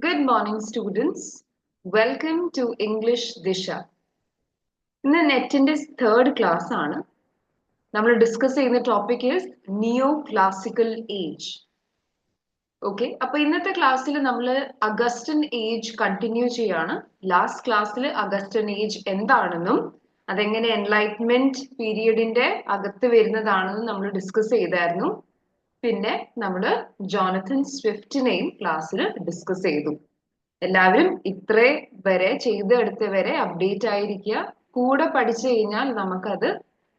Good morning, students. Welcome to English Disha. ഇന്ന് നെറ്റിന്റെ third class ആണ്. നമ്മൾ ഡിസ്കസ് ചെയ്യുന്ന topic is neo classical age. Okay, അപ്പൊ ഇന്നത്തെ ക്ലാസ്സിൽ നമ്മൾ അഗസ്റ്റൻ ഏജ് കണ്ടിന്യൂ ചെയ്യാണ്. ലാസ്റ്റ് ക്ലാസ്സിൽ അഗസ്റ്റൻ ഏജ് എന്താണെന്നും അതെങ്ങനെ എൻലൈറ്റ്മെന്റ് പീരിയഡിന്റെ അകത്ത് വരുന്നതാണെന്നും നമ്മൾ ഡിസ്കസ് ചെയ്തായിരുന്നു. പിന്നെ നമ്മൾ ജോണത്തൻ സ്വിഫ്റ്റിനെയും ക്ലാസ്സിൽ ഡിസ്കസ് ചെയ്തു. എല്ലാവരും ഇത്രേ വരെ ചെയ്തെടുത്ത് വരെ അപ്ഡേറ്റ് ആയിരിക്കുക. കൂടെ പഠിച്ചു കഴിഞ്ഞാൽ നമുക്കത്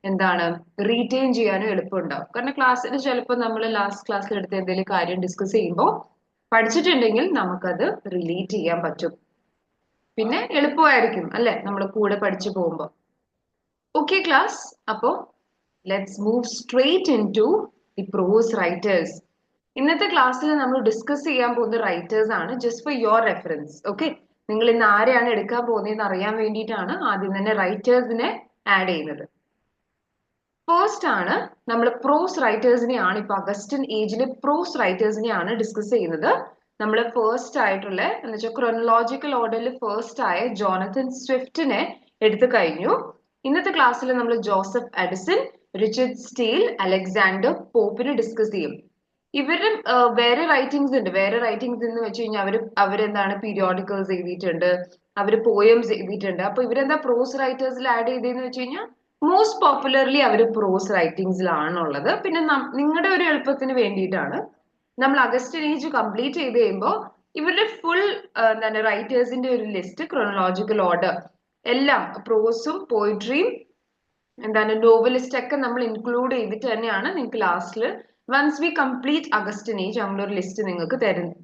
എന്താണ് റീറ്റെയിൻ ചെയ്യാനും എളുപ്പമുണ്ടാവും. കാരണം ക്ലാസ്സിൽ ചിലപ്പോൾ നമ്മൾ ലാസ്റ്റ് ക്ലാസ്സിൽ എടുത്ത എന്തെങ്കിലും കാര്യം ഡിസ്കസ് ചെയ്യുമ്പോൾ പഠിച്ചിട്ടുണ്ടെങ്കിൽ നമുക്കത് റിലേറ്റ് ചെയ്യാൻ പറ്റും. പിന്നെ എളുപ്പമായിരിക്കും അല്ലെ, നമ്മൾ കൂടെ പഠിച്ചു പോകുമ്പോൾ. ഓക്കെ ക്ലാസ്, അപ്പോ let's move straight into the prose writers. ഇന്നത്തെ ക്ലാസ്സിൽ നമ്മൾ ഡിസ്കസ് ചെയ്യാൻ പോകുന്ന റൈറ്റേഴ്സ് ആണ്. Just for your reference. Okay, നിങ്ങൾ ഇന്ന് ആരെയാണ് എടുക്കാൻ പോകുന്നതെന്ന് അറിയാൻ വേണ്ടിയിട്ടാണ് ആദ്യം തന്നെ റൈറ്റേഴ്സിനെ ആഡ് ചെയ്യുന്നത്. ഫസ്റ്റ് ആണ് നമ്മൾ പ്രോസ് റൈറ്റേഴ്സിനെയാണ് ഇപ്പൊ അഗസ്റ്റൻ ഏജിലെ പ്രോസ് റൈറ്റേഴ്സിനെയാണ് ഡിസ്കസ് ചെയ്യുന്നത്. നമ്മൾ ഫസ്റ്റ് ആയിട്ടുള്ള എന്ന് വെച്ചാൽ ക്രോണോളജിക്കൽ ഓർഡറിൽ ഫസ്റ്റ് ആയ ജോണത്തൻ സ്വിഫ്റ്റിനെ എടുത്തു കഴിഞ്ഞു. ഇന്നത്തെ ക്ലാസ്സിൽ നമ്മൾ Joseph Addison, Richard Steele, Alexander പോപ്പിനെ ഡിസ്കസ് ചെയ്യും. ഇവരും വേറെ റൈറ്റിംഗ്സ് ഉണ്ട്. വേറെ റൈറ്റിംഗ്സ് എന്ന് വെച്ച് കഴിഞ്ഞാൽ അവരെന്താണ് പീരിയോഡിക്കൽസ് എഴുതിയിട്ടുണ്ട്, അവര് പോയംസ് എഴുതിയിട്ടുണ്ട്. അപ്പൊ ഇവരെന്താ പ്രോസ് റൈറ്റേഴ്സിൽ ആഡ് ചെയ്തതെന്ന് വെച്ച് കഴിഞ്ഞാൽ മോസ്റ്റ് പോപ്പുലർലി അവർ പ്രോസ് റൈറ്റിംഗ്സിലാണുള്ളത്. പിന്നെ നിങ്ങളുടെ ഒരു എളുപ്പത്തിന് വേണ്ടിയിട്ടാണ് നമ്മൾ അഗസ്റ്റൻ ഏജ് കംപ്ലീറ്റ് ചെയ്ത് കഴിയുമ്പോൾ ഇവരുടെ ഫുൾ എന്താണ് റൈറ്റേഴ്സിന്റെ ഒരു ലിസ്റ്റ് ക്രോണോളജിക്കൽ ഓർഡർ എല്ലാം പ്രോസും പോയിട്രിയും എന്താണ് നോവലിസ്റ്റ് ഒക്കെ നമ്മൾ ഇൻക്ലൂഡ് ചെയ്തിട്ട് തന്നെയാണ് നിങ്ങൾക്ക് ലാസ്റ്റിൽ once we complete Augustan age നമ്മളൊരു ലിസ്റ്റ് നിങ്ങൾക്ക്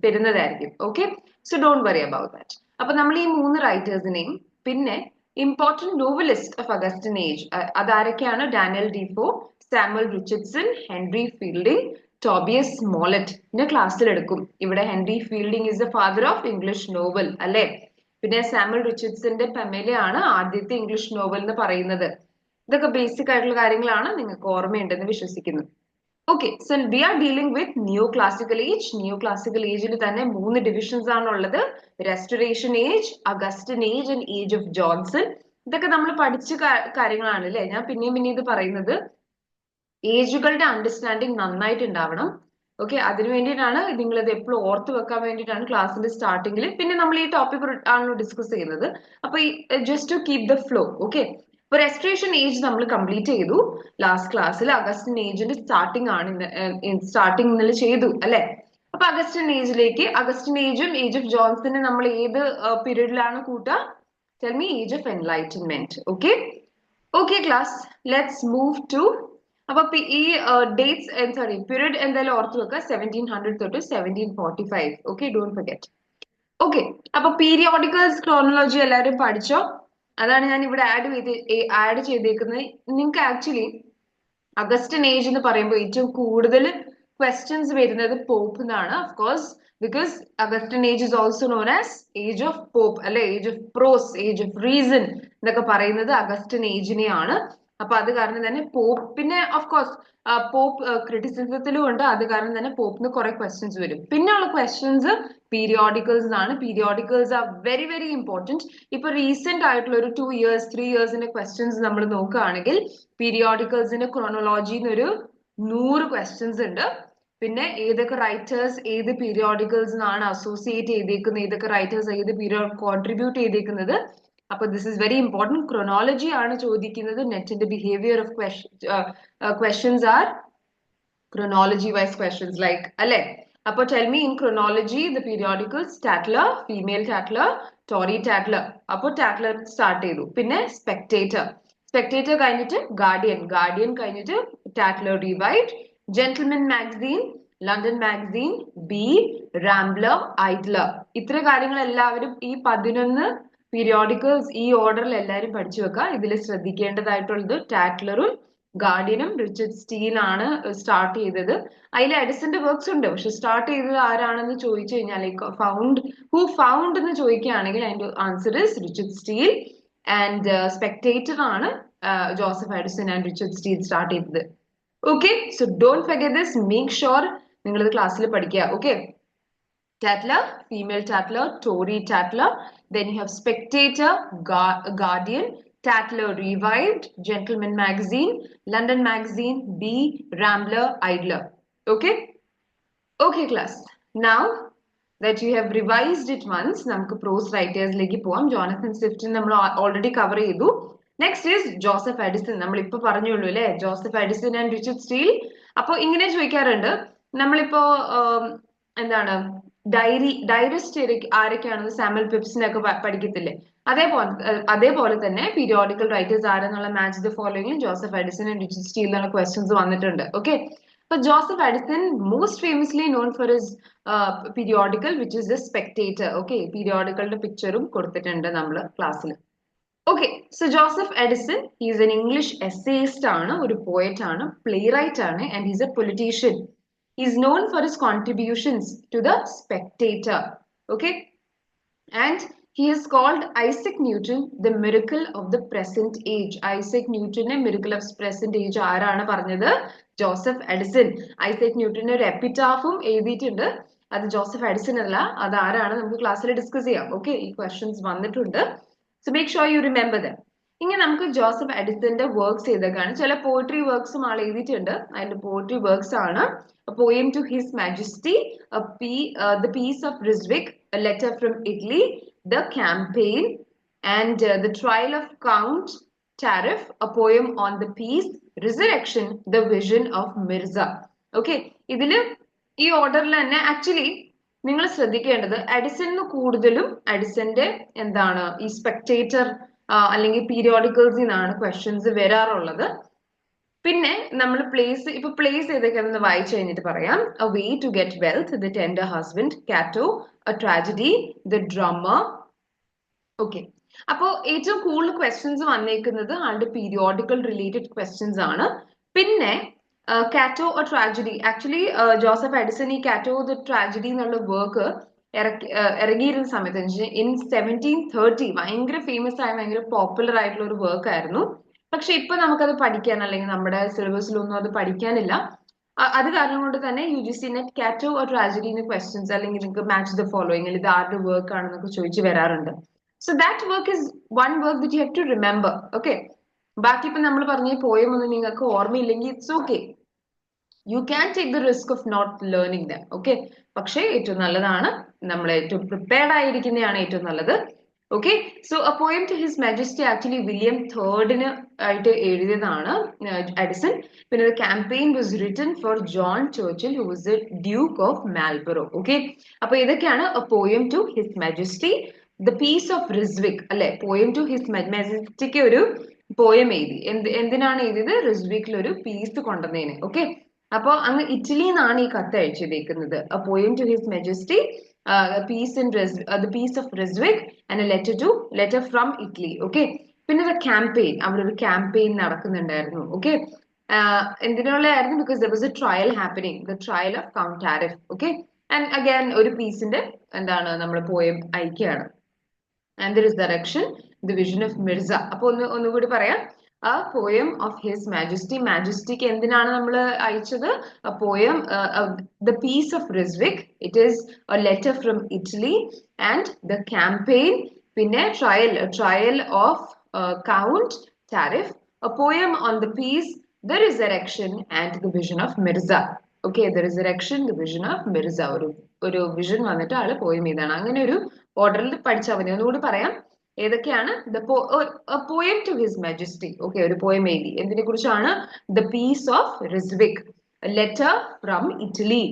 തരുന്നതായിരിക്കും. Okay, so don't worry about that. അപ്പൊ നമ്മൾ ഈ മൂന്ന് റൈറ്റേഴ്സിനെയും പിന്നെ important novelist of Augustan age അതാരൊക്കെയാണ്? Daniel Defoe, Samuel Richardson, Henry Fielding, Tobias Smollett ക്ലാസ്സിൽ എടുക്കും. ഇവിടെ Henry Fielding is the father of English novel അല്ലെ. പിന്നെ സാമുവൽ റിച്ചർഡ്സന്റെ പെമേലയാണ് ആദ്യത്തെ ഇംഗ്ലീഷ് നോവൽ എന്ന് പറയുന്നത്. ഇതൊക്കെ ബേസിക് ആയിട്ടുള്ള കാര്യങ്ങളാണ്, നിങ്ങൾക്ക് ഓർമ്മയുണ്ടെന്ന് വിശ്വസിക്കുന്നു. Okay, so we are dealing with new classical age. New classical ഏജിൽ തന്നെ 3 ഡിവിഷൻസ് ആണുള്ളത്. Restoration age, Augustan age and age of Johnson. ഇതൊക്കെ നമ്മൾ പഠിച്ച കാര്യങ്ങളാണ് അല്ലെ. ഞാൻ പിന്നെയും ഇത് പറയുന്നത് ഏജുകളുടെ അണ്ടർസ്റ്റാൻഡിങ് നന്നായിട്ട് ഉണ്ടാവണം. ഓക്കെ, അതിനു വേണ്ടിയിട്ടാണ് നിങ്ങളിത് എപ്പോഴും ഓർത്ത് വെക്കാൻ വേണ്ടിയിട്ടാണ് ക്ലാസ്സിന്റെ സ്റ്റാർട്ടിങ്ങിൽ. പിന്നെ നമ്മൾ ഈ ടോപ്പിക് ആണല്ലോ ഡിസ്കസ് ചെയ്യുന്നത്. അപ്പൊ ഈ just to keep the flow. Okay, ഇപ്പൊ റെസ്ട്രേഷൻ ഏജ് നമ്മൾ കംപ്ലീറ്റ് ചെയ്തു ലാസ്റ്റ് ക്ലാസ്സിൽ. അഗസ്റ്റൻ ഏജിന്റെ സ്റ്റാർട്ടിംഗ് ആണ് സ്റ്റാർട്ടിംഗ് ഇന്നലെ ചെയ്തു അല്ലെ. അപ്പൊ അഗസ്റ്റൻ ഏജിലേക്ക്, അഗസ്റ്റൻ ഏജും ഏജ് ഓഫ് ജോൺസനെ നമ്മൾ ഏത് പീരീഡിലാണ് കൂട്ടുക? Tell me. Age of enlightenment. Okay, okay class, let's move to. അപ്പൊ ഈ ഡേറ്റ്സ് സോറി പീരീഡ് എന്തായാലും ഓർത്ത് വെക്കുക. 1700 തൊട്ട് 1745. Okay, don't forget. ഓക്കെ, അപ്പൊ പീരിയോഡിക്കൽസ് ക്രോണോളജി എല്ലാവരും പഠിച്ചോ? അതാണ് ഞാൻ ഇവിടെ ആഡ് ചെയ്തേക്കുന്നത്. നിങ്ങൾക്ക് ആക്ച്വലി അഗസ്റ്റൻ ഏജ് എന്ന് പറയുമ്പോൾ ഏറ്റവും കൂടുതൽ ക്വസ്റ്റ്യൻസ് വരുന്നത് പോപ്പ് എന്നാണ്. Of course, because Augustan age is also known as age of Pope അല്ലെ, age of prose, age of reason എന്നൊക്കെ പറയുന്നത് അഗസ്റ്റൻ ഏജിനെയാണ്. അപ്പൊ അത് കാരണം തന്നെ പോപ്പ്, പിന്നെ ഓഫ് കോഴ്സ് പോപ്പ് ക്രിറ്റിസിസത്തിലും ഉണ്ട്. അത് കാരണം തന്നെ പോപ്പിന് കുറെ ക്വസ്റ്റ്യൻസ് വരും. പിന്നെ ഉള്ള ക്വസ്റ്റ്യൻസ് പീരിയോഡിക്കൽസ് ആണ്. Periodicals are very very important. ഇപ്പൊ റീസെന്റ് ആയിട്ടുള്ള ഒരു 2 years 3 yearsന്റെ ക്വസ്റ്റ്യൻസ് നമ്മൾ നോക്കുകയാണെങ്കിൽ പീരിയോഡിക്കൽസിന്റെ ക്രോണോളജിന്ന് ഒരു 100 ക്വസ്റ്റ്യൻസ് ഉണ്ട്. പിന്നെ ഏതൊക്കെ റൈറ്റേഴ്സ് ഏത് പീരിയോഡിക്കൽസ് ആണ് അസോസിയേറ്റ് ചെയ്തേക്കുന്നത്, ഏതൊക്കെ റൈറ്റേഴ്സ് ഏത് പീരിയോഡ് കോൺട്രിബ്യൂട്ട് ചെയ്തേക്കുന്നത്. അപ്പൊ this is very important. Chronology ആണ് ചോദിക്കുന്നത്. നെറ്റിന്റെ behaviour of questions are chronology wise questions like അല്ലെ. അപ്പൊ tell me in chronology the periodicals Tatler, female Tatler, Tory Tatler. അപ്പൊ ടാറ്റ്ലർ സ്റ്റാർട്ട് ചെയ്തു. പിന്നെ സ്പെക്ടേറ്റർ, സ്പെക്ടേറ്റർ കഴിഞ്ഞിട്ട് ഗാർഡിയൻ, ഗാർഡിയൻ കഴിഞ്ഞിട്ട് Tatler revived, Gentlemen Magazine, London Magazine, Bee, Rambler, Idler. ഇത്ര കാര്യങ്ങൾ എല്ലാവരും ഈ 11 പീരിയോഡിക്കൽസ് ഈ ഓർഡറിൽ എല്ലാവരും പഠിച്ചു വെക്കുക. ഇതിൽ ശ്രദ്ധിക്കേണ്ടതായിട്ടുള്ളത് ടാറ്റ്ലറും ഗാർഡിയനും റിച്ചർഡ് സ്റ്റീൽ ആണ് സ്റ്റാർട്ട് ചെയ്തത്. അതിൽ എഡിസന്റെ വർക്ക്സ് ഉണ്ട്, പക്ഷെ സ്റ്റാർട്ട് ചെയ്തത് ആരാണെന്ന് ചോദിച്ചു കഴിഞ്ഞാൽ ഹു ഫൗണ്ട് എന്ന് ചോദിക്കുകയാണെങ്കിൽ അതിന്റെ answer is Richard Steele. And Spectator ആണ് Joseph Addison and Richard Steele start ചെയ്തത്. Okay, so don't forget this. Make sure നിങ്ങൾ ഇത് ക്ലാസ്സിൽ പഠിക്കുക. Okay, Tatler, female Tatler, Tory Tatler. Then you have Spectator, Guardian, Tatler Revived, Gentleman Magazine, London Magazine, B, Rambler, Idler. Okay? Okay, class. Now that you have revised it once, നമുക്ക് prose writers ലേക്ക് പോവാം. ജോണത്തൻ സ്വിഫ്റ്റിനെ നമ്മൾ already cover ചെയ്തു. Next is Joseph Edison. നമ്മൾ ഇപ്പൊ പറഞ്ഞുള്ളൂ അല്ലെ, Joseph Addison and Richard steel. അപ്പൊ ഇങ്ങനെ ചോദിക്കാറുണ്ട്, നമ്മളിപ്പോ എന്താണ് ഡൈറിസ്റ്റ് ആരൊക്കെയാണെന്ന് സാമുവൽ പെപ്സിനൊക്കെ പഠിക്കത്തില്ലേ, അതേപോലെ തന്നെ പീരിയോഡിക്കൽ റൈറ്റേഴ്സ് ആരെന്നുള്ള match the following Joseph Addison and Richard Steele എന്നുള്ള ക്വസ്റ്റ്യൻസ് വന്നിട്ടുണ്ട്. ഓക്കെ, അപ്പൊ Joseph Addison most famously known for his periodical which is the Spectator. Okay, periodicalന്റെ പിക്ചറും കൊടുത്തിട്ടുണ്ട് നമ്മൾ ക്ലാസ്സിൽ. Okay, so Joseph Edison, he is an English essayist ആണ്, ഒരു poet ആണ്, playwright ആണ്, and he is a politician. He is known for his contributions to the Spectator. Okay, and he is called Isaac Newton, the miracle of the present age. Isaac Newton, miracle of present age ആരാണ് പറഞ്ഞത്? Joseph Edison. Isaac ന്യൂട്ടന്റെ ഒരു എപ്പിറ്റാഫും എഴുതിയിട്ടുണ്ട്, അത് Joseph Edison അല്ല, അത് ആരാണ് നമുക്ക് ക്ലാസ്സിൽ ഡിസ്കസ് ചെയ്യാം. ഓക്കെ, ഈ ക്വസ്റ്റ്യൻസ് വന്നിട്ടുണ്ട്. So make sure you remember dum. ഇങ്ങനെ നമുക്ക് ജോസഫ് എഡിസന്റെ വർക്ക്സ് ചെയ്തേക്കാണ്. ചില പോയിട്രി വർക്ക്സും ആൾ എഴുതിയിട്ടുണ്ട്. അതിന്റെ പോയിട്രി വർക്ക്സ് ആണ് A Poem to His Majesty, The Peace of Ryswick, A Letter from Italy, The Campaign, and The Trial of Count Tariff, A Poem on the Peace, Resurrection, The Vision of Mirza. Okay, ഇതില് ഈ ഓർഡറിൽ തന്നെ actually നിങ്ങൾ ശ്രദ്ധിക്കേണ്ടത് എഡിസണിന് കൂടുതലും എഡിസന്റെ എന്താണ് ഈ spectator അല്ലെങ്കിൽ പീരിയോഡിക്കൽസിൽ നിന്നാണ് ക്വസ്റ്റ്യൻസ് വരാറുള്ളത്. പിന്നെ നമ്മൾ പ്ലേസ് ചെയ്തൊക്കെ വായിച്ചു കഴിഞ്ഞിട്ട് പറയാം. A Way to Get Wealth, The Tender Husband, Cato, A Tragedy, The Drummer. Okay, അപ്പോ ഏറ്റവും കൂടുതൽ ക്വസ്റ്റ്യൻസ് വന്നേക്കുന്നത് ആളുടെ പീരിയോഡിക്കൽ റിലേറ്റഡ് ക്വസ്റ്റ്യൻസ് ആണ്. പിന്നെ കാറ്റോ A tragedy, actually Joseph Edison ഈ കാറ്റോ ദ ട്രാജഡി എന്നുള്ള വർക്ക് ഇറങ്ങിയിരുന്ന സമയത്ത് ഇൻ 1730 ഭയങ്കര ഫേമസ് ആയ ഭയങ്കര പോപ്പുലർ ആയിട്ടുള്ള ഒരു വർക്ക് ആയിരുന്നു. പക്ഷെ ഇപ്പൊ നമുക്കത് പഠിക്കാൻ അല്ലെങ്കിൽ നമ്മുടെ സിലബസിലൊന്നും അത് പഠിക്കാനില്ല. അത് കാരണം കൊണ്ട് തന്നെ UGC നെറ്റ് കാറ്റോ എ ട്രാജഡിന്ന് ക്വസ്റ്റ്യൻസ് അല്ലെങ്കിൽ നിങ്ങൾക്ക് മാച്ച് ദ ഫോളോയിങ് അല്ലെങ്കിൽ ഇത് ആരുടെ വർക്ക് ആണെന്നൊക്കെ ചോദിച്ചു വരാറുണ്ട്. So that work is one work that you have to remember. Okay, ബാക്കി ഇപ്പൊ നമ്മൾ പറഞ്ഞ പോയം ഒന്നും നിങ്ങൾക്ക് ഓർമ്മയില്ലെങ്കിൽ it's okay, you can take the risk of not learning them. Okay, പക്ഷേ ഏറ്റവും നല്ലതാണ് നമ്മൾ ഏറ്റവും പ്രിപ്പയർഡ് ആയിരിക്കുന്നതാണ് ഏറ്റവും നല്ലത്. Okay, so a poem to his majesty actually William തേർഡിന് ആയിട്ട് എഴുതിയതാണ് എഡിസൺ. പിന്നെ campaign was written for John Churchill who was the duke of Marlborough. Okay, അപ്പൊ ഇതൊക്കെയാണ് a poem to his majesty. The peace of Ryswick അല്ലെ, poem to his മാജസ്റ്റിക്ക് ഒരു poem എഴുതി. എന്തിനാണ് എഴുതിയത്? റിസ്വിക്കിൽ ഒരു പീസ് കൊണ്ടുവന്നതിന്. ഓക്കെ, അപ്പൊ അങ്ങ് ഇറ്റലിയിൽ നിന്നാണ് ഈ കത്ത് അയച്ചിരിക്കുന്നത്. A poem to his majesty, the peace of Ryswick, and a letter from Italy. Okay, പിന്നെ the campaign, അവിടെ ഒരു ക്യാമ്പയിൻ നടക്കുന്നുണ്ടായിരുന്നു. ഓക്കെ, എന്തിനുള്ളതായിരുന്നു? Because there was a trial happening, the trial of Count Tariff. Okay, and again ഒരു പീസിന്റെ എന്താണ് നമ്മൾ poem അയക്കുകയാണ്. And the resurrection, the vision of Mirza. അപ്പൊ ഒന്നുകൂടി പറയാം. A poem of His Majesty. Majestyക്ക് എന്തിനാണ് നമ്മൾ അയച്ചത്? A poem, the peace of Ryswick. It is a letter from Italy. And the campaign, പിന്നെ trial of Count Tariff. A poem on the peace, the resurrection, and the vision of Mirza. Okay, the resurrection, the vision of Mirza. ഒരു vision വന്നിട്ട് ആള് poem ഇതാണ്. അങ്ങനെ ഒരു ഓർഡറിൽ പഠിച്ചാൽ മതി. ഒന്നുകൂടി പറയാം ഏതൊക്കെയാണ്. Poem to his majesty. Okay, ഒരു പോയം എഴുതി. എന്തിനെ കുറിച്ചാണ്? The peace of Ryswick, letter from Italy,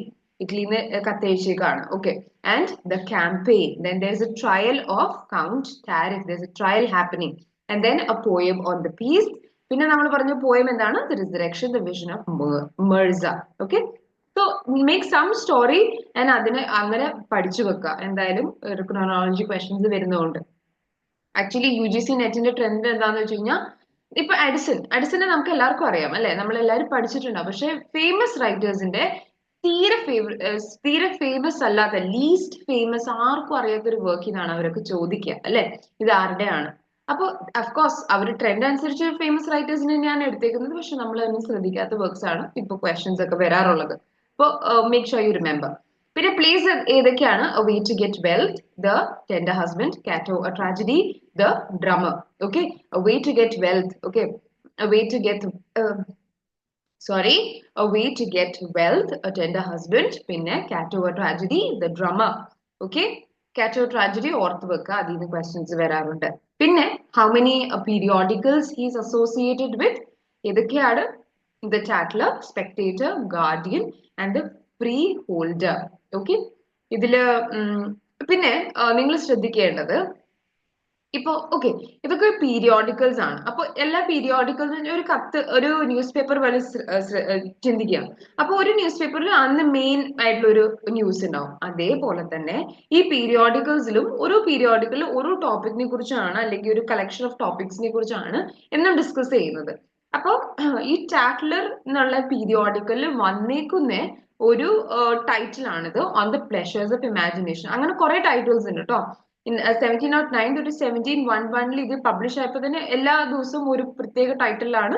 ഇറ്റലിന്ന് കത്തയച്ചേക്കാണ്. Okay, and the campaign, then there is a trial of Count Tariff, there is a trial happening, and then a poem on the peace. പിന്നെ നമ്മൾ പറഞ്ഞ poem എന്താണ്? The resurrection, the vision of Mirza. Okay, so make some story and അതിന് അങ്ങനെ പഠിച്ചു വെക്കുക. എന്തായാലും ഒരു ക്രോണോളജി ക്വസ്റ്റ്യൻസ് വരുന്നതുകൊണ്ട്. ആക്ച്വലി UGC നെറ്റിന്റെ ട്രെൻഡ് എന്താന്ന് വെച്ച് കഴിഞ്ഞാൽ ഇപ്പൊ എഡിസനെ നമുക്ക് എല്ലാവർക്കും അറിയാം അല്ലെ, നമ്മൾ എല്ലാവരും പഠിച്ചിട്ടുണ്ടാവും. പക്ഷെ ഫേമസ് റൈറ്റേഴ്സിന്റെ തീരെ ഫേമസ് അല്ലാത്ത, ലീസ്റ്റ് ഫേമസ്, ആർക്കും അറിയാത്ത ഒരു വർക്കിനാണ് അവരൊക്കെ ചോദിക്കുക അല്ലെ, ഇത് ആരുടെയാണ്. അപ്പൊ അഫ്കോഴ്സ് അവർ ട്രെൻഡ് അനുസരിച്ച് ഫേമസ് റൈറ്റേഴ്സിനെ ഞാൻ എടുത്തേക്കുന്നത്, പക്ഷെ നമ്മൾ അതിന് ശ്രദ്ധിക്കാത്ത വർക്ക്സ് ആണ് ഇപ്പൊ ക്വസ്റ്റ്യൻസ് ഒക്കെ വരാറുള്ളത്. അപ്പൊ മേക്ക് ഷുവർ യു റിമെമ്പർ. പിന്നെ പ്ലേസ് ഏതൊക്കെയാണ്? A way to get wealth, The Tender Husband, Cato, A Tragedy, The Drummer. Okay, A way to get wealth. Okay, A way to get A way to get wealth, A Tender Husband, പിന്നെ Cato, A Tragedy, The Drummer. Okay, Cato Tragedy ഓർത്ത് വെക്കുക, അതിൽ നിന്ന് questions വരാറുണ്ട്. പിന്നെ how many periodicals he is associated with? ഏതൊക്കെയാണ്? The Tatler, Spectator, Guardian and the Freeholder. Okay, ഇതില് പിന്നെ നിങ്ങൾ ശ്രദ്ധിക്കേണ്ടത് ഇപ്പൊ ഓക്കെ, ഇതൊക്കെ പീരിയോഡിക്കൽസ് ആണ്. അപ്പൊ എല്ലാ പീരിയോഡിക്കൽസും ഒരു കത്ത്, ഒരു ന്യൂസ് പേപ്പർ പോലെ ചിന്തിക്കുക. അപ്പൊ ഒരു ന്യൂസ് പേപ്പറിൽ അന്ന് മെയിൻ ആയിട്ടുള്ള ഒരു ന്യൂസ് ഉണ്ടാവും. അതേപോലെ തന്നെ ഈ പീരിയോഡിക്കൽസിലും ഓരോ പീരിയോഡിക്കലിൽ ഓരോ ടോപ്പിക്കിനെ കുറിച്ചാണ്, അല്ലെങ്കിൽ ഒരു കളക്ഷൻ ഓഫ് ടോപ്പിക്സിനെ കുറിച്ചാണ് എന്നും ഡിസ്കസ് ചെയ്യുന്നത്. അപ്പൊ ഈ ടാക്ലർ എന്നുള്ള പീരിയോഡിക്കലിൽ വന്നേക്കുന്ന ഒരു ടൈറ്റിൽ ആണിത്, on the pleasures of imagination. അങ്ങനെ കുറെ ടൈറ്റിൽസ് ഉണ്ട് കേട്ടോ. 1709 തൊട്ട് 1711 ഇത് പബ്ലിഷ് ആയപ്പോൾ തന്നെ എല്ലാ ദിവസവും ഒരു പ്രത്യേക ടൈറ്റിലാണ്,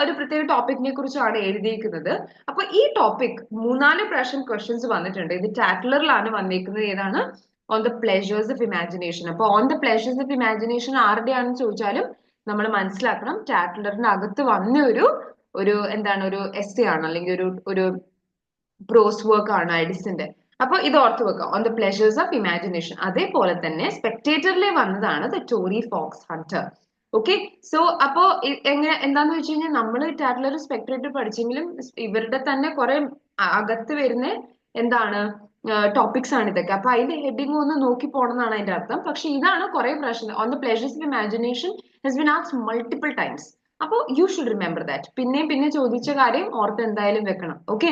ഒരു പ്രത്യേക ടോപ്പിക്കിനെ കുറിച്ചാണ് എഴുതിയിരിക്കുന്നത്. അപ്പൊ ഈ ടോപ്പിക് 3-4 പ്രാവശ്യം ക്വസ്റ്റ്യൻസ് വന്നിട്ടുണ്ട്. ഇത് ടാക്ലറിലാണ് വന്നിരിക്കുന്നത്. ഏതാണ്? On the pleasures of imagination. അപ്പൊ on the pleasures of imagination ആരുടെയാണെന്ന് ചോദിച്ചാലും നമ്മൾ മനസ്സിലാക്കണം, ടാക്ലറിന്റെ അകത്ത് വന്ന ഒരു എന്താണ്, ഒരു എസ്സേ ആണ്, അല്ലെങ്കിൽ ഒരു പ്രോസ് വർക്ക് ആണ് എഡിസന്റെ. അപ്പൊ ഇത് ഓർത്ത് വെക്കുക, on the pleasures of imagination. അതേപോലെ തന്നെ സ്പെക്ടേറ്ററിലെ വന്നതാണ് the Tory fox hunter. Okay, so അപ്പോ എന്താന്ന് വെച്ച് കഴിഞ്ഞാൽ നമ്മൾ ടാറ്റ്ലർ സ്പെക്ടേറ്റർ പഠിച്ചെങ്കിലും ഇവരുടെ തന്നെ കുറെ അകത്ത് വരുന്ന എന്താണ് ടോപ്പിക്സ് ആണ് ഇതൊക്കെ. അപ്പൊ അതിന്റെ ഹെഡിങ് ഒന്ന് നോക്കി പോകണമെന്നാണ് അതിന്റെ അർത്ഥം. പക്ഷെ ഇതാണ് കുറെ പ്രശ്നം. On the pleasures of imagination has been asked multiple times. അപ്പൊ യു ഷുഡ് റിമെമ്പർ ദാറ്റ്. പിന്നെ ചോദിച്ച കാര്യം ഓർത്ത് എന്തായാലും വെക്കണം. Okay,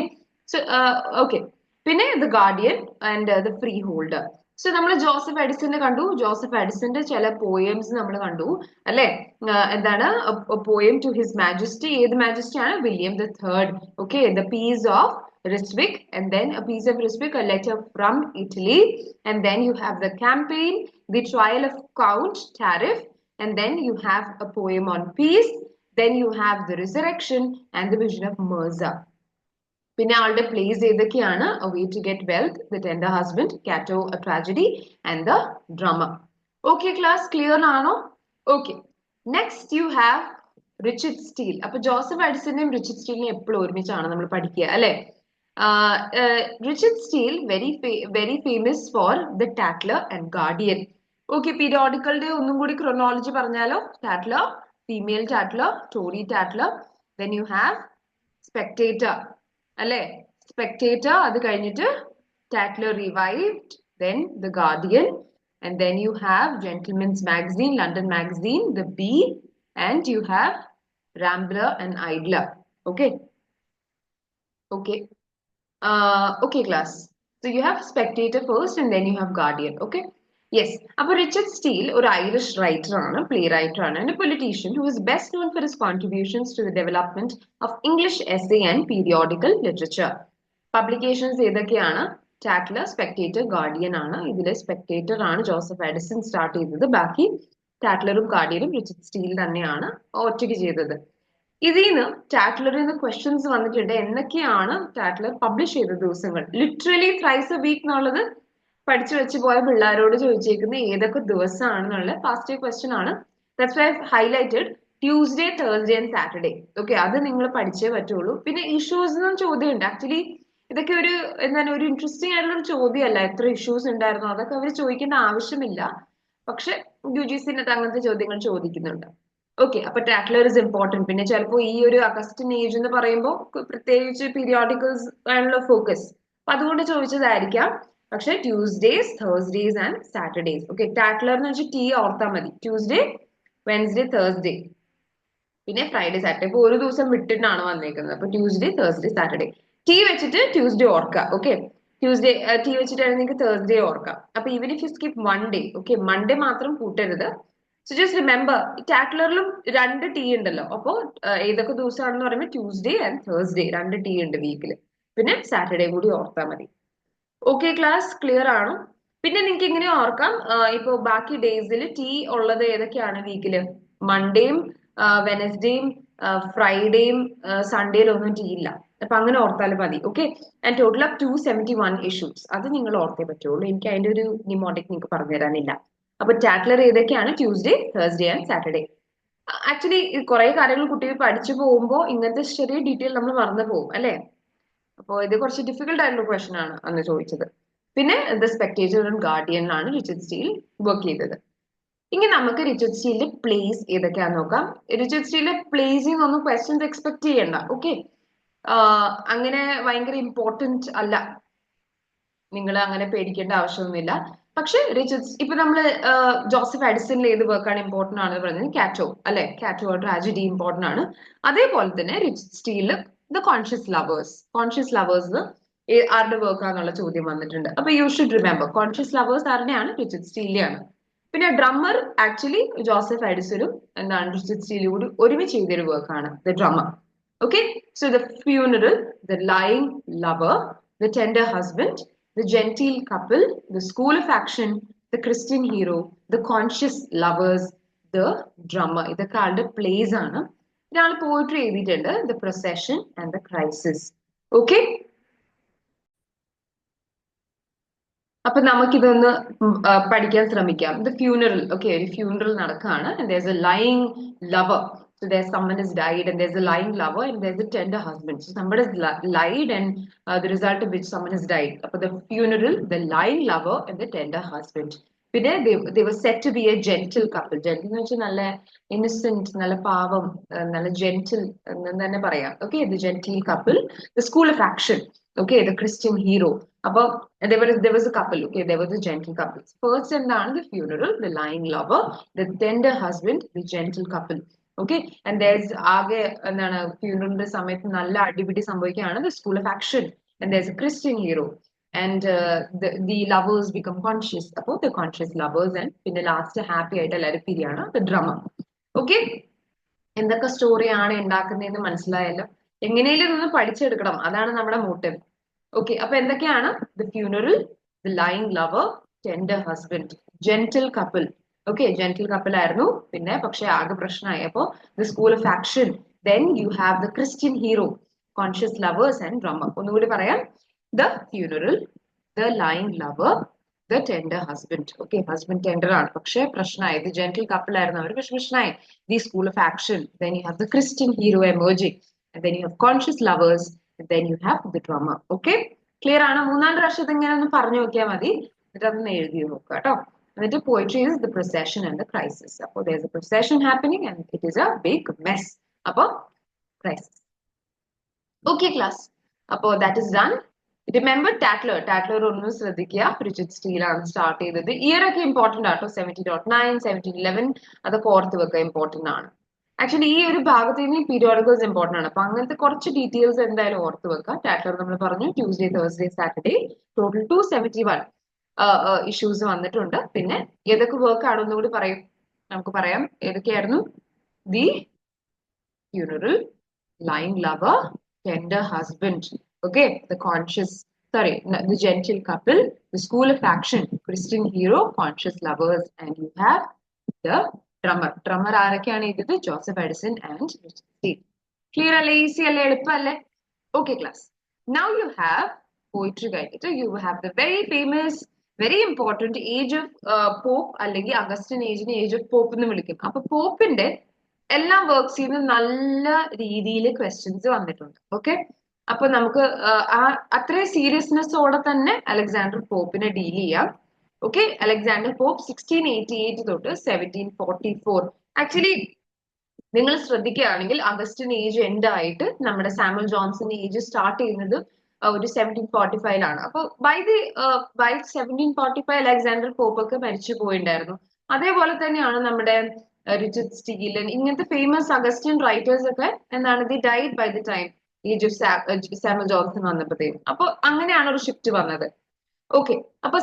so okay. പിന്നെ the Guardian and the Freeholder. So നമ്മൾ ജോസഫ് എഡിസന്റെ കണ്ടു. ജോസഫ് എഡിസന്റെ ചില പോയംസ് നമ്മൾ കണ്ടു അല്ലെ. എന്താണ് പോയം ടു ഹിസ് മാജസ്റ്റി. ഏത് മാജസ്റ്റി ആണ്? William the third. Okay, the peace of Ryswick, and then a piece of Ryswick, a letter from Italy, and then you have the campaign, the trial of Count Tariff, and then you have a poem on peace, then you have the resurrection and the vision of Mirza. പിന്നെ ആളുടെ place ഏതൊക്കെയാണ്? A way to get wealth, The Tender Husband, Cato, A Tragedy and The Drummer. Okay class, clear ആണോ? Okay, next you have Richard steel. അപ്പൊ Joseph എഡിസന്റെയും Richard സ്റ്റീലിനെയും എപ്പോഴും ഒരുമിച്ചാണ് നമ്മൾ പഠിക്കുക അല്ലെ. Richard Steele, very famous for the Tatler and Guardian. Okay, periodicalde ഒന്നും കൂടി chronology പറഞ്ഞാലോ. Tatler, female Tatler, Tory Tatler. Then you have Spectator, അല്ലെ. Spectator, അത് കഴിഞ്ഞിട്ട് Tatler revived, then the Guardian, and then you have Gentleman's Magazine, London Magazine, the Bee, and you have Rambler and Idler. Okay. Okay. Okay class, so you have Spectator first and then you have Guardian. Okay, yes. Appo Richard Steele or Irish writer aanu, playwright aanu, and a politician who is best known for his contributions to the development of English essay and periodical literature. Publications ഏതൊക്കെയാണ്? Tatler, Spectator, Guardian ആണ്. ഇതിലെ Spectator ആണ് Joseph Edison start ചെയ്തത്. ബാക്കി ടാറ്റ്ലറും ഗാർഡിയനും Richard steel തന്നെയാണ് ഒറ്റയ്ക്ക് ചെയ്തത്. ഇതിന്ന് ടാറ്റ്ലറിൽ നിന്ന് ക്വസ്റ്റ്യൻസ് വന്നിട്ടുണ്ട്. എന്തൊക്കെയാണ് ടാറ്റ്ലർ പബ്ലിഷ് ചെയ്ത ദിവസങ്ങൾ? ലിറ്ററലി ത്രൈസ് എ വീക്ക് എന്നുള്ളത് പഠിച്ചു വെച്ച് പോയ പിള്ളേരോട് ചോദിച്ചേക്കുന്നത് ഏതൊക്കെ ദിവസമാണെന്നുള്ള ഫാസ്റ്റ് ക്വസ്റ്റ്യൻ ആണ്. That's why highlighted Tuesday, Thursday and Saturday. Okay, അത് നിങ്ങൾ പഠിച്ചേ പറ്റുള്ളൂ. പിന്നെ ഇഷ്യൂസ് എന്നും ചോദ്യമുണ്ട്. ആക്ച്വലി ഇതൊക്കെ എന്താണ് ഒരു ഇൻട്രസ്റ്റിംഗ് ആയിട്ടുള്ള ഒരു ചോദ്യമല്ല. എത്ര ഇഷ്യൂസ് ഉണ്ടായിരുന്നു അതൊക്കെ അവർ ചോദിക്കേണ്ട ആവശ്യമില്ല. പക്ഷെ UGCനകത്ത് അങ്ങനത്തെ ചോദ്യങ്ങൾ ചോദിക്കുന്നുണ്ട്. ഓക്കെ, അപ്പൊ ടാറ്റ്ലർ ഇസ് ഇമ്പോർട്ടന്റ്. പിന്നെ ചിലപ്പോൾ ഈ ഒരു അഗസ്റ്റിൻ ഏജ് എന്ന് പറയുമ്പോൾ പ്രത്യേകിച്ച് പീരിയോഡിക്കൽസ് ആണല്ലോ ഫോക്കസ്, അപ്പൊ അതുകൊണ്ട് ചോദിച്ചതായിരിക്കാം. പക്ഷെ Tuesdays, Thursdays and Saturdays. Okay, Tatler എന്ന് വെച്ചാൽ ടി ഓർത്താൽ മതി. ട്യൂസ്ഡേ, വെൻസ്ഡേ, തേഴ്സ്ഡേ, പിന്നെ ഫ്രൈഡേ, സാറ്റർഡേ. ഇപ്പൊ ഒരു ദിവസം വിട്ടിട്ടാണ് വന്നേക്കുന്നത്. അപ്പൊ ട്യൂസ്ഡേ, തേഴ്സ്ഡേ, സാറ്റർഡേ. ടി വെച്ചിട്ട് ട്യൂസ്ഡേ ഓർക്കുക. ഓക്കെ, ട്യൂസ്ഡേ ടി വെച്ചിട്ടാണെങ്കിൽ നിങ്ങൾക്ക് തേഴ്സ്ഡേ ഓർക്കാം. അപ്പൊ even if you skip one day, okay, Monday മാത്രം കൂട്ടരുത്. സോ ജസ്റ്റ് റിമെമ്പർ, ടാറ്റ്ലറിലും 2 ടി ഉണ്ടല്ലോ. അപ്പോ ഏതൊക്കെ ദിവസമാണെന്ന് പറയുമ്പോൾ ട്യൂസ്ഡേ ആൻഡ് തേഴ്സ്ഡേ 2 ടി ഉണ്ട് വീക്കിൽ. പിന്നെ സാറ്റർഡേ കൂടി ഓർത്താൽ മതി. ഓക്കെ ക്ലാസ്, ക്ലിയർ ആണോ? പിന്നെ നിങ്ങൾക്ക് ഇങ്ങനെ ഓർക്കാം, ഇപ്പൊ ബാക്കി ഡേയ്സിൽ ടി ഉള്ളത് ഏതൊക്കെയാണ് വീക്കില്? മൺഡേയും വെനസ്ഡേയും ഫ്രൈഡേയും സൺഡേയിലും ഒന്നും ടി ഇല്ല. അപ്പൊ അങ്ങനെ ഓർത്താലും മതി. Okay, and total of 271 issues. അത് നിങ്ങൾ ഓർത്തേ പറ്റുള്ളൂ. എനിക്ക് അതിന്റെ ഒരു നിമോട്ടിക് നിങ്ങൾക്ക് പറഞ്ഞു തരാനില്ല. അപ്പൊ ടാക്ലർ ഏതൊക്കെയാണ്? Tuesday, Thursday and Saturday. Actually കുറെ കാര്യങ്ങൾ കുട്ടികൾ പഠിച്ചു പോകുമ്പോൾ ഇങ്ങനത്തെ ചെറിയ ഡീറ്റെയിൽ നമ്മൾ മറന്നു പോകും അല്ലെ. അപ്പോൾ ഇത് കുറച്ച് ഡിഫിക്കൽട്ട് ആയിട്ടുള്ള ക്വസ്റ്റൻ ആണ് അന്ന് ചോദിച്ചത്. പിന്നെ ദ സ്പെക്ടേറ്റർ ആൻഡ് ഗാർഡിയൻ ആണ് റിച്ചർഡ് സ്റ്റീൽ വർക്ക് ചെയ്തത്. ഇനി നമുക്ക് റിച്ചർഡ് സ്റ്റീലിന്റെ പ്ലേസ് ഏതൊക്കെയാന്ന് നോക്കാം. റിച്ചർഡ് സ്റ്റീലിന്റെ പ്ലേസിൽ നിന്നൊന്നും ക്വസ്റ്റ്യൻസ് എക്സ്പെക്ട് ചെയ്യണ്ട. ഓക്കെ, അങ്ങനെ ഭയങ്കര ഇമ്പോർട്ടന്റ് അല്ല, നിങ്ങൾ അങ്ങനെ പേടിക്കേണ്ട ആവശ്യമൊന്നുമില്ല. പക്ഷെ റിച്ചർഡ് ഇപ്പൊ നമ്മള് ജോസഫ് എഡിസണിൽ ഏത് വർക്കാണ് ഇമ്പോർട്ടന്റ് ആണെന്ന് പറഞ്ഞത്? കാറ്റോ അല്ലെ, കാറ്റോ ട്രാജഡി ഇമ്പോർട്ടന്റ് ആണ്. അതേപോലെ തന്നെ റിച്ചർഡ് സ്റ്റീലില് the conscious lovers. Conscious lovers ആരുടെ വർക്കാന്നുള്ള ചോദ്യം വന്നിട്ടുണ്ട്. അപ്പൊ you should remember conscious lovers ആരുടെയാണ്? റിച്ചർഡ് സ്റ്റീലിയാണ്. പിന്നെ ഡ്രമ്മർ ആക്ച്വലി ജോസഫ് എഡിസണും എന്താണ് റിച്ചർഡ് സ്റ്റീലും കൂടി ഒരുമിച്ച് ചെയ്തൊരു വർക്കാണ് the drummer. Okay, so the funeral, the lying lover, the tender husband, the genteel couple, the school of action, the Christian hero, the conscious lovers, the drummer. ഇതൊക്കെ ആളുടെ place ആണ്. ഇയാൾ poetry എഴുതിയിട്ടുണ്ട്, the procession and the crisis. Okay, അപ്പൊ നമുക്കിതൊന്ന് പഠിക്കാൻ ശ്രമിക്കാം. The funeral. Okay, ഒരു ഫ്യൂണറൽ നടക്കുകയാണ്. And there's a lying lover. So there's someone has died and there's a lying lover and there's a tender husband. So somebody has lied and the result of which someone has died. അപ്പൊ the funeral, the lying lover and the tender husband. പിന്നെ they were said to be a gentle couple. Gentle എന്ന് വെച്ചാൽ നല്ല innocent, നല്ല പാവം, നല്ല gentle എന്ന് തന്നെ പറയാം. Okay, the gentle couple, the school of action. Okay, the Christian hero. അപ്പൊ there was a couple. Okay, there was a gentle couple. First എന്താണ്? The funeral, the lying lover, the tender husband, the gentle couple. Okay, and there's ആകെ എന്താണ് ഫ്യൂണറലിന്റെ സമയത്ത് നല്ല അടിപിടി സംഭവിക്കുകയാണ്. The school of action, and there's a Christian hero, and the lovers become conscious. അപ്പൊ the conscious lovers, and പിന്നെ last happy ആയിട്ട് എല്ലാവരും പിരിയാണ് the drummer. Okay, എന്തൊക്കെ സ്റ്റോറിയാണ് ഉണ്ടാക്കുന്നതെന്ന് മനസ്സിലായല്ലോ. എങ്ങനെയും ഒന്ന് പഠിച്ചെടുക്കണം, അതാണ് നമ്മുടെ മോട്ടീവ്. ഓക്കെ, അപ്പൊ എന്തൊക്കെയാണ്? The funeral, the lying lover, tender husband, gentle couple. Okay, gentle couple ആയിരുന്നു. പിന്നെ പക്ഷെ ആകെ പ്രശ്നമായപ്പോ the school of action, then you have the Christian hero, conscious lovers and drummer. ഒന്നുകൂടി പറയാം. The funeral, the lying lover, the tender husband. Okay, husband tender ആണ് പക്ഷെ പ്രശ്നമായി. ദ ജെന്റിൽ കപ്പിൾ ആയിരുന്നു അവർ, പക്ഷെ പ്രശ്നമായി. The school of action, then you have the Christian hero emerging, and then you have conscious lovers, and then you have the drummer. Okay, clear ആണ്? മൂന്നാല് പ്രാവശ്യത്തെ ഇങ്ങനെ ഒന്ന് പറഞ്ഞു നോക്കിയാൽ മതി, എന്നിട്ട് അതൊന്ന് എഴുതി നോക്കുക കേട്ടോ. എന്നിട്ട് poetry is the procession and the crisis. അപ്പോൾ there is a procession happening and it is a big mess. അപ്പോൾ crisis. Okay class, അപ്പോൾ that is done. Remember Tatler. Tatler ഒന്ന് ശ്രദ്ധിക്കുക. റിച്ചർഡ് സ്റ്റീൽ ആണ് സ്റ്റാർട്ട് ചെയ്തത്. ഇയർ ഒക്കെ important ആട്ടോ. 1709, 1711 അതൊക്കെ ഓർത്ത് വെക്കുക, ഇമ്പോർട്ടന്റ് ആണ്. ആക്ച്വലി ഈ ഒരു ഭാഗത്ത് നിന്ന് പീരിയോഡിക്കൽസ് ഇമ്പോർട്ടന്റ് ആണ്. അപ്പൊ അങ്ങനത്തെ കുറച്ച് ഡീറ്റെയിൽസ് എന്തായാലും ഓർത്ത് വെക്കാം. ടാക്ലർ നമ്മൾ പറഞ്ഞു Tuesday, Thursday, Saturday, total 271 issues വന്നിട്ടുണ്ട്. പിന്നെ ഏതൊക്കെ വർക്ക് ആണെന്ന് കൂടി പറയും, നമുക്ക് പറയാം. ഏതൊക്കെയായിരുന്നു? The funeral, lying lover, tender husband, okay, the conscious the gentle couple, the school of action, Christian hero, conscious lovers, and you have the drummer. Drummer ആരൊക്കെയാണ് എഴുതിയത്? Joseph Addison and Richard Steele. Clear അല്ലേ? Easy അല്ലേ? എളുപ്പമല്ലേ? Okay class. Now you have poetry കഴിഞ്ഞിട്ട് you have the very famous, very important age of Pope, അല്ലെങ്കിൽ Augustan ഏജിനെ age of Pope എന്ന് വിളിക്കും. അപ്പൊ പോപ്പിന്റെ എല്ലാ വർക്ക്സിൽ നിന്നും നല്ല രീതിയിൽ ക്വസ്റ്റ്യൻസ് വന്നിട്ടുണ്ട്. ഓക്കെ, അപ്പൊ നമുക്ക് അത്രയും സീരിയസ്നെസ്സോടെ തന്നെ അലക്സാണ്ടർ പോപ്പിനെ ഡീൽ ചെയ്യാം. ഓക്കെ, അലക്സാണ്ടർ പോപ്പ് 1688 തൊട്ട് 1744. ആക്ച്വലി നിങ്ങൾ ശ്രദ്ധിക്കുകയാണെങ്കിൽ അഗസ്റ്റിൻ ഏജ് എൻഡ് ആയിട്ട് നമ്മുടെ സാമുവൽ ജോൺസൺ ഏജ് സ്റ്റാർട്ട് ചെയ്യുന്നത് ഒരു 1745 അപ്പൊ ബൈ 1745 അലക്സാണ്ടർ പോപ്പ് ഒക്കെ മരിച്ചു പോയിണ്ടായിരുന്നു. അതേപോലെ തന്നെയാണ് നമ്മുടെ റിച്ചർഡ് സ്റ്റീലൻ, ഇങ്ങനത്തെ ഫേമസ് അഗസ്റ്റിൻ റൈറ്റേഴ്സ് ഒക്കെ എന്താണ്, they died by the time age of Samuel Johnson വന്നപ്പോഴത്തേക്കും. അപ്പൊ അങ്ങനെയാണ് ഒരു ഷിഫ്റ്റ് വന്നത്. ഓക്കെ, അപ്പൊ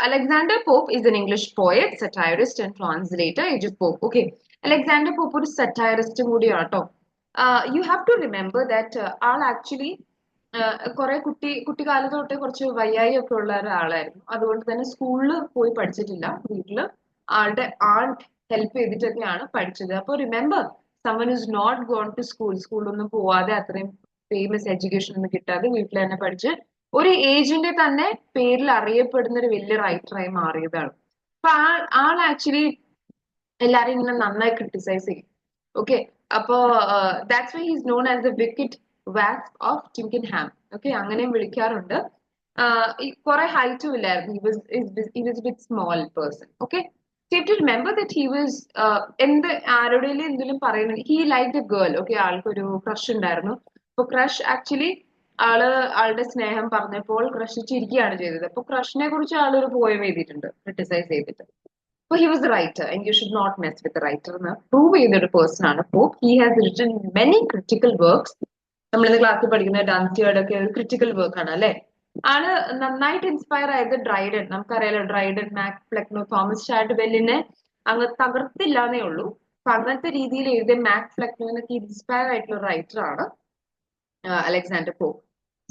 Alexander Pope is an English poet, satirist and translator. Age of Pope. Okay, Alexander Pope ഒരു സറ്റൈറിസ്റ്റും കൂടിയാണ് കേട്ടോ. You have to remember that ആൾ ആക്ച്വലി കുറെ കുട്ടിക്കാലത്ത് തൊട്ടേ കുറച്ച് വയ്യായി ഒക്കെ ഉള്ള ഒരാളായിരുന്നു. അതുകൊണ്ട് തന്നെ സ്കൂളിൽ പോയി പഠിച്ചിട്ടില്ല. വീട്ടില് ആളുടെ ആണ്ട് ഹെൽപ്പ് ചെയ്തിട്ടൊക്കെയാണ് പഠിച്ചത്. അപ്പൊ remember, someone is not gone to school, സ്കൂളൊന്നും പോവാതെ അത്രയും ഫേമസ് എഡ്യൂക്കേഷൻ ഒന്നും കിട്ടാതെ വീട്ടിൽ തന്നെ പഠിച്ച് ഒരു ഏജിന്റെ തന്നെ പേരിൽ അറിയപ്പെടുന്ന ഒരു വലിയ റൈറ്ററായി മാറിയതാണ്. അപ്പൊ ആൾ ആക്ച്വലി എല്ലാരും ഇങ്ങനെ നന്നായി ക്രിട്ടിസൈസ് ചെയ്യും. ഓക്കെ, അപ്പോ that's why he's known as the wicked വാക്സ് ഓഫ് ടിങ്കൻഹാം. ഓക്കെ, അങ്ങനെയും വിളിക്കാറുണ്ട്. കുറെ ഹൈറ്റും ഇല്ലായിരുന്നു. he was a bit small person. Okay, so you have to remember that he was എന്ത് ആരോടെങ്കിലും എന്തെങ്കിലും പറയുന്നത്, he liked a girl. Okay, ആൾക്കൊരു ക്രഷ് ഉണ്ടായിരുന്നു. അപ്പൊ ക്രഷ് ആക്ച്വലി ആളുടെ സ്നേഹം പറഞ്ഞപ്പോൾ ക്രഷ് ചിരിക്കുകയാണ് ചെയ്തത്. അപ്പൊ ക്രഷിനെ കുറിച്ച് ആളൊരു പോയം എഴുതിയിട്ടുണ്ട് ക്രിട്ടിസൈസ് ചെയ്തിട്ട്. So he was the writer, and you should not mess with the writer. Prove ചെയ്തൊരു പേഴ്സൺ ആണ് pop. He has written many critical works. നമ്മൾ ഇന്ന് ക്ലാസ്സിൽ പഠിക്കുന്ന ഡാൻസിയുടെ ഒക്കെ ഒരു ക്രിട്ടിക്കൽ വർക്ക് ആണ് അല്ലെ. ആള് നന്നായിട്ട് ഇൻസ്പയർ ആയത് ഡ്രൈഡൻ. നമുക്കറിയാലോ ഡ്രൈഡൻ, മാക്സ് ഫ്ലെക്നോ, തോമസ് ഷാഡ്വെല്ലിനെ അങ്ങ് തകർത്തില്ലാന്നേ ഉള്ളൂ. അപ്പൊ അങ്ങനത്തെ രീതിയിൽ എഴുതിയ മാക്സ് ഫ്ലെക്നോനൊക്കെ ഇൻസ്പയർ ആയിട്ടുള്ള റൈറ്റർ ആണ് അലക്സാണ്ടർ പോപ്പ്.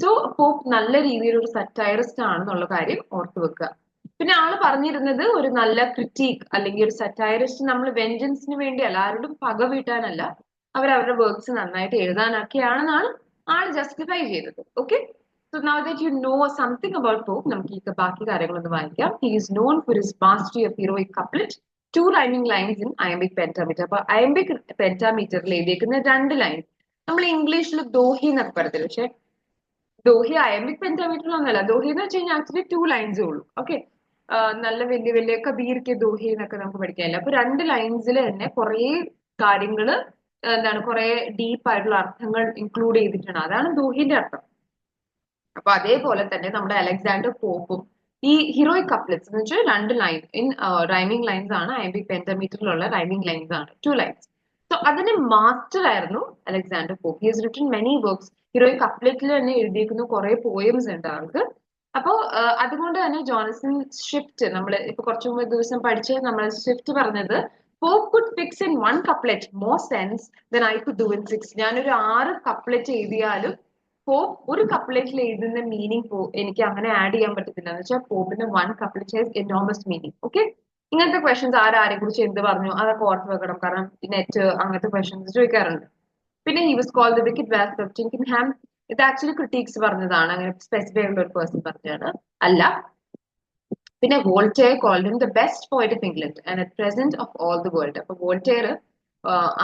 സോ പോപ്പ് നല്ല രീതിയിൽ ഒരു സറ്റൈറിസ്റ്റ് ആണെന്നുള്ള കാര്യം ഓർത്തു വെക്കുക. പിന്നെ ആള് പറഞ്ഞിരുന്നത് ഒരു നല്ല ക്രിറ്റീക്ക് അല്ലെങ്കിൽ ഒരു സറ്റൈറിസ്റ്റ് നമ്മൾ വെഞ്ചൻസിന് വേണ്ടിയല്ല, ആരോടും പക വീട്ടാനല്ല, അവരവരുടെ വർക്ക്സ് നന്നായിട്ട് എഴുതാനൊക്കെയാണെന്നാണ് ആള് ജസ്റ്റിഫൈ ചെയ്തത്. Okay, so now that you know something about Pope, നമുക്ക് ഈ ബാക്കി കാര്യങ്ങളൊന്ന് വായിക്കാം. He is known for his mastery of heroic couplet, 2 rhyming lines in iambic pentameter. അപ്പൊ iambic pentameterൽ എഴുതിയേക്കുന്ന 2 ലൈൻ നമ്മൾ ഇംഗ്ലീഷിൽ ദോഹി എന്നൊക്കെ പറയത്തില്ല, പക്ഷെ ദോഹി അയമ്പിക് പെന്റാമീറ്ററിലൊന്നുമല്ല. ദോഹി എന്ന് വെച്ച് കഴിഞ്ഞാൽ ആക്ച്വലി 2 ലൈൻസേ ഉള്ളൂ. ഓക്കെ, നല്ല വലിയ വലിയ കബീർക്ക് ദോഹി എന്നൊക്കെ നമുക്ക് പഠിക്കാനില്ല. അപ്പൊ 2 ലൈൻസിൽ തന്നെ കുറെ കാര്യങ്ങള് എന്താണ് കുറെ ഡീപ്പ് ആയിട്ടുള്ള അർത്ഥങ്ങൾ ഇൻക്ലൂഡ് ചെയ്തിട്ടാണ്. അതാണ് ദോഹിന്റെ അർത്ഥം. അപ്പൊ അതേപോലെ തന്നെ നമ്മുടെ അലക്സാണ്ടർ പോപ്പും ഈ ഹീറോയിക് കപ്ലെറ്റ്സ് എന്ന് വെച്ചാൽ 2 ലൈൻ ഇൻ റൈമിംഗ് ലൈൻസ് ആണ്. അയമ്പിക് പെന്റാമീറ്ററിലുള്ള റൈമിംഗ് ലൈൻസ് ആണ് 2 ലൈൻസ്. സോ അതിന് മാസ്റ്റർ ആയിരുന്നു Alexander Pope. He has written many works. Heroic കപ്ലെറ്റിൽ തന്നെ എഴുതിയിരിക്കുന്ന കുറെ പോയംസ് ഉണ്ട് ആൾക്ക്. അപ്പോ അതുകൊണ്ട് തന്നെ ജോണസൺ സ്വിഫ്റ്റ്, നമ്മൾ ഇപ്പൊ കുറച്ചു മുമ്പ് ദിവസം പഠിച്ച് നമ്മൾ സ്വിഫ്റ്റ് പറഞ്ഞത്, Pope could fix in 1 couplet more sense than I could do in 6. ഞാനൊരു 6 കപ്ലെറ്റ് എഴുതിയാലും പോപ്പ് ഒരു കപ്ലെറ്റിൽ എഴുതുന്ന മീനിങ് എനിക്ക് അങ്ങനെ ആഡ് ചെയ്യാൻ പറ്റത്തില്ല. എന്ന് വെച്ചാൽ പോപ്പിന് 1 couplet has enormous meaning. Okay, ഇങ്ങനത്തെ ക്വസ്റ്റ്യൻസ് ആരെ കുറിച്ച് എന്ത് പറഞ്ഞു അതൊക്കെ ഓർത്ത് വെക്കണം, കാരണം നെറ്റ് അങ്ങനത്തെ ക്വസ്റ്റ്യൻസ് ചോദിക്കാറുണ്ട്. പിന്നെ he was called the wicked വാക്സ് ഓഫ് ടിങ്കൻഹാം. ഇത് ആക്ച്വലി ക്രിട്ടിക്സ് പറഞ്ഞതാണ്, അങ്ങനെ സ്പെസിഫൈ ആയിട്ടുള്ള ഒരു പേഴ്സൺ പറഞ്ഞതാണ് അല്ല. പിന്നെ Voltaire called him the best poet of England and at present of all the world. അപ്പൊ വോൾട്ടയർ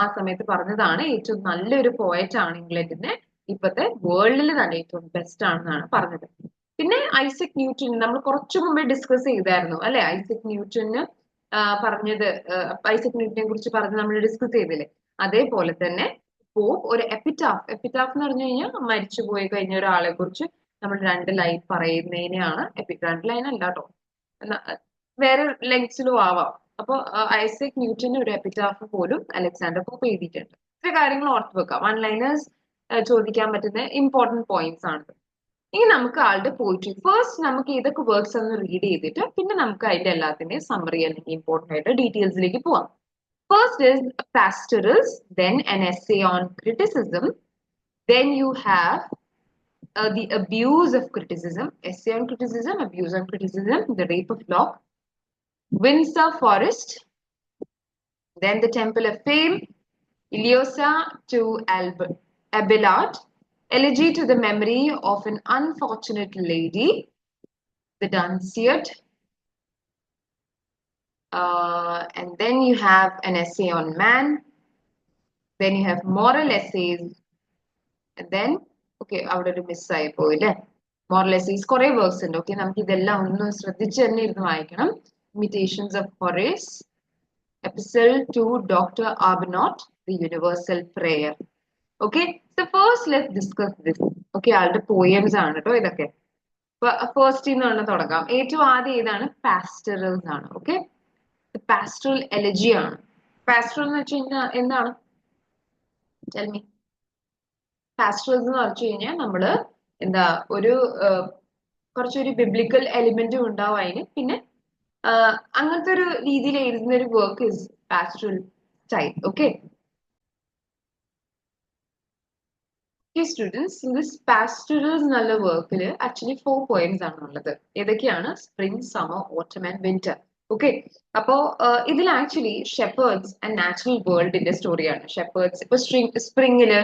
ആ സമയത്ത് പറഞ്ഞതാണ് ഏറ്റവും നല്ലൊരു പോയറ്റ് ആണ് ഇംഗ്ലണ്ടിന്റെ, ഇപ്പോഴത്തെ വേൾഡിൽ തന്നെ ഏറ്റവും ബെസ്റ്റ് ആണെന്നാണ് പറഞ്ഞത്. പിന്നെ ഐസക് ന്യൂട്ടൺ നമ്മൾ കുറച്ചു മുമ്പേ ഡിസ്കസ് ചെയ്തായിരുന്നു അല്ലെ. ഐസക് ന്യൂട്ടന് പറഞ്ഞത്, ഐസക് ന്യൂട്ടനെ കുറിച്ച് പറഞ്ഞ് നമ്മൾ ഡിസ്കസ് ചെയ്തില്ലേ. അതേപോലെ തന്നെ പോപ്പ് ഒരു എപ്പിറ്റാഫ് എന്ന് പറഞ്ഞു കഴിഞ്ഞാൽ മരിച്ചു പോയി കഴിഞ്ഞ ഒരാളെ കുറിച്ച് നമ്മൾ 2 ലൈൻ പറയുന്നതിനെയാണ് 2 ലൈൻ അല്ല കേട്ടോ, വേറെ ലെങ്സിലും ആവാം. അപ്പൊ ഐസക് ന്യൂട്ടന് ഒരു എപ്പിറ്റാഫ് പോലും അലക്സാണ്ടർ പോപ്പ് എഴുതിയിട്ടുണ്ട്. ഇത്ര കാര്യങ്ങൾ ഓർത്ത് വെക്കാം. 1 ലൈനേഴ്സ് ചോദിക്കാൻ പറ്റുന്ന ഇമ്പോർട്ടന്റ് പോയിന്റ്സ് ആണ്. ഇനി നമുക്ക് ആളുടെ പോയിട്രി ഫസ്റ്റ് നമുക്ക് ഇതൊക്കെ വർക്ക്സ് ഒന്ന് റീഡ് ചെയ്തിട്ട് പിന്നെ നമുക്ക് അതിന്റെ എല്ലാത്തിന്റെയും സമ്മറി അല്ലെങ്കിൽ ഇമ്പോർട്ടന്റ് ആയിട്ട് ഡീറ്റെയിൽസിലേക്ക് പോവാം. First is pastorals, then an essay on criticism, then you have the abuse of criticism, essay on criticism, abuse on criticism, the rape of Locke, Windsor Forest, then the Temple of Fame, Iliosa to Abelard, Elegy to the memory of an unfortunate lady, the Dunciad, and then you have an essay on man, then you have moral essays, and then okay അവിടെ ഒരു miss ആയി പോയില്ലേ, moral essays കുറെ works ഉണ്ട്. Okay, നമുക്ക് ഇതെല്ലാം ഒന്ന് ശ്രദ്ധിച്ച് തന്നെ ഇരുന്ന് വായിക്കണം. Imitations of Horace, Epistle to Dr. Arbuthnot, The Universal Prayer. Okay, so first let's discuss this. Okay, ആളുടെ poems ആണ് കേട്ടോ ഇതൊക്കെ. ഫസ്റ്റ് നിന്ന് തുടങ്ങാം. ഏറ്റവും ആദ്യം ഏതാണ്? പാസ്റ്ററൽസ് ആണ്. ഓക്കെ, പാസ്റ്ററൽ എലജി ആണ്. പാസ്റ്ററൽ എന്ന് വെച്ച് കഴിഞ്ഞാൽ എന്താണ്? Tell me. പാസ്റ്ററൽസ് എന്ന് വെച്ച് കഴിഞ്ഞാൽ നമ്മള് എന്താ ഒരു കുറച്ചൊരു ബിബ്ലിക്കൽ എലിമെന്റും ഉണ്ടാവും അതിന്. പിന്നെ അങ്ങനത്തെ ഒരു രീതിയിൽ എഴുതുന്ന ഒരു work is pastoral style. Okay, students, this pastorals എന്നുള്ള വർക്കിൽ ആക്ച്വലി 4 പോയിന്റ്സ് ആണ് ഉള്ളത്. ഏതൊക്കെയാണ്? Spring, summer, autumn and winter. Okay, അപ്പോ ഇതിൽ ആക്ച്വലി ഷെപ്പേർഡ്സ് ആൻഡ് നാച്ചുറൽ വേൾഡിന്റെ സ്റ്റോറിയാണ്. ഷെപ്പേർഡ്സ് ഇപ്പൊ സ്പ്രിംഗില്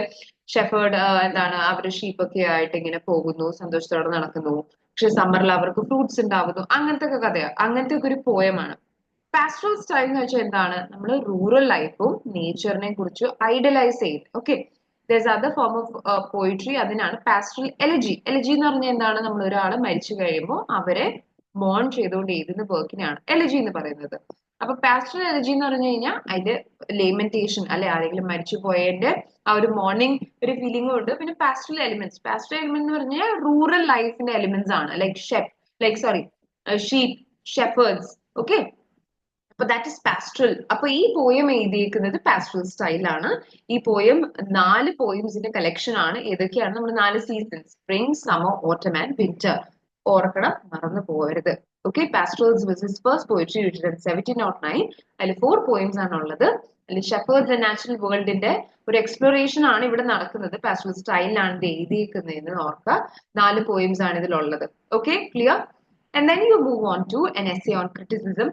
ഷെഫേർഡ് എന്താണ് അവര് ഷീപ്പൊക്കെ ആയിട്ട് ഇങ്ങനെ പോകുന്നു, സന്തോഷത്തോടെ നടക്കുന്നു. പക്ഷെ സമ്മറിൽ അവർക്ക് ഫ്രൂട്ട്സ് ഉണ്ടാവുന്നു. അങ്ങനത്തെ ഒക്കെ കഥയാണ്. അങ്ങനത്തെ ഒക്കെ ഒരു പോയമാണ്. പാസ്റ്ററൽ സ്റ്റൈൽ എന്ന് വെച്ചാൽ എന്താണ്? നമ്മൾ റൂറൽ ലൈഫും നേച്ചറിനെ കുറിച്ച് ഐഡലൈസ് ചെയ്ത്. Okay, there's other form of poetry. അതിനാണ് പാസ്റ്ററൽ എലജി. എലജി എന്ന് പറഞ്ഞാൽ എന്താണ്? നമ്മൾ ഒരാൾ മരിച്ചു കഴിയുമ്പോൾ അവരെ മോൺ ചെയ്തുകൊണ്ട് എഴുതുന്ന വർക്കിനാണ് എലജി എന്ന് പറയുന്നത്. അപ്പൊ പാസ്റ്ററൽ എലജി എന്ന് പറഞ്ഞു കഴിഞ്ഞാൽ അതിന്റെ ലേമെന്റേഷൻ അല്ലെ, ആരെങ്കിലും മരിച്ചു പോയതിന്റെ ആ ഒരു മോർണിംഗ് ഒരു ഫീലിംഗും ഉണ്ട്. പിന്നെ പാസ്റ്ററൽ എലിമെന്റ്സ്. പാസ്റ്ററൽ എലിമെന്റ് എന്ന് പറഞ്ഞാൽ റൂറൽ ലൈഫിന്റെ എലിമെന്റ്സ് ആണ്. Sheep, shepherd's. ഓക്കെ, അപ്പൊ ദാറ്റ് ഇസ് പാസ്റ്ററൽ. അപ്പൊ ഈ പോയം എഴുതിയിരിക്കുന്നത് പാസ്റ്ററൽ സ്റ്റൈലാണ്. ഈ പോയം 4 പോയിംസിന്റെ കളക്ഷൻ ആണ്. ഏതൊക്കെയാണ്? നമ്മൾ 4 seasons, spring, summer, autumn and winter. ഓർക്കണം, മറന്നു പോകരുത്. Okay, pastorals was his first poetry written in 1709. അതിൽ 4 പോയിംസ് ആണ് ഉള്ളത്. അതിൽ ഷെപ്പേർഡ്സ് ആൻഡ് നാച്ചുറൽ വേൾഡിന്റെ ഒരു എക്സ്പ്ലോറേഷൻ ആണ് ഇവിടെ നടക്കുന്നത്. പാസ്റ്ററൽ സ്റ്റൈലിലാണ് ഇത് എഴുതിയിരിക്കുന്നതെന്ന് ഓർക്കുക. 4 പോയിംസ് ആണ് ഇതിലുള്ളത്. Okay, clear? And then you move on to an essay on criticism.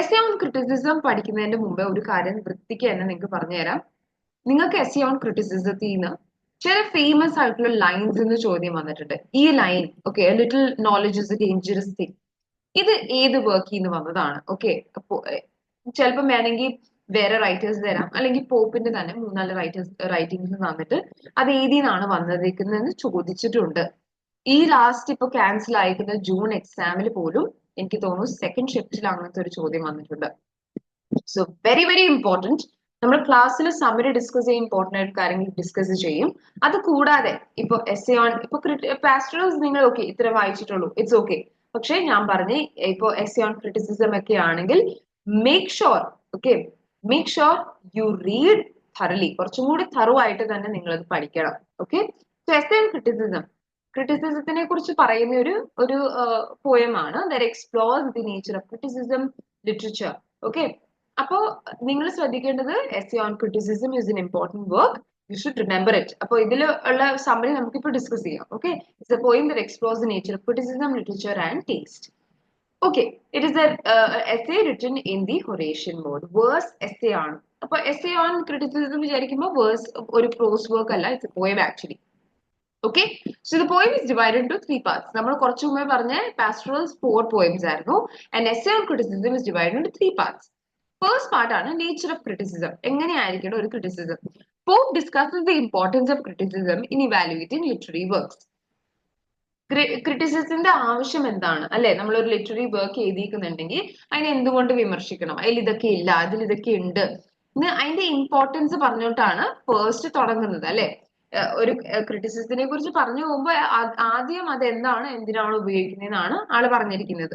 Essay on criticism പഠിക്കുന്നതിന്റെ മുമ്പ് ഒരു കാര്യം വൃത്തിക്ക് തന്നെ നിങ്ങൾക്ക് പറഞ്ഞുതരാം. നിങ്ങൾക്ക് എസ്സേ ഓൺ ക്രിറ്റിസിസത്തിൽ നിന്ന് ചില ഫേമസ് ആയിട്ടുള്ള ലൈൻസ് എന്ന് ചോദ്യം വന്നിട്ടുണ്ട്. ഈ line, okay, little knowledge is A dangerous thing, ഇത് ഏത് വർക്കിൽ നിന്ന് വന്നതാണ്? ഓക്കെ, അപ്പോ ചിലപ്പം വേണമെങ്കിൽ വേറെ റൈറ്റേഴ്സ് തരാം, അല്ലെങ്കിൽ പോപ്പിന്റെ തന്നെ 3-4 റൈറ്റിംഗ്സ് തന്നിട്ട് അത് ഏതിനാണ് വന്നിരിക്കുന്നതെന്ന് ചോദിച്ചിട്ടുണ്ട്. ഈ ലാസ്റ്റ് ഇപ്പൊ ക്യാൻസൽ ആയിരിക്കുന്ന ജൂൺ എക്സാമിൽ പോലും എനിക്ക് തോന്നുന്നു സെക്കൻഡ് ഷിഫ്റ്റിൽ അങ്ങനത്തെ ഒരു ചോദ്യം വന്നിട്ടുണ്ട്. So very very important. നമ്മൾ ക്ലാസ്സിൽ സമ്മറി ഡിസ്കസ് ചെയ്യും, ഇമ്പോർട്ടന്റ് ആയിട്ട് കാര്യങ്ങൾ ഡിസ്കസ് ചെയ്യും. അത് കൂടാതെ ഇപ്പൊ എസ്സേ ഓൺ, ഇപ്പൊ പാസ്റ്ററൽസ് നിങ്ങൾ ഓക്കെ ഇത്ര വായിച്ചിട്ടുള്ളൂ, ഇറ്റ്സ് ഓക്കെ. പക്ഷെ ഞാൻ പറഞ്ഞ ഇപ്പൊ എസ്സേ ഓൺ ക്രിറ്റിസിസം ഒക്കെ ആണെങ്കിൽ make sure you read thoroughly. കുറച്ചും കൂടി thorough ആയിട്ട് തന്നെ നിങ്ങൾ അത് പഠിക്കണം. ഓക്കെ, സോ എസ്സേ ഓൺ ക്രിറ്റിസിസത്തിനെ കുറിച്ച് പറയുന്ന ഒരു പോയമാണ് that explores the nature of criticism literature. Okay, അപ്പോ നിങ്ങൾ ശ്രദ്ധിക്കേണ്ടത് essay on criticism is an important work. You should remember it. അപ്പോൾ ഇതിൽ ഉള്ള സമ്മറി നമുക്കിപ്പോൾ ഡിസ്കസ് ചെയ്യാം. Okay, it's a poem that explores the nature of criticism literature and taste. Okay, it is a essay written in the Horatian mode. Verse essay ആണ്. അപ്പൊ essay on criticism വിചാരിക്കുമ്പോൾ verse ഒരു prose work അല്ല, it's a poem actually. Okay, so the poem is divided into 3 parts. നമ്മൾ കുറച്ചു മുമ്പേ പറഞ്ഞ pastorals 4 poems ആയിരുന്നു. And essay on criticism is divided into 3 parts. First part ആണ് nature of criticism. എങ്ങനെയായിരിക്കണം ഒരു criticism? Pope discusses the importance of criticism in evaluating literary works. ക്രിറ്റിസിസത്തിന്റെ ആവശ്യം എന്താണ് അല്ലെ? നമ്മൾ ഒരു ലിറ്റററി വർക്ക് എഴുതിയിരിക്കുന്നുണ്ടെങ്കിൽ അതിനെ എന്തുകൊണ്ട് വിമർശിക്കണം? അതിൽ ഇതൊക്കെ ഇല്ല, അതിൽ ഇതൊക്കെ ഉണ്ട്, അതിന്റെ ഇമ്പോർട്ടൻസ് പറഞ്ഞിട്ടാണ് ഫസ്റ്റ് തുടങ്ങുന്നത് അല്ലെ? ഒരു ക്രിറ്റിസിസത്തിനെ കുറിച്ച് പറഞ്ഞു പോകുമ്പോൾ ആദ്യം അത് എന്താണ്, എന്തിനാണ് ഉപയോഗിക്കുന്നതെന്നാണ് ആള് പറഞ്ഞിരിക്കുന്നത്.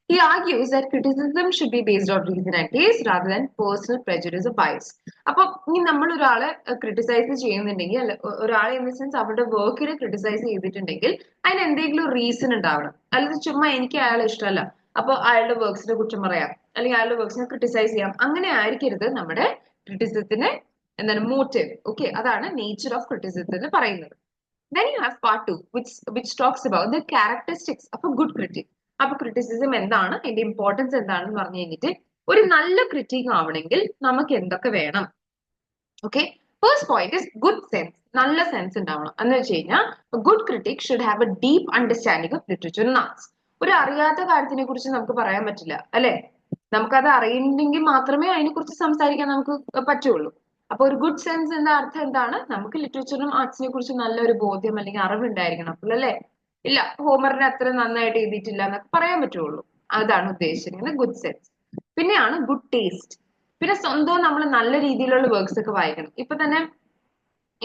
He argues that criticism should be based on reason and taste rather than personal prejudice or bias. അപ്പൊ ഇനി നമ്മൾ ഒരാളെ ക്രിട്ടിസൈസ് ചെയ്യുന്നുണ്ടെങ്കിൽ, അല്ല ഒരാളെ ഇൻ ദ സെൻസ് അവരുടെ വർക്കിനെ ക്രിട്ടിസൈസ് ചെയ്തിട്ടുണ്ടെങ്കിൽ അതിന് എന്തെങ്കിലും റീസൺ ഉണ്ടാവണം. അല്ലാതെ ചുമ്മാ എനിക്ക് അയാളെ ഇഷ്ടമല്ല അപ്പൊ അയാളുടെ വർക്ക്സിനെ കുറ്റം പറയാം, അല്ലെങ്കിൽ അയാളുടെ വർക്ക്സിനെ ക്രിട്ടിസൈസ് ചെയ്യാം, അങ്ങനെ ആയിരിക്കരുത് നമ്മുടെ ക്രിറ്റിസിസത്തിന് എന്താണ് മോട്ടീവ്. ഓക്കെ, അതാണ് നേച്ചർ ഓഫ് ക്രിറ്റിസിസം എന്ന് പറയുന്നത്. Then you have part 2 which talks about the characteristics of a good critic. അപ്പൊ ക്രിറ്റിസിസം എന്താണ്, അതിന്റെ ഇമ്പോർട്ടൻസ് എന്താണെന്ന് പറഞ്ഞു കഴിഞ്ഞിട്ട് ഒരു നല്ല ക്രിറ്റിക് ആവണമെങ്കിൽ നമുക്ക് എന്തൊക്കെ വേണം? Okay, first point is good sense. നല്ല സെൻസ് ഉണ്ടാവണം. എന്ന് വെച്ച് കഴിഞ്ഞാൽ good critic should have A deep understanding of literature and arts. ഒരു അറിയാത്ത കാര്യത്തിനെ കുറിച്ച് നമുക്ക് പറയാൻ പറ്റില്ല അല്ലെ? നമുക്കത് അറിയുന്നെങ്കിൽ മാത്രമേ അതിനെ കുറിച്ച് സംസാരിക്കാൻ നമുക്ക് പറ്റുള്ളൂ. അപ്പൊ ഒരു ഗുഡ് സെൻസ് എന്ന അർത്ഥം എന്താണ്? നമുക്ക് ലിറ്ററേച്ചറും ആർട്സിനെ കുറിച്ച് നല്ലൊരു ബോധ്യം അല്ലെങ്കിൽ അറിവ് ഉണ്ടായിരിക്കണം. അപ്പോഴല്ലേ ഇല്ല ഹോമറിനെ അത്ര നന്നായിട്ട് എഴുതിയിട്ടില്ല എന്നൊക്കെ പറയാൻ പറ്റുള്ളൂ. അതാണ് ഉദ്ദേശിച്ചിരിക്കുന്നത് ഗുഡ് സെൻസ്. പിന്നെയാണ് ഗുഡ് ടേസ്റ്റ്. പിന്നെ സ്വന്തം നമ്മൾ നല്ല രീതിയിലുള്ള വർക്ക്സ് ഒക്കെ വായിക്കണം.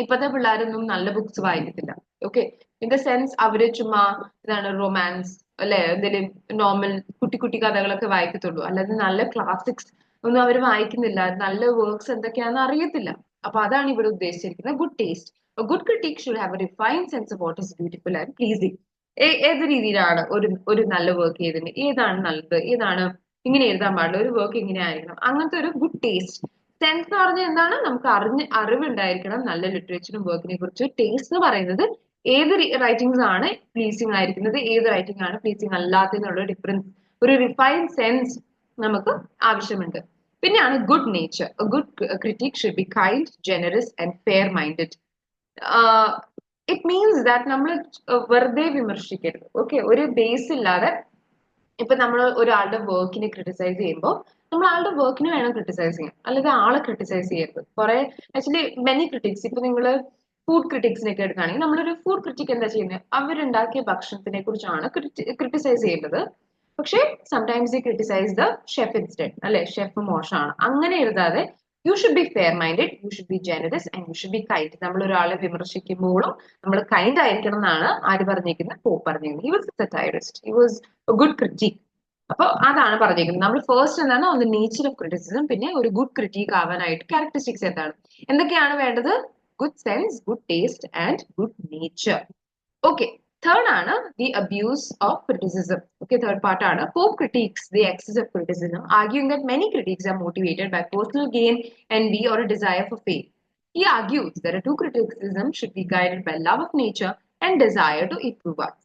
ഇപ്പത്തെ പിള്ളേരൊന്നും നല്ല ബുക്സ് വായിക്കത്തില്ല. ഓക്കെ, ഇൻ ദ സെൻസ് അവര് ചുമ്മാ ഇതാണ് റൊമാൻസ് അല്ലെ, എന്തെങ്കിലും നോർമൽ കുട്ടി കുട്ടി കഥകളൊക്കെ വായിക്കത്തുള്ളൂ. അല്ലാതെ നല്ല ക്ലാസിക്സ് ഒന്നും അവർ വായിക്കുന്നില്ല. നല്ല വർക്ക്സ് എന്തൊക്കെയാണെന്ന് അറിയത്തില്ല. അപ്പൊ അതാണ് ഇവിടെ ഉദ്ദേശിച്ചിരിക്കുന്നത് good taste. Good critic should have a refined sense of what is beautiful and pleasing. ഏത് രീതിയിലാണ് ഒരു നല്ല വർക്ക് ചെയ്തിട്ടുണ്ട്, ഏതാണ് നല്ലത്, ഏതാണ് ഇങ്ങനെ എഴുതാൻ പാടില്ല, ഒരു വർക്ക് ഇങ്ങനെ ആയിരിക്കണം, അങ്ങനത്തെ ഒരു ഗുഡ് ടേസ്റ്റ്. സെൻസ് എന്ന് പറഞ്ഞാൽ എന്താണ്? നമുക്ക് അറിവുണ്ടായിരിക്കണം നല്ല ലിറ്ററേച്ചറും വർക്കിനെ കുറിച്ച്. ടേസ്റ്റ് എന്ന് പറയുന്നത് ഏത് റൈറ്റിംഗ്സ് ആണ് പ്ലീസിങ് ആയിരിക്കുന്നത്, ഏത് റൈറ്റിംഗ് ആണ് പ്ലീസിങ് അല്ലാത്തതിനുള്ള ഡിഫറൻസ്, ഒരു റിഫൈൻഡ് സെൻസ് നമുക്ക് ആവശ്യമുണ്ട്. പിന്നെയാണ് good nature. Good critic should be kind, generous and fair minded. It means that നമ്മൾ വെറുതെ വിമർശിക്കരുത്. ഓക്കെ, ഒരു ബേസ് ഇല്ലാതെ ഇപ്പൊ നമ്മൾ ഒരാളുടെ വർക്കിനെ ക്രിട്ടിസൈസ് ചെയ്യുമ്പോൾ നമ്മൾ ആളുടെ വർക്കിനെ വേണം ക്രിട്ടിസൈസ് ചെയ്യാൻ, അല്ലെങ്കിൽ ആളെ ക്രിട്ടിസൈസ് ചെയ്യരുത്. കുറെ ആക്ച്വലി മെനി ക്രിട്ടിക്സ്, ഇപ്പൊ നിങ്ങൾ ഫുഡ് ക്രിട്ടിക്സിനൊക്കെ എടുക്കുകയാണെങ്കിൽ നമ്മളൊരു ഫുഡ് ക്രിറ്റിക് എന്താ ചെയ്യുന്നത്, അവരുണ്ടാക്കിയ ഭക്ഷണത്തിനെ കുറിച്ചാണ് ക്രിട്ടിസൈസ് ചെയ്യേണ്ടത്. പക്ഷേ സംടൈംസ് ഈ ക്രിട്ടിസൈസ് ദ ഷെഫ് ഇൻസ്റ്റെഡ്, അല്ലെ, ഷെഫ് മോശമാണ്, അങ്ങനെ എഴുതാതെ you should be fair minded, you should be generous and you should be kind. നമ്മൾ ഒരാളെ വിമർശിക്കുമ്പോഴും നമ്മൾ കൈൻഡ് ആയിരിക്കണം എന്നാണ് ആര് പറഞ്ഞിരിക്കുന്നത്, പോപ്പ് പറഞ്ഞിരിക്കുന്നത്. He was a satirist, he was a good critic. അപ്പൊ അതാണ് പറഞ്ഞിരിക്കുന്നത്. നമ്മൾ ഫസ്റ്റ് എന്താണ് on the nature of criticism, പിന്നെ ഒരു ഗുഡ് ക്രിറ്റിക് ആവാനായിട്ട് ക്യാരക്ടറിസ്റ്റിക്സ് എന്താണ്, എന്തൊക്കെയാണ് വേണ്ടത്, good sense, good taste and good nature. Okay, third ആണ് the abuse of criticism. Okay, third part ആണ് Pope critics the excess of criticism, arguing that many critics are motivated by personal gain, envy or a desire for fame. He argues that a true criticism should be guided by love of nature and desire to improve us.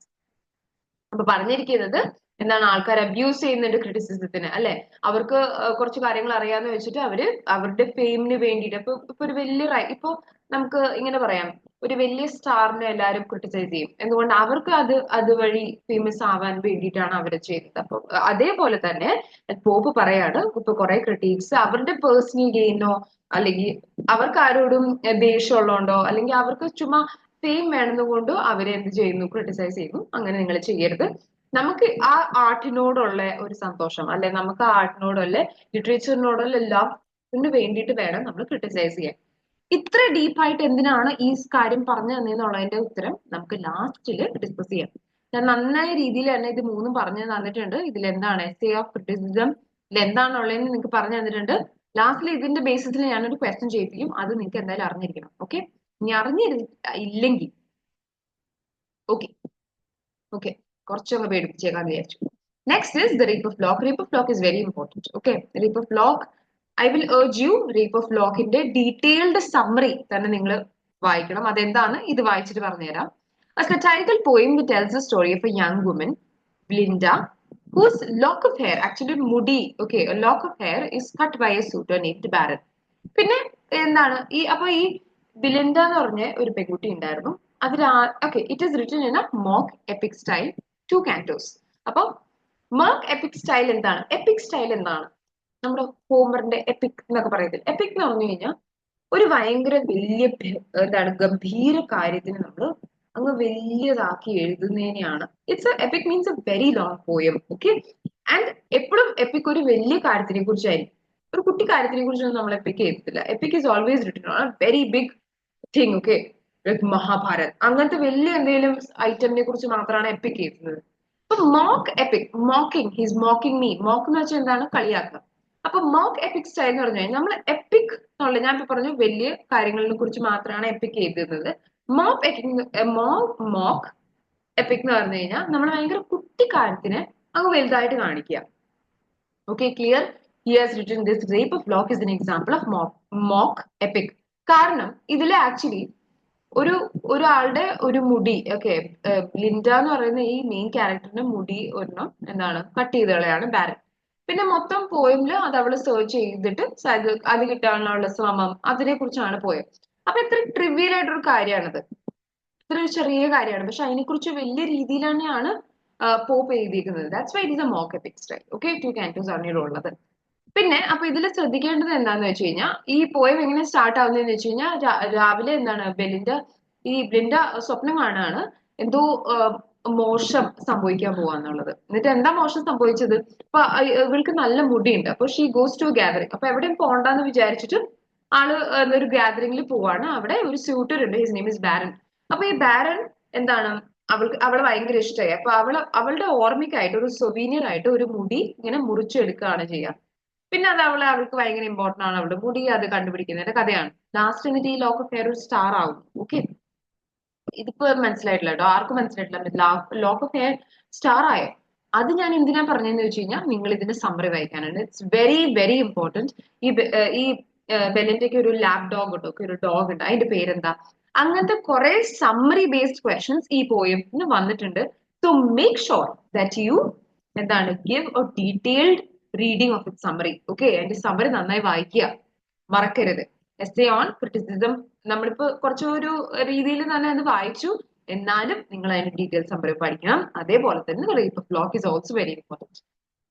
അപ്പൊ പറഞ്ഞിരിക്കുന്നത് എന്താണ്, ആൾക്കാർ abuse ചെയ്യുന്നുണ്ട് ക്രിറ്റിസിസത്തിന്, അല്ലെ, അവർക്ക് കുറച്ച് കാര്യങ്ങൾ അറിയാന്ന് വെച്ചിട്ട് അവര് അവരുടെ ഫെയിമിന് വേണ്ടിയിട്ട്, ഇപ്പൊ ഒരു വലിയ ഇപ്പൊ നമുക്ക് ഇങ്ങനെ പറയാം, ഒരു വലിയ സ്റ്റാറിനെ എല്ലാവരും ക്രിട്ടിസൈസ് ചെയ്യും. എന്തുകൊണ്ട്, അവർക്ക് അതുവഴി ഫേമസ് ആവാൻ വേണ്ടിയിട്ടാണ് അവരെ ചെയ്യുന്നത്. അപ്പൊ അതേപോലെ തന്നെ പോപ്പ് പറയാണ്, ഇപ്പൊ കുറെ ക്രിട്ടിക്സ് അവരുടെ പേഴ്സണൽ ഗെയിനോ അല്ലെങ്കിൽ അവർക്ക് ആരോടും ദേഷ്യമുള്ളതുകൊണ്ടോ അല്ലെങ്കിൽ അവർക്ക് ചുമ്മാ ഫെയിം വേണമെന്നുകൊണ്ടോ അവരെ എന്ത് ചെയ്യുന്നു, ക്രിട്ടിസൈസ് ചെയ്യുന്നു. അങ്ങനെ നിങ്ങൾ ചെയ്യരുത്. നമുക്ക് ആ ആർട്ടിനോടുള്ള ഒരു സന്തോഷം, അല്ലെ, നമുക്ക് ആ ആർട്ടിനോടുള്ള ലിറ്ററേച്ചറിനോടുള്ള ലവിന് വേണ്ടിയിട്ട് വേണം നമ്മൾ ക്രിട്ടിസൈസ് ചെയ്യാൻ. ഇത്ര ഡീപ്പായിട്ട് എന്തിനാണ് ഈ കാര്യം പറഞ്ഞു തന്നെന്നുള്ളതിന്റെ ഉത്തരം നമുക്ക് ലാസ്റ്റിൽ ഡിസ്കസ് ചെയ്യാം. ഞാൻ നന്നായ രീതിയിൽ തന്നെ ഇത് മൂന്നും പറഞ്ഞു തന്നിട്ടുണ്ട്. ഇതിൽ എന്താണ് എസ്സേ ഓഫ് ക്രിറ്റിസിസം, ഇതിൽ എന്താണുള്ളതെന്ന് നിങ്ങൾക്ക് പറഞ്ഞു തന്നിട്ടുണ്ട്. ലാസ്റ്റിൽ ഇതിന്റെ ബേസിസിൽ ഞാനൊരു ക്വസ്റ്റ്യൻ ചെയ്യിപ്പിക്കും, അത് നിങ്ങൾക്ക് എന്തായാലും അറിഞ്ഞിരിക്കണം. ഓക്കെ, ഇനി ഇല്ലെങ്കിൽ ഓക്കെ ഓക്കെ കുറച്ചൊക്കെ പേടിപ്പിച്ചേക്കാന്ന് വിചാരിച്ചു. Next is the rape of lock. Rape of lock is very important. Okay, rape of lock, I will urge you rape of ലോക്കിന്റെ ഡീറ്റെയിൽഡ് സമ്മറി തന്നെ നിങ്ങൾ വായിക്കണം. അതെന്താണ്, ഇത് വായിച്ചിട്ട് പറഞ്ഞുതരാം. A satirical poem that tells the story of a young woman, Belinda, whose lock of hair, actually മുടി, okay, a lock of hair is cut by a suitor named Baron. പിന്നെ എന്താണ് അപ്പൊ ഈ ബിലിൻഡ എന്ന് പറഞ്ഞ ഒരു പെൺകുട്ടി ഉണ്ടായിരുന്നു. അതിൽ okay, it is written in A mock EPIC style, 2 cantos. അപ്പൊ മോക്ക് എപ്പിക് സ്റ്റൈൽ എന്താണ്, എപ്പിക് സ്റ്റൈൽ എന്താണ്, നമ്മുടെ ഹോമറിന്റെ എപ്പിക് എന്നൊക്കെ പറയത്തില്ല. എപ്പിക് എന്ന് പറഞ്ഞു കഴിഞ്ഞാൽ ഒരു ഭയങ്കര വലിയ എന്താണ് ഗംഭീര കാര്യത്തിന് നമ്മൾ അങ്ങ് വലിയതാക്കി എഴുതുന്നതിനെയാണ് epic means a very long poem. Okay, and എപ്പോഴും എപ്പിക് ഒരു വലിയ കാര്യത്തിനെ കുറിച്ചായിരിക്കും. ഒരു കുട്ടി കാര്യത്തിനെ കുറിച്ചൊന്നും നമ്മൾ എപ്പിക് എഴുതത്തില്ല. Epic is always written on a very big thing. Okay, like Mahabharat, അങ്ങനത്തെ വലിയ എന്തെങ്കിലും ഐറ്റമിനെ കുറിച്ച് മാത്രമാണ് എപ്പിക് എഴുതുന്നത്. അപ്പൊ mock epic, mocking, his mocking me, mock എന്ന് വെച്ചാൽ എന്താണ്, കളിയാക്കുക. അപ്പൊ മോക്ക് എപ്പിക് സ്റ്റൈൽ എന്ന് പറഞ്ഞു കഴിഞ്ഞാൽ നമ്മൾ എപ്പിക് എന്നുള്ള, ഞാൻ ഇപ്പൊ പറഞ്ഞു വലിയ കാര്യങ്ങളെ കുറിച്ച് മാത്രമാണ് എപ്പിക് എഴുതുന്നത്. മോക്ക് എപ്പിക് എന്ന് പറഞ്ഞു കഴിഞ്ഞാൽ നമ്മൾ ഭയങ്കര കുട്ടിക്കാര്യത്തിനെ അങ്ങ് വലുതായിട്ട് കാണിക്കുക. Okay, clear? He has written this rape of lock is an example of mock EPIC. കാരണം ഇതിൽ ആക്ച്വലി ഒരാളുടെ ഒരു മുടി, ഓക്കെ, ലിൻഡ എന്ന് പറയുന്ന ഈ മെയിൻ ക്യാരക്ടറിന്റെ മുടി ഒരെണ്ണം എന്താണ് കട്ട് ചെയ്ത് കളയാണ് ബാരൻ. പിന്നെ മൊത്തം പോയമില് അത് അവള് സെർച്ച് ചെയ്തിട്ട് അത് കിട്ടാനുള്ള ശ്രമം, അതിനെ കുറിച്ചാണ് പോയം. അപ്പൊ ഇത്ര ട്രിവിയൽ ആയിട്ടൊരു കാര്യമാണത്, ഇത്ര ഒരു ചെറിയ കാര്യമാണ്, പക്ഷെ അതിനെക്കുറിച്ച് വലിയ രീതിയിൽ തന്നെയാണ് പോപ്പ് എഴുതിയിരിക്കുന്നത്. That's why it is A mock EPIC style. Okay, 2 cantos ആണ് ഇതിലുള്ളത്. പിന്നെ അപ്പൊ ഇതിൽ ശ്രദ്ധിക്കേണ്ടത് എന്താന്ന് വെച്ച് കഴിഞ്ഞാൽ, ഈ പോയം എങ്ങനെ സ്റ്റാർട്ട് ആവുന്നതെന്ന് വെച്ച് കഴിഞ്ഞാൽ, രാവിലെ എന്താണ് ബെലിൻഡ സ്വപ്നം കാണാണ് എന്തോ മോശം സംഭവിക്കാൻ പോവാന്നുള്ളത്. എന്നിട്ട് എന്താ മോശം സംഭവിച്ചത്, അപ്പൊ ഇവൾക്ക് നല്ല മുടിയുണ്ട്. അപ്പൊ ഷീ ഗോസ് ടു ഗാദറിംഗ്. അപ്പൊ എവിടെയും പോണ്ടെന്ന് വിചാരിച്ചിട്ട് ആള് ഒരു ഗാദറിംഗിൽ പോവാണ്. അവിടെ ഒരു സ്യൂട്ടർ ഉണ്ട്, ഹിസ് നെയിം ഇസ് ബാരൻ. അപ്പൊ ഈ ബാരൻ എന്താണ്, അവളെ ഭയങ്കര ഇഷ്ടമായി. അപ്പൊ അവളുടെ ഓർമ്മയ്ക്കായിട്ട് ഒരു സൊവീനിയർ ആയിട്ട് ഒരു മുടി ഇങ്ങനെ മുറിച്ചെടുക്കുകയാണ് ചെയ്യുക. പിന്നെ അത് അവൾക്ക് ഭയങ്കര ഇമ്പോർട്ടന്റ് ആണ്, അവളുടെ മുടി അത് കണ്ടുപിടിക്കുന്നതിന്റെ കഥയാണ്. ലാസ്റ്റ് എന്നിട്ട് ഈ ലോക്ക് ഓഫ് ഹെയർ ഒരു സ്റ്റാർ ആവും. ഓക്കെ, ഇതിപ്പോ മനസ്സിലായിട്ടില്ല കേട്ടോ, ആർക്കും മനസ്സിലായിട്ടില്ല. ലോക്ക് ഓഫ് ഹെയർ സ്റ്റാർ ആയോ, അത് ഞാൻ എന്തിനാ പറഞ്ഞതെന്ന് വെച്ച് കഴിഞ്ഞാൽ നിങ്ങൾ ഇതിന്റെ സമ്മറി വായിക്കാനാണ്. It's very very important. ഈ ബെലിന്റെക്ക് ഒരു ലാബ് ഡോഗ് ഉണ്ട്, ഒരു ഡോഗ് ഉണ്ട്, അതിന്റെ പേരെന്താ, അങ്ങനത്തെ കുറെ സമ്മറി ബേസ്ഡ് ക്വസ്റ്റ്യൻസ് ഈ പോയത്തിന് വന്നിട്ടുണ്ട്. So make sure that you എന്താണ് give a detailed reading of it summary. Okay, അതിന്റെ സമ്മറി നന്നായി വായിക്കുക, മറക്കരുത്. essay on criticism. നമ്മളിപ്പോ കുറച്ചൊരു രീതിയിൽ തന്നെ അത് വായിച്ചു, എന്നാലും നിങ്ങൾ അതിന്റെ ഡീറ്റെയിൽസ് നമ്പർ പഠിക്കണം. അതേപോലെ തന്നെ the rape of lock is also very important.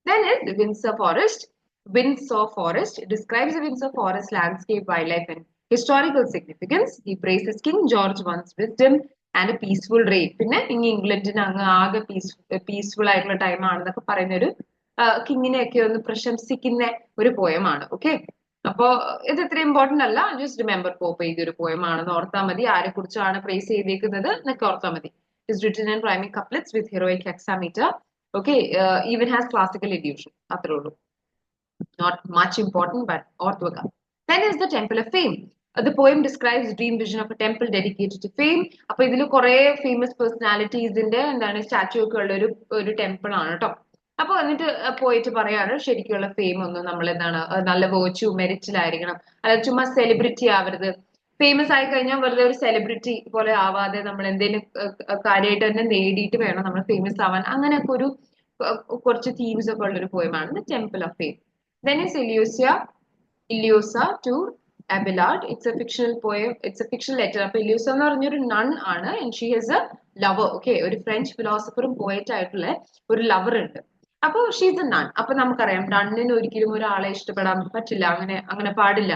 Then is Windsor Forest. Windsor Forest describes the Windsor Forest landscape, wildlife and historical significance. He praises King George I's wisdom and a peaceful reign. പിന്നെ ഇനി ഇംഗ്ലണ്ടിന് അങ്ങ് ആകെ peaceful ആയിട്ടുള്ള time ആണെന്നൊക്കെ പറയുന്ന ഒരു കിങ്ങിനെയൊക്കെ ഒന്ന് പ്രശംസിക്കുന്ന ഒരു പോയമാണ്. ഓക്കെ, അപ്പോ ഇത് ഇത്ര ഇമ്പോർട്ടന്റ് അല്ല, ജസ്റ്റ് റിമെമ്പർ പോപ്പ് എഴുതിയൊരു പോയം ആണെന്ന് ഓർത്താൽ മതി. ആരെ കുറിച്ചാണ് പ്രൈസ് ചെയ്തേക്കുന്നത് എന്നൊക്കെ ഓർത്താൽ മതി. It's written in rhyming couplets with heroic hexameter. Okay, even has classical illusion. അത്രേ ഉള്ളൂ. Not much important, but ഓർത്തുവെക്കാം. Then is the Temple of Fame. The poem describes the dream vision of a temple dedicated to fame. അപ്പൊ ഇതിൽ കുറെ famous പേഴ്സണാലിറ്റീസിന്റെ എന്താണ് statue ഒക്കെ ഉള്ള ഒരു temple ആണ് കേട്ടോ. അപ്പൊ എന്നിട്ട് പോയിട്ട് പറയാണ് ശരിക്കുള്ള ഫെയിം ഒന്നും നമ്മൾ എന്താണ് നല്ല വേർച്യൂ മെറിറ്റിലായിരിക്കണം, അതായത് ചുമ്മാ സെലിബ്രിറ്റി ആവരുത്. ഫേമസ് ആയി കഴിഞ്ഞാൽ വെറുതെ ഒരു സെലിബ്രിറ്റി പോലെ ആവാതെ നമ്മൾ എന്തെങ്കിലും കാര്യമായിട്ട് തന്നെ നേടിയിട്ട് വേണം നമ്മൾ ഫേമസ് ആവാൻ. അങ്ങനെയൊക്കെ ഒരു കുറച്ച് തീംസ് ഒക്കെ ഉള്ള ഒരു പോയമാണ് the temple of fame. Then is Eloisa to Abelard. It's a fictional poem, it's a fictional letter. അപ്പൊ ഇല്യൂസ എന്ന് പറഞ്ഞൊരു നൺ ആണ്, and she has a lover. Okay, ഒരു ഫ്രഞ്ച് ഫിലോസഫറും പോയറ്റ് ആയിട്ടുള്ള ഒരു ലവർ ഉണ്ട്. അപ്പൊ ഷീസ് എ നൺ. അപ്പൊ നമുക്കറിയാം നണ്ണിന് ഒരിക്കലും ഒരാളെ ഇഷ്ടപ്പെടാൻ പറ്റില്ല, അങ്ങനെ പാടില്ല.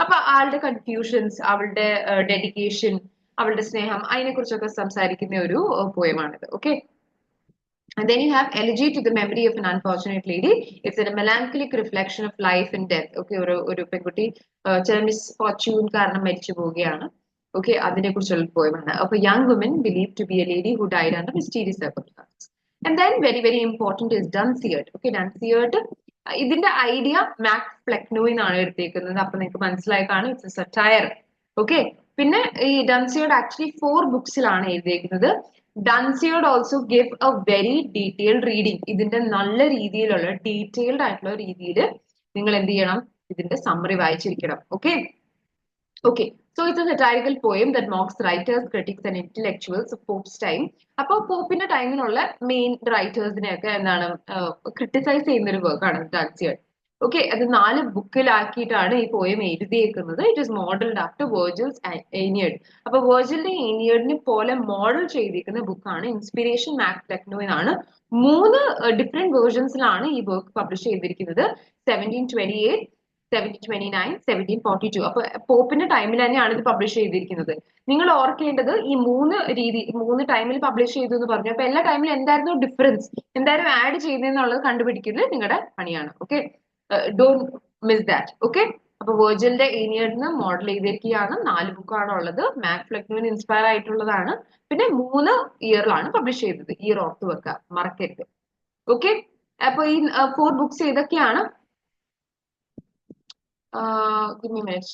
അപ്പൊ ആളുടെ കൺഫ്യൂഷൻസ്, അവളുടെ ഡെഡിക്കേഷൻ, അവളുടെ സ്നേഹം, അതിനെ കുറിച്ചൊക്കെ സംസാരിക്കുന്ന ഒരു പോയമാണിത്. Okay, and then you have Elegy to the Memory of an Unfortunate Lady. It's a melancholic reflection of life and death. Okay, ഒരു പെൺകുട്ടി ചില മിസ്ഫോർച്യൂൺ കാരണം മരിച്ചു പോവുകയാണ്. ഓക്കെ, അതിനെ കുറിച്ചുള്ള പോയമാണ്. അപ്പൊ young woman believe to be a lady who died under mysterious circumstances. And then very very important is Dunciad. Okay, Dunciad ഇതിന്റെ ഐഡിയ മാക്സ് ഫ്ലെക്നോയിൽ നിന്നാണ് എടുത്തേക്കുന്നത്. അപ്പൊ നിങ്ങൾക്ക് മനസ്സിലായി കാണും, ഇറ്റ്സ് എ സറ്റയർ. ഓക്കെ, പിന്നെ ഈ ഡൺസിയോഡ് ആക്ച്വലി 4 ബുക്സിലാണ് എഴുതിയേക്കുന്നത്. Dunciad also give a very detailed reading. ഇതിന്റെ നല്ല രീതിയിലുള്ള ഡീറ്റെയിൽഡ് ആയിട്ടുള്ള രീതിയിൽ നിങ്ങൾ എന്ത് ചെയ്യണം, ഇതിന്റെ സമ്മറി വായിച്ചിരിക്കണം. Okay, so it's a satirical poem that mocks writers, critics and intellectuals of Pope's time. അപ്പൊ പോപ്പിന്റെ ടൈമിലുള്ള മെയിൻ റൈറ്റേഴ്സിനെയൊക്കെ എന്താണ് ക്രിട്ടിസൈസ് ചെയ്യുന്ന ഒരു വർക്കാണ് ഡൺസിയോഡ്. ഓക്കെ, അത് 4 ബുക്കിലാക്കിയിട്ടാണ് ഈ പോയം എഴുതിയേക്കുന്നത്. It is modelled after Virgil's Aeneid. അപ്പൊ വേർജിലിന്റെ ഏനിയഡിനെ പോലെ മോഡൽ ചെയ്തിരിക്കുന്ന ബുക്കാണ്. ഇൻസ്പിറേഷൻ മാക്സ് ഫ്ലെക്നോയിനാണ്. 3 ഡിഫറെന്റ് വേർഷൻസിലാണ് ഈ വർക്ക് പബ്ലിഷ് ചെയ്തിരിക്കുന്നത്. 1728, 1729, 1742. അപ്പൊ പോപ്പിന്റെ ടൈമിൽ തന്നെയാണ് ഇത് പബ്ലിഷ് ചെയ്തിരിക്കുന്നത്. നിങ്ങൾ ഓർക്കേണ്ടത് ഈ 3 ടൈമിൽ പബ്ലിഷ് ചെയ്തു എന്ന് പറഞ്ഞു. അപ്പൊ എല്ലാ ടൈമിലും എന്തായിരുന്നു ഡിഫറൻസ്, എന്തായാലും ആഡ് ചെയ്യുന്നതെന്നുള്ളത് കണ്ടുപിടിക്കുന്നത് നിങ്ങളുടെ പണിയാണ്. Okay, don't miss that. Okay, അപ്പൊ വേർജിലിന്റെ ഏനിയഡിന് മോഡൽ ചെയ്തിരിക്കുകയാണ്. 4 ബുക്കാണ് ഉള്ളത്. മാക്സ് ഫ്ലെക്നോയിന് ഇൻസ്പയർ ആയിട്ടുള്ളതാണ്. പിന്നെ 3 ഇയറിലാണ് പബ്ലിഷ് ചെയ്തത്. ഇയർ ഓർത്ത് വെക്കുക, മറക്കരുത്. ഓക്കെ, അപ്പൊ ഈ 4 ബുക്സ് ഏതൊക്കെയാണ്? Give me a minute.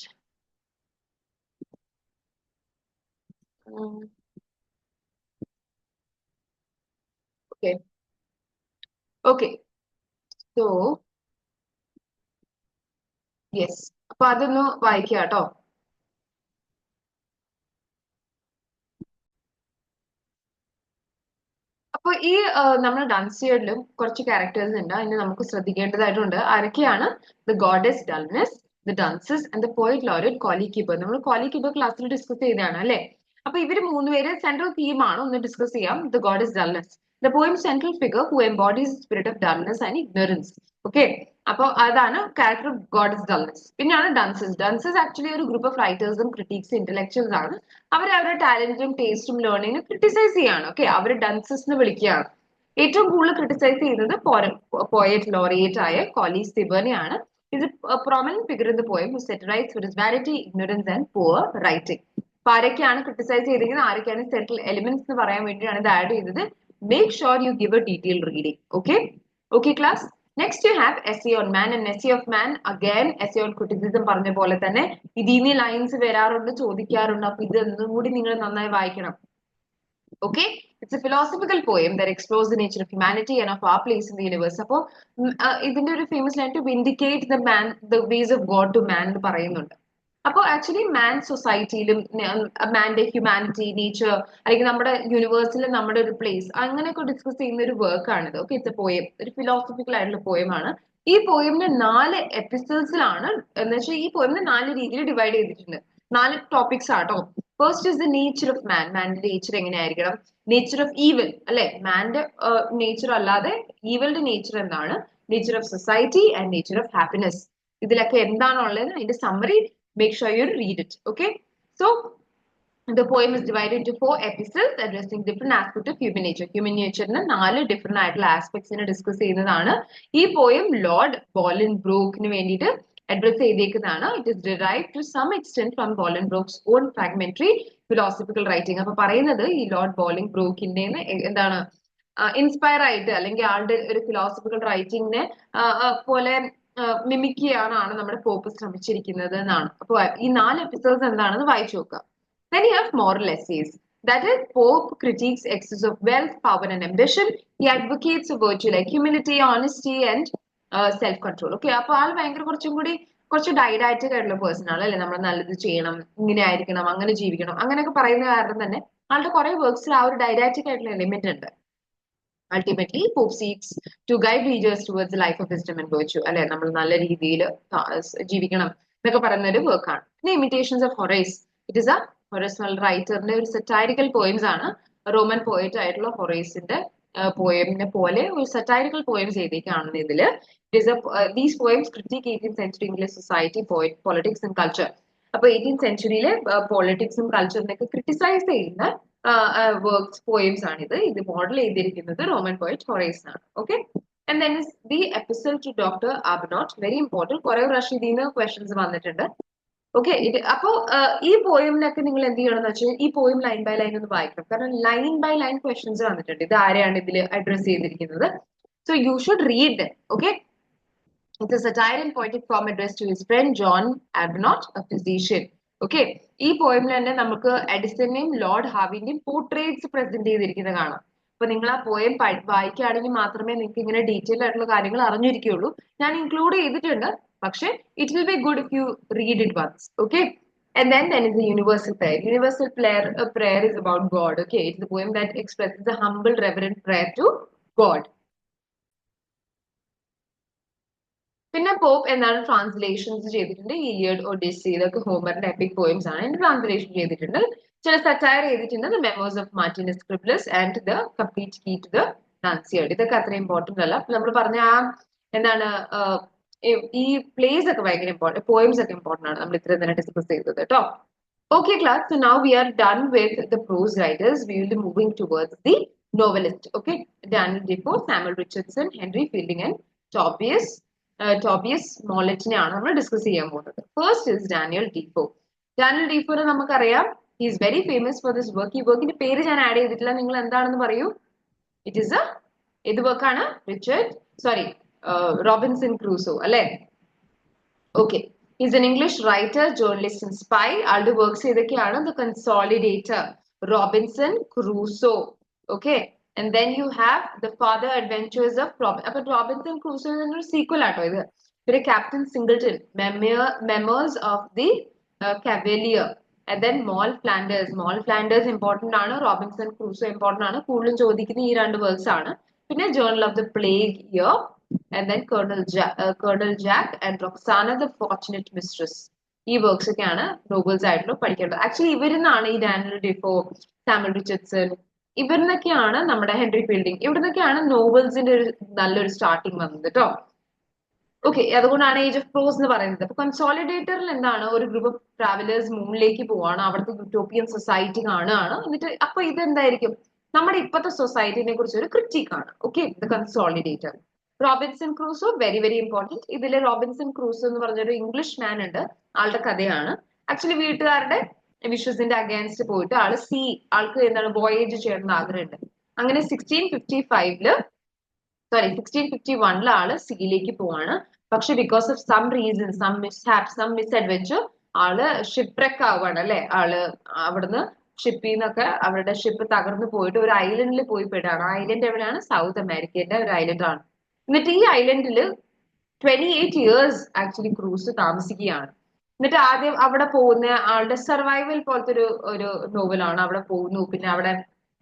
Okay. Okay. So, yes. അപ്പൊ അതൊന്ന് വായിക്കുക കേട്ടോ. അപ്പൊ ഈ നമ്മുടെ ഡൺസിയോഡിലും കുറച്ച് ക്യാരക്ടേഴ്സ് ഉണ്ട്, അതിന് നമുക്ക് ശ്രദ്ധിക്കേണ്ടതായിട്ടുണ്ട്. ആരൊക്കെയാണ്? The goddess dullness, the dunces and the poet laureate Colley Cibber. നമ്മൾ കോലി കീപ്പർ ക്ലാസ്സിൽ ഡിസ്കസ് ചെയ്തതാണ് അല്ലെ. അപ്പൊ ഇവര് 3 പേര് സെൻട്രൽ തീമാണ്. ഒന്ന് ഡിസ്കസ് ചെയ്യാം. The goddess dullness, the poem central figure who embodies spirit of dullness and ignorance. Okay, അപ്പൊ അതാണ് ക്യാരക്ടർ ഓഫ് ഗോഡസ് ഡൾനെസ്. പിന്നെയാണ് ഡൺസസ്. ഡൺസസ് ആക്ച്വലി ഒരു ഗ്രൂപ്പ് ഓഫ് റൈറ്റേഴ്സും ക്രിറ്റിക്സ് ഇന്റലക്ച്വൽസ് ആണ്. അവർ അവരുടെ ടാലന്റും ടേസ്റ്റും ലേണിംഗും ക്രിട്ടിസൈസ് ചെയ്യാണ്. ഓക്കെ, അവർ ഡൺസസ് എന്ന് വിളിക്കുകയാണ്. ഏറ്റവും കൂടുതൽ ക്രിട്ടിസൈസ് ചെയ്യുന്നത് പോയറ്റ് ലോറിയേറ്റ് ആയ Kohli സിബറിനെയാണ്. is a prominent figure in the poem who satirized for his vanity, ignorance and poor writing. അപ്പൊ ആരൊക്കെയാണ് ക്രിട്ടിസൈസ് ചെയ്തിരിക്കുന്നത്, ആരൊക്കെയാണ് സെൻട്രൽ എലിമെന്റ്സ് എന്ന് പറയാൻ വേണ്ടിയാണ് ഇത് ആഡ് ചെയ്തത്. Make sure you give A detail reading. Okay class. Next you have essay on man and essay of man. Again essay on criticism പറഞ്ഞ പോലെ തന്നെ ഇതിന്ന് ലൈൻസ് വരാറുണ്ട്, ചോദിക്കാറുണ്ട്. അപ്പൊ ഇത് ഒന്നും കൂടി നിങ്ങൾ നന്നായി വായിക്കണം. Okay, it's a philosophical poem that explores the nature of humanity and of our place in the universe. അപ്പൊ ഇതിന്റെ ഒരു famous line, to vindicate the ways of God to man എന്ന് പറയുന്നുണ്ട്. അപ്പോൾ ആക്ച്വലി മാൻ സൊസൈറ്റിയിലും മാന്റെ ഹ്യൂമാനിറ്റി നേച്ചർ അല്ലെങ്കിൽ നമ്മുടെ യൂണിവേഴ്സിൽ നമ്മുടെ ഒരു പ്ലേസ് അങ്ങനെയൊക്കെ ഡിസ്കസ് ചെയ്യുന്ന ഒരു വർക്ക് ആണിത്. ഓക്കെ, ഇറ്റ്സ് എ പോയം, ഒരു ഫിലോസഫിക്കൽ ആയിട്ടുള്ള പോയമാണ്. ഈ പോയമിന് 4 എപ്പിസോഡ്സിലാണ്, എന്ന് വെച്ചാൽ ഈ പോയമിന് 4 രീതിയിൽ ഡിവൈഡ് ചെയ്തിട്ടുണ്ട്. 4 ടോപ്പിക്സ് ആട്ടോ. First is the nature of man, മാന്റെ നേച്ചർ എങ്ങനെയായിരിക്കണം. നേച്ചർ ഓഫ് ഈവൽ, അല്ലെ, മാന്റെ നേച്ചർ അല്ലാതെ ഈവലിന്റെ നേച്ചർ എന്താണ്. Nature of society and nature of happiness. ഇതിലൊക്കെ എന്താണുള്ളത് അതിന്റെ summary. Make sure you read it. Okay, so the poem is divided into 4 episodes addressing different aspects of human nature. Human nature ന് 4 different ആയിട്ടുള്ള aspects നെ discuss ചെയ്യുന്നതാണ്. ഈ poem Lord ബോളിൻബ്രോക്കിന് വേണ്ടിയിട്ട് അഡ്രസ് ചെയ്തേക്കുന്നതാണ്. It is derived to some extent from Bolingbroke's own fragmentary philosophical writing. അപ്പൊ പറയുന്നത് ഈ ലോർഡ് ബോളിൻബ്രോക്കിന്റെ എന്താണ് ഇൻസ്പയർ ആയിട്ട് അല്ലെങ്കിൽ ആളുടെ ഒരു ഫിലോസഫിക്കൽ റൈറ്റിംഗിനെ പോലെ മിമിക് ചെയ്യാനാണ് നമ്മുടെ പോപ്പ് ശ്രമിച്ചിരിക്കുന്നത് എന്നാണ്. അപ്പൊ ഈ 4 എപ്പിസോഡ്സ് എന്താണെന്ന് വായിച്ചു നോക്കാം. Then you have moral essays. That is, Pope critiques excess of wealth, power and ambition. He advocates a virtue like humility, honesty and self-control. Okay, അപ്പൊ ആൾ ഭയങ്കര കുറച്ച് ഡൈഡാറ്റിക് ആയിട്ടുള്ള പേഴ്സൺ ആണ്, അല്ലെ. നമ്മൾ നല്ലത് ചെയ്യണം, ഇങ്ങനെ ആയിരിക്കണം, അങ്ങനെ ജീവിക്കണം, അങ്ങനെയൊക്കെ പറയുന്ന കാരണം തന്നെ ആളുടെ കുറെ വർക്ക്സിൽ ആ ഒരു ഡൈഡാറ്റിക് ആയിട്ടുള്ള എലിമെന്റ് ഉണ്ട്. Ultimately, Pope seeks to guide readers towards the life of wisdom and virtue. അല്ലെ, നമ്മൾ നല്ല രീതിയിൽ ജീവിക്കണം എന്നൊക്കെ പറയുന്ന ഒരു വർക്കാണ്. പിന്നെ imitations of Horace. It is a Horace റൈറ്ററിന്റെ ഒരു സറ്റൈറിക്കൽ പോയിംസ് ആണ്. റോമൻ പോയറ്റ് ആയിട്ടുള്ള ഹൊറേസിന്റെ പോയമിനെ പോലെ ഒരു സറ്റൈറിക്കൽ പോയിംസ് എഴുതിയേക്കാണ് ഇതില്. These poems critic 18th century English society, politics and culture. അപ്പൊ 18th centuryയിലെ പൊളിറ്റിക്സും കൾച്ചറിനെയൊക്കെ ക്രിട്ടിസൈസ് ചെയ്യുന്ന വർക്ക്സ് പോയിംസ് ആണിത്. ഇത് മോഡൽ ചെയ്തിരിക്കുന്നത് റോമൻ പോയറ്റ് ഹൊറേസ് ആണ്. Okay, and then is the episode to Doctor Arbuthnot. Very important, കുറെ പ്രാവശ്യം ഇതിന്ന് ക്വസ്റ്റ്യൻസ് വന്നിട്ടുണ്ട്. ഓക്കെ, അപ്പോ ഈ പോയമിനൊക്കെ നിങ്ങൾ എന്ത് ചെയ്യണം എന്ന് വെച്ചാൽ ഈ പോയം ലൈൻ ബൈ ലൈൻ ഒന്ന് വായിക്കണം. കാരണം ലൈൻ ബൈ ലൈൻ ക്വസ്റ്റ്യൻസ് വന്നിട്ടുണ്ട്. ഇത് ആരെയാണ് ഇതിൽ അഡ്രസ് ചെയ്തിരിക്കുന്നത്. So you should read dum. Okay, it's a satire and poetic form addressed to his friend John Arbuthnot, a physician. Okay, ഈ പോയമിൽ തന്നെ നമുക്ക് എഡിസന്റെയും ലോർഡ് ഹാർവിന്റെയും പോർട്രേറ്റ്സ് പ്രസന്റ് ചെയ്തിരിക്കുന്നത് കാണാം. അപ്പൊ നിങ്ങൾ ആ പോയം വായിക്കുകയാണെങ്കിൽ മാത്രമേ നിങ്ങൾക്ക് ഇങ്ങനെ ഡീറ്റെയിൽ ആയിട്ടുള്ള കാര്യങ്ങൾ അറിഞ്ഞിരിക്കുകയുള്ളൂ. ഞാൻ ഇൻക്ലൂഡ് ചെയ്തിട്ടുണ്ട്, പക്ഷെ it will be good if you read it once. Okay, and then is the universal prayer. Universal prayer is about God. Okay, it's the poem that expresses the humble reverent prayer to God. പിന്നെ pop എന്താണ് translations ചെയ്തിട്ടുണ്ട്. Iliad, Odyssey, ഇതൊക്കെ ഹോമറിന്റെ EPIC poems ആണ്. ഇതിന് translation ചെയ്തിട്ടുണ്ട്. ചില satire ചെയ്തിട്ടുണ്ട്. The memoirs of Martinus Scriblerus and the complete key to the Dunciad. ഇതൊക്കെ അത്ര ഇമ്പോർട്ടന്റ് അല്ല. നമ്മൾ പറഞ്ഞ ആ എന്താണ് ഈ പ്ലേസ് ഒക്കെ ഭയങ്കര ഇമ്പോർട്ടന്റ്, പോയിംസ് ഒക്കെ ഇമ്പോർട്ടന്റ് ആണ്. നമ്മൾ ഇത്രയും തന്നെ ഡിസ്കസ് ചെയ്തത് കേട്ടോ. Okay class, so now we are done with the prose writers. We will be moving towards the novelist. Okay, Daniel Defoe, Samuel Richardson, Henry Fielding and Tobias Smollett-നെയാണ് നമ്മൾ discuss ചെയ്യാൻ പോകുന്നത്. First is Daniel Defoe. Daniel ഡീഫോനെ നമുക്കറിയാം, he is very famous for this work. ഈ വർക്കിന്റെ പേര് ഞാൻ add ചെയ്തിട്ടില്ല, നിങ്ങൾ എന്താണെന്ന് പറയൂ. ഇറ്റ് ഈസ് ഏത് വർക്കാണ്? റോബിൻസൺ ക്രൂസോ അല്ലെ. Okay, he's an English writer, journalist and spy. ആളുടെ വർക്ക്സ് ഏതൊക്കെയാണ്? The Consolidator, Robinson Crusoe. Okay, and then you have The Farther Adventures of അപ്പൊ റോബിൻസൺ ക്രൂസോ എന്നൊരു സീക്വൽ ആട്ടോ ഇത്. പിന്നെ captain singleton, Memoirs of the Cavalier, and then Moll Flanders important ആണ്. Robinson Crusoe important ആണ്. കൂടുതലും ചോദിക്കുന്ന ഈ 2 വർക്ക്സ് ആണ്. പിന്നെ Journal of the Plague Year, and then Colonel Jack and Roxana the Fortunate Mistress. ഈ വർക്ക്സ് ഒക്കെയാണ് നോവൽസ് ആയിട്ടുള്ള പഠിക്കേണ്ടത്. ആക്ച്വലി ഇവരിന്നാണ് ഈ ഡാനിയൽ ഡെഫോ, സാമുവൽ റിച്ചർഡ്സൺ, ഇവരിന്നൊക്കെയാണ് നമ്മുടെ ഹെൻറി ഫീൽഡിംഗ്, ഇവിടുന്നൊക്കെയാണ് നോവൽസിന്റെ ഒരു നല്ലൊരു സ്റ്റാർട്ടിങ് വന്നത് കേട്ടോ. ഓക്കെ, അതുകൊണ്ടാണ് ഏജ് ഓഫ് പ്രോസ് എന്ന് പറയുന്നത്. അപ്പൊ കൺസോളിഡേറ്ററിൽ എന്താണ്? ഒരു ഗ്രൂപ്പ് ഓഫ് ട്രാവലേഴ്സ് മൂണിലേക്ക് പോവാണ്, അവിടുത്തെ യൂട്ടോപ്പിയൻ സൊസൈറ്റി കാണുകയാണ്. എന്നിട്ട് അപ്പൊ ഇതെന്തായിരിക്കും? നമ്മുടെ ഇപ്പോഴത്തെ സൊസൈറ്റിനെ കുറിച്ച് ഒരു ക്രിറ്റിക് ആണ്. Okay, the consolidator. Robinson Crusoe very very important. ഇതിൽ റോബിൻസൺ ക്രൂസോ എന്ന് പറഞ്ഞൊരു ഇംഗ്ലീഷ് മാൻ ഉണ്ട്. ആളുടെ കഥയാണ്. ആക്ച്വലി വീട്ടുകാരുടെ വിഷസിന്റെ അഗേൻസ്റ്റ് പോയിട്ട് ആൾക്ക് എന്താണ് വോയേജ് ചെയ്യണമെന്ന് ആഗ്രഹമുണ്ട്. അങ്ങനെ 1651 ആള് സീയിലേക്ക് പോവാണ്. പക്ഷെ because of some reason, some misadventure ആള് ഷിപ്പ്രെക്ക് ആവുകയാണ് അല്ലെ. ആള് അവിടുന്ന് ഷിപ്പിൽ നിന്നൊക്കെ അവരുടെ ഷിപ്പ് തകർന്നു പോയിട്ട് ഒരു ഐലൻഡിൽ പോയി പെടാണ്. ഐലൻഡ് എവിടെയാണ്? സൗത്ത് അമേരിക്കയുടെ ഒരു ഐലൻഡ് ആണ്. എന്നിട്ട് ഈ ഐലൻഡിൽ 28 years ആക്ച്വലി ക്രൂസ് താമസിക്കുകയാണ്. എന്നിട്ട് ആദ്യം അവിടെ പോകുന്ന ആളുടെ സർവൈവൽ പോലത്തെ ഒരു നോവലാണ്. അവിടെ പോകുന്നു, പിന്നെ അവിടെ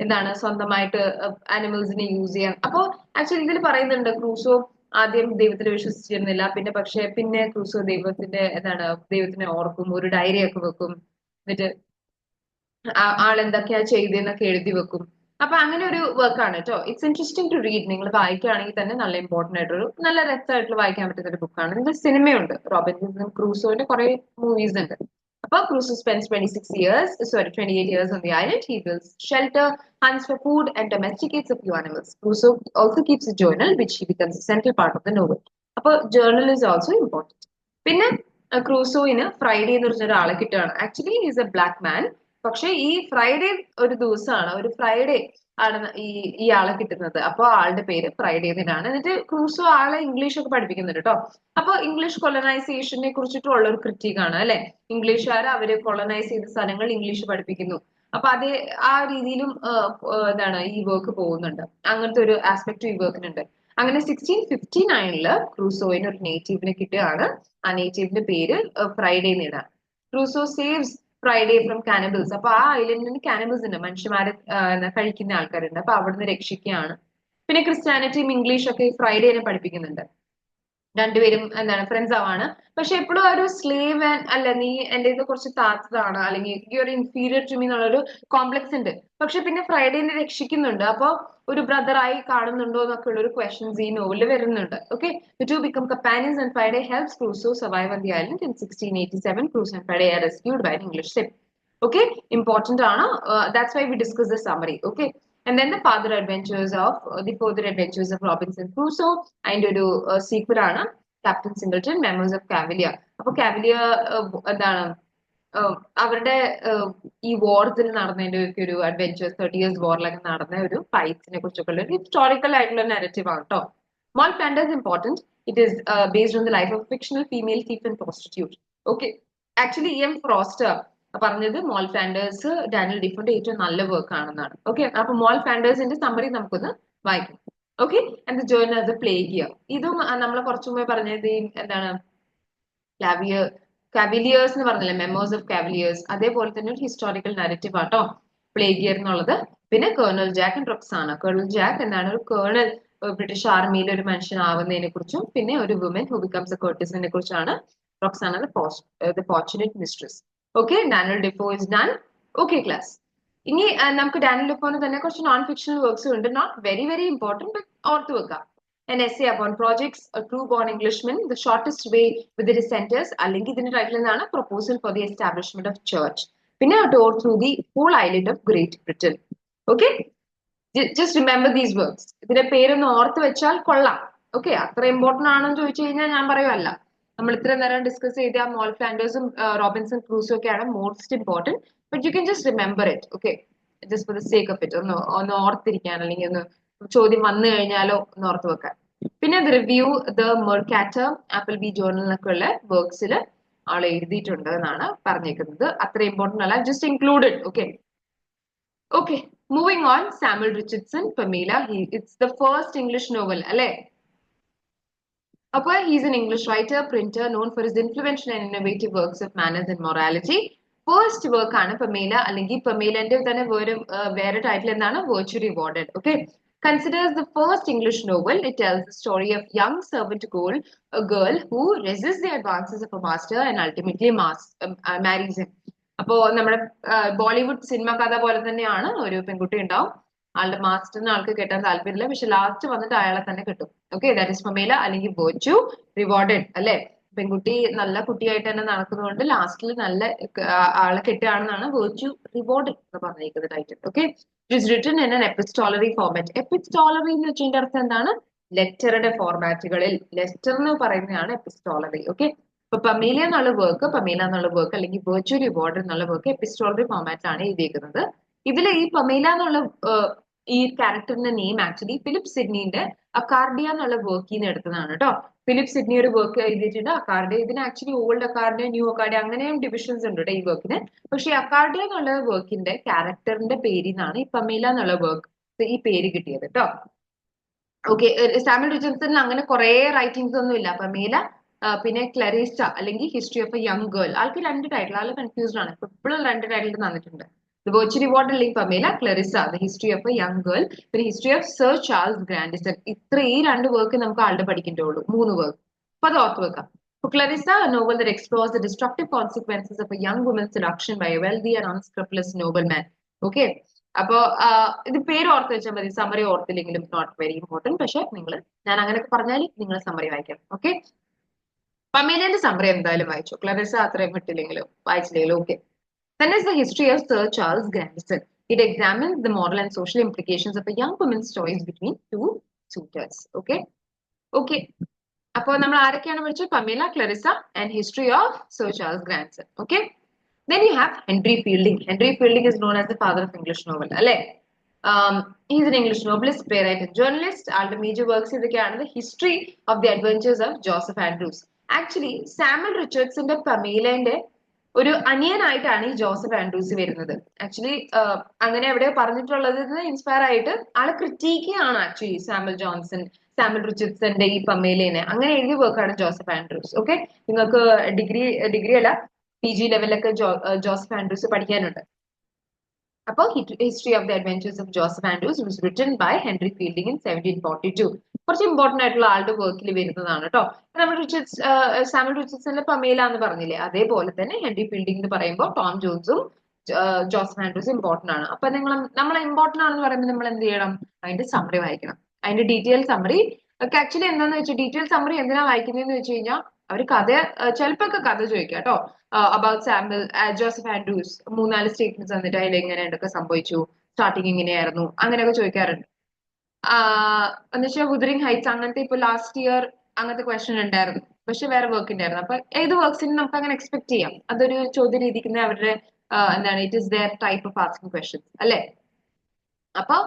എന്താണ് സ്വന്തമായിട്ട് ആനിമൽസിനെ യൂസ് ചെയ്യാൻ. അപ്പൊ ആക്ച്വലി ഇതിൽ പറയുന്നുണ്ട് ക്രൂസോ ആദ്യം ദൈവത്തിൽ വിശ്വസിച്ചിരുന്നില്ല, പിന്നെ ക്രൂസോ ദൈവത്തിനെ ഓർക്കും, ഒരു ഡയറി ഒക്കെ വെക്കും, എന്നിട്ട് ആളെന്തൊക്കെയാ ചെയ്തതെന്നൊക്കെ എഴുതി വെക്കും. അപ്പൊ അങ്ങനെ ഒരു വർക്കാണ് കേട്ടോ. It's interesting to read. നിങ്ങൾ വായിക്കുകയാണെങ്കിൽ തന്നെ നല്ല ഇമ്പോർട്ടന്റ് ആയിട്ടൊരു നല്ല രസമായിട്ടുള്ള വായിക്കാൻ പറ്റുന്ന ഒരു ബുക്കാണ്. ഇതിന്റെ സിനിമയുണ്ട്, റോബിൻസൺ ക്രൂസോന്റെ കുറെ മൂവീസ് ഉണ്ട്. അപ്പൊ Crusoe spends 28 years on the island. He builds shelter, hunts for food, and domesticates a few animals. Crusoe also keeps a journal, which he becomes a central part of the novel. അപ്പൊ journal is also important. പിന്നെ ക്രൂസോയിന് Friday എന്ന് പറഞ്ഞ ഒരാളെ കിട്ടുകയാണ്. Actually is A black man. പക്ഷെ ഈ Friday ഒരു ദിവസമാണ്, ഒരു ഫ്രൈഡേ ആണ് ഈ ആളെ കിട്ടുന്നത്. അപ്പൊ ആളുടെ പേര് ഫ്രൈഡേ എന്നാണ്. എന്നിട്ട് ക്രൂസോ ആളെ ഇംഗ്ലീഷ് ഒക്കെ പഠിപ്പിക്കുന്നുണ്ട് കേട്ടോ. അപ്പൊ ഇംഗ്ലീഷ് കൊളനൈസേഷനെ കുറിച്ചിട്ടുള്ള ഒരു ക്രിറ്റിക് ആണ് അല്ലെ. ഇംഗ്ലീഷുകാർ അവര് കൊളനൈസ് ചെയ്ത സ്ഥലങ്ങൾ ഇംഗ്ലീഷ് പഠിപ്പിക്കുന്നു. അപ്പൊ അത് ആ രീതിയിലും ഈ വർക്ക് പോകുന്നുണ്ട്. അങ്ങനത്തെ ഒരു ആസ്പെക്ട് ഈ വർക്കിനുണ്ട്. അങ്ങനെ 1659 ക്രൂസോയിന് ഒരു നേറ്റീവിനെ കിട്ടുകയാണ്. ആ നേറ്റീവിന്റെ പേര് ഫ്രൈഡേ എന്നാണ്. Crusoe saves Friday from cannibals. അപ്പൊ ആ ഐലൻഡിന് കാനബിൾസ് ഉണ്ട്, മനുഷ്യന്മാരെ കഴിക്കുന്ന ആൾക്കാരുണ്ട്. അപ്പൊ അവിടുന്ന് രക്ഷിക്കുകയാണ്. പിന്നെ ക്രിസ്ത്യാനിറ്റിയും ഇംഗ്ലീഷും ഒക്കെ ഈ ഫ്രൈഡേനെ പഠിപ്പിക്കുന്നുണ്ട്. രണ്ടുപേരും ഫ്രണ്ട്സ് ആവാണ്. പക്ഷെ എപ്പോഴും ഒരു സ്ലേവ് അല്ല, നീ എന്റെ ഇത് കുറച്ച് താഴ്ത്തതാണ്, അല്ലെങ്കിൽ you are inferior to me എന്നുള്ളൊരു കോംപ്ലക്സ് ഉണ്ട്. പക്ഷെ പിന്നെ ഫ്രൈഡേനെ രക്ഷിക്കുന്നുണ്ട്. അപ്പൊ ഒരു ബ്രദറായി കാണുന്നുണ്ടോ എന്നൊക്കെ ഉള്ള ഒരു ക്വസ്റ്റ്യൻസ് ഈ നോവലിൽ വരുന്നുണ്ട്. Okay, the two become companions and Friday helps Crusoe survive on the island. In 1687, Crusoe and Friday are rescued by an English ship. Okay, important ആണ്. That's why we discuss the summary. Okay, and then the further adventures of Robinson Crusoe. അതിന്റെ ഒരു equal ആണ് captain singleton memos of Cavalier. അപ്പൊ Cavalier അവരുടെ ഈ വാർസിൽ നടന്നതിന്റെ ഒക്കെ ഒരു adventures, 30 years വാറിലൊക്കെ നടന്ന ഒരു ഫൈറ്റ്സിനെ കുറിച്ചൊക്കെ ഉള്ള ഒരു ഹിസ്റ്റോറിക്കൽ ആയിട്ടുള്ള നെറേറ്റീവ് ആണ് കേട്ടോ. Moll Flanders important. It is based on the life of fictional female thief and prostitute. Okay, actually M Forster പറഞ്ഞത് മോൾ ഫ്ലാൻഡേഴ്സ് ഡാനിയൽ ഡിഫോന്റെ ഏറ്റവും നല്ല വർക്ക് ആണെന്നാണ്. ഓക്കെ, അപ്പൊ മോൾ ഫ്ലാൻഡേഴ്സിന്റെ സമ്മറി നമുക്കൊന്ന് വായിക്കാം. Okay, and the journal of the plague year. ഇതും നമ്മൾ കുറച്ചു മുമ്പേ പറഞ്ഞത് കാവിലിയേഴ്സ് എന്ന് പറഞ്ഞില്ലേ, മെമ്മോസ് ഓഫ് കാവിലിയേഴ്സ്, അതേപോലെ തന്നെ ഒരു ഹിസ്റ്റോറിക്കൽ നരേറ്റീവ് ആട്ടോ പ്ലേഗിയർ എന്നുള്ളത്. പിന്നെ Colonel Jack and Roxana. Colonel Jack എന്താണ് ഒരു കേർണൽ ബ്രിട്ടീഷ് ആർമിയിൽ ഒരു മനുഷ്യനാവുന്നതിനെ കുറിച്ചും, പിന്നെ ഒരു വുമൻ ഹു ബിക്കംസ് എ കോർട്ടിസനെ കുറിച്ചാണ് Roxana the fortunate mistress. Okay, Daniel Defoe is done. Okay class. ഇനി നമുക്ക് ഡാനിയൽ ഡിഫോന് തന്നെ കുറച്ച് നോൺ ഫിക്ഷണൽ വർക്ക്സും ഉണ്ട്. Not very very important, but ഓർത്ത് വെക്കാം. An essay upon projects, a true born Englishman, the shortest way with the dissenters, അല്ലെങ്കിൽ ഇതിന്റെ ടൈറ്റിൽ എന്താണ്, proposal for the establishment of church. പിന്നെ a tour through the whole island of Great Britain. Okay, just remember these works. ഇതിന്റെ പേരൊന്ന് ഓർത്ത് വെച്ചാൽ കൊള്ളാം. Okay, അത്ര ഇമ്പോർട്ടന്റ് ആണെന്ന് ചോദിച്ചു കഴിഞ്ഞാൽ ഞാൻ പറയുമല്ല. നമ്മൾ ഇത്ര നേരം ഡിസ്കസ് ചെയ്ത മോൾ ഫ്ലാൻഡേഴ്സും റോബിൻസൺ ക്രൂസും ഒക്കെയാണ് most important. But you can just remember it. Okay, just for the sake of it, ഒന്ന് ഓർത്തിരിക്കാൻ, അല്ലെങ്കിൽ ഒന്ന് ചോദ്യം വന്നു കഴിഞ്ഞാലോ ഒന്ന് ഓർത്ത് വെക്കാൻ. പിന്നെ review the Mercator, apple B journal എന്നൊക്കെ ഉള്ള വർക്ക്സിൽ ആൾ എഴുതിയിട്ടുണ്ട് എന്നാണ് പറഞ്ഞേക്കുന്നത്. അത്ര ഇമ്പോർട്ടന്റ് അല്ല, just included. Okay, okay, moving on. Samuel Richardson, Pamela. It's the first English novel അല്ലെ. അപ്പൊ he's an English writer, printer, known for his influential and innovative works of manners and morality. First work ആണ് Pamela, അല്ലെങ്കിൽ പമീലന്റെ തന്നെ വേറെ title എന്താണ്, virtue rewarded. Okay, considers the first English novel. It tells the story of young servant girl who resists the advances of a master and ultimately marries him. അപ്പോ നമ്മുടെ Bollywood cinema കഥ പോലെ തന്നെയാണ്. ഒരു പെൺകുട്ടി ഉണ്ടാവും, ആളുടെ മാസ്റ്ററിന് ആൾക്ക് കെട്ടാൻ താല്പര്യമില്ല, പക്ഷെ ലാസ്റ്റ് വന്നിട്ട് അയാളെ തന്നെ കിട്ടും. ഓക്കെ, ദാറ്റ് ഇസ് പമേല, അല്ലെങ്കിൽ വെർച്വ റിവാർഡഡ് അല്ലെ. പെൺകുട്ടി നല്ല കുട്ടിയായിട്ട് തന്നെ നടക്കുന്നതുകൊണ്ട് ലാസ്റ്റിൽ നല്ല ആളെ കെട്ടുകയാണെന്നാണ് വെർച്വ റിവാർഡഡ് എന്ന് പറഞ്ഞിരിക്കുന്നത് title. Okay, it is written in an epistolary format. Epistolary എന്ന് വെച്ചതിന്റെ അർത്ഥം എന്താണ്, ലെറ്ററുടെ ഫോർമാറ്റുകളിൽ. ലെറ്റർ എന്ന് പറയുന്നതാണ് എപ്പിസ്റ്റോളറി. ഓക്കെ, ഇപ്പൊ പമീല എന്നുള്ള വർക്ക് അല്ലെങ്കിൽ വെർച്വ റിവാർഡ് എന്നുള്ള വർക്ക് എപ്പിസ്റ്റോളറി ഫോർമാറ്റിലാണ് എഴുതിയിരിക്കുന്നത്. ഇതിൽ ഈ പമീല എന്നുള്ള ഈ ക്യാരക്ടറിന്റെ നെയിം ആക്ച്വലി ഫിലിപ്പ് സിഡ്നിന്റെ അക്കാർഡിയ എന്നുള്ള വർക്കിൽ നിന്ന് എടുത്തതാണ് കേട്ടോ. ഫിലിപ്പ് സിഡ്നി ഒരു വർക്ക് എഴുതിയിട്ടുണ്ട്, അക്കാർഡിയ. ഇതിന് ആക്ച്വലി ഓൾഡ് അക്കാർഡിയ, ന്യൂ അക്കാർഡിയ, അങ്ങനെയും ഡിവിഷൻസ് ഉണ്ട് കേട്ടോ ഈ വർക്കിന്. പക്ഷെ അക്കാർഡിയ എന്നുള്ള വർക്കിന്റെ ക്യാരക്ടറിന്റെ പേരിൽ നിന്നാണ് ഈ പമീല എന്നുള്ള വർക്ക് ഈ പേര് കിട്ടിയത് കേട്ടോ. ഓക്കെ, സാമുവൽ റിച്ചർഡ്സണിൽ അങ്ങനെ കുറെ റൈറ്റിംഗ്സ് ഒന്നും ഇല്ല. പമീല പിന്നെ ക്ലറീസ അല്ലെങ്കിൽ history of a young girl. ആൾക്ക് 2 ടൈറ്റിൽ, ആൾ കൺഫ്യൂസ്ഡ് ആണ്. ഇപ്പോഴും 2 ടൈറ്റിൽ തന്നിട്ടുണ്ട്. ദ വെർച്വൽ റിവാർഡ് അല്ലെങ്കിൽ Pamela, Clarissa the history of a young girl, പിന്നെ history of sir Charles Grandison. ഈ 2 വർക്ക് നമുക്ക് ആളുടെ പഠിക്കേണ്ടതുള്ളൂ, 3 വർക്ക്. അപ്പൊ അത് ഓർത്ത് വെക്കാം. For Clarissa, a novel that explores the destructive consequences of a young woman's seduction by a wealthy and unscrupulous nobleman. Okay. അപ്പോ ഇത് പേര് ഓർത്ത് വെച്ചാൽ മതി, സമ്മറി ഓർത്തില്ലെങ്കിലും നോട്ട് വെരി ഇമ്പോർട്ടന്റ്. പക്ഷെ ഞാൻ അങ്ങനെയൊക്കെ പറഞ്ഞാൽ നിങ്ങൾ സമ്മറി വായിക്കണം. ഓക്കെ, പമേലിന്റെ സമ്മറി എന്തായാലും വായിച്ചു, ക്ലറിസ അത്രയും വിട്ടില്ലെങ്കിലും വായിച്ചില്ലെങ്കിലും okay. Then is the history of Sir Charles Grandison. It examines the moral and social implications of a young woman's choice between 2 suitors. Okay. Okay. അപ്പോൾ നമ്മൾ ആരൊക്കെയാണ് പഠിച്ചത്? Pamela, Clarissa and history of sir Charles Grandison. Okay. Then you have Henry Fielding. Henry Fielding is known as the father of English novel. അല്ലേ? He is an English novelist, playwright and journalist. ആളുടെ major works ഇതൊക്കെയാണ്. The history of the adventures of Joseph Andrews. Actually Samuel റിച്ചർഡ്സിന്റെ പമേലന്റെ ഒരു അനിയനായിട്ടാണ് ഈ Joseph Andrews വരുന്നത്. Actually അങ്ങനെ എവിടെയോ പറഞ്ഞിട്ടുള്ളത് ഇൻസ്പയർ ആയിട്ട് ആള് ക്രിറ്റീക്ക് ആണ് ആക്ച്വലി സാമുവൽ റിച്ചർഡ്സന്റെ ഈ പമേലേനെ. അങ്ങനെ എഴുതിയ വർക്കാണ് ജോസഫ് ആൻഡ്രൂസ്. ഓക്കെ, നിങ്ങൾക്ക് ഡിഗ്രി അല്ല PG ലെവലിലൊക്കെ ജോസഫ് ആൻഡ്രൂസ് പഠിക്കാനുണ്ട്. അപ്പോൾ history of the adventures of Joseph Andrews was written by Henry Fielding in 1742. കുറച്ച് ഇമ്പോർട്ടന്റ് ആയിട്ടുള്ള ആളുടെ വർക്കിൽ വരുന്നതാണ് കേട്ടോ. നമ്മൾ സാമുവൽ റിച്ചർഡ്സന്റെ പമേല എന്ന് പറഞ്ഞില്ലേ, അതേപോലെ തന്നെ ഹെൻറി ഫീൽഡിംഗ് എന്ന് പറയുമ്പോൾ ടോം ജോൺസും ജോസഫ് ആൻഡ്രൂസും ഇമ്പോർട്ടന്റ് ആണ്. അപ്പൊ നമ്മൾ ഇമ്പോർട്ടന്റ് ആണെന്ന് പറയുമ്പോൾ നമ്മൾ എന്ത് ചെയ്യണം? അതിന്റെ സമ്മറി വായിക്കണം. അതിന്റെ ഡീറ്റെയിൽ സമ്മറി ഒക്കെ ആക്ച്വലി എന്താന്ന് വെച്ചാൽ, ഡീറ്റെയിൽ സമ്മറി എന്തിനാ വായിക്കുന്നതെന്ന് വെച്ച് കഴിഞ്ഞാൽ അവർ ചിലപ്പോ കഥ ചോദിക്കാം കേട്ടോ. അബൌട്ട് ജോസഫ് ആൻഡ്രൂസ് 3-4 സ്റ്റേറ്റ്മെന്റ്സ് തന്നിട്ട് അതിൽ എങ്ങനെ എന്തൊക്കെ സംഭവിച്ചു, സ്റ്റാർട്ടിങ് എങ്ങനെയായിരുന്നു, അങ്ങനെയൊക്കെ ചോദിക്കാറുണ്ട്. എന്ന് വെച്ചാൽ വുദറിംഗ് ഹൈറ്റ്സ് അങ്ങനത്തെ ഇപ്പൊ ലാസ്റ്റ് ഇയർ അങ്ങനത്തെ ക്വസ്റ്റ്യൻ ഉണ്ടായിരുന്നു, പക്ഷെ വേറെ വർക്ക് ഉണ്ടായിരുന്നു. അപ്പൊ ഏത് വർക്ക്സിനും നമുക്ക് അങ്ങനെ എക്സ്പെക്ട് ചെയ്യാം. അതൊരു ചോദ്യ രീതിക്കുന്ന അവരുടെ എന്താണ്, it is their type of asking questions അല്ലെ. അപ്പൊ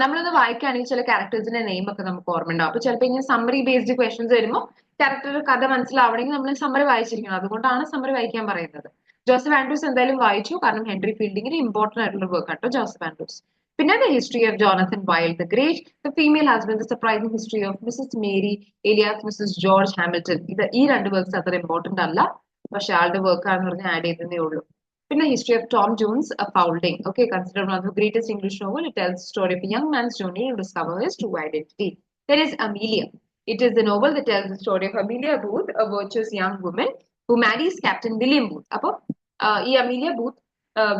നമ്മളൊന്ന് വായിക്കുകയാണെങ്കിൽ ചില ക്യാരക്ടേഴ്സിന്റെ നെയിം ഒക്കെ നമുക്ക് ഓർമ്മ ഉണ്ടാവും. അപ്പൊ ചിലപ്പോൾ ഇങ്ങനെ സമ്മറി ബേസ്ഡ് ക്വസ്റ്റ്യൻസ് വരുമ്പോൾ ക്യാരക്ടർ കഥ മനസ്സിലാവണമെങ്കിൽ നമ്മൾ സമ്മറി വായിച്ചിരിക്കണം. അതുകൊണ്ടാണ് സമ്മറി വായിക്കാൻ പറയുന്നത്. ജോസഫ് ആൻഡ്രൂസ് എന്തായാലും വായിച്ചു, കാരണം ഹെൻറി ഫീൽഡിങ്ങിന് ഇമ്പോർട്ടന്റ് ആയിട്ടുള്ള വർക്ക് ആട്ടോ ജോസഫ് ആൻഡ്രൂസ്. പിന്നെ the history of Jonathan Wild the great, the female husband, the surprising history of Mrs Mary Elias, Mrs George Hamilton. ഈ 2 വർക്ക്സ് അത്ര ഇമ്പോർട്ടന്റ് അല്ല, പക്ഷെ ആളുടെ വർക്കാണെന്ന് പറഞ്ഞ് ആഡ് ചെയ്തതേ ഉള്ളൂ. പിന്നെ history of Tom Jones Fielding. Okay, considered one of the greatest English novel. It tells the story of a young man's journey to discover his true identity. There is Amelia. It is the novel that tells the story of Amelia Booth, a virtuous young woman who marries Captain William Booth. അപ്പോൾ ഈ amelia booth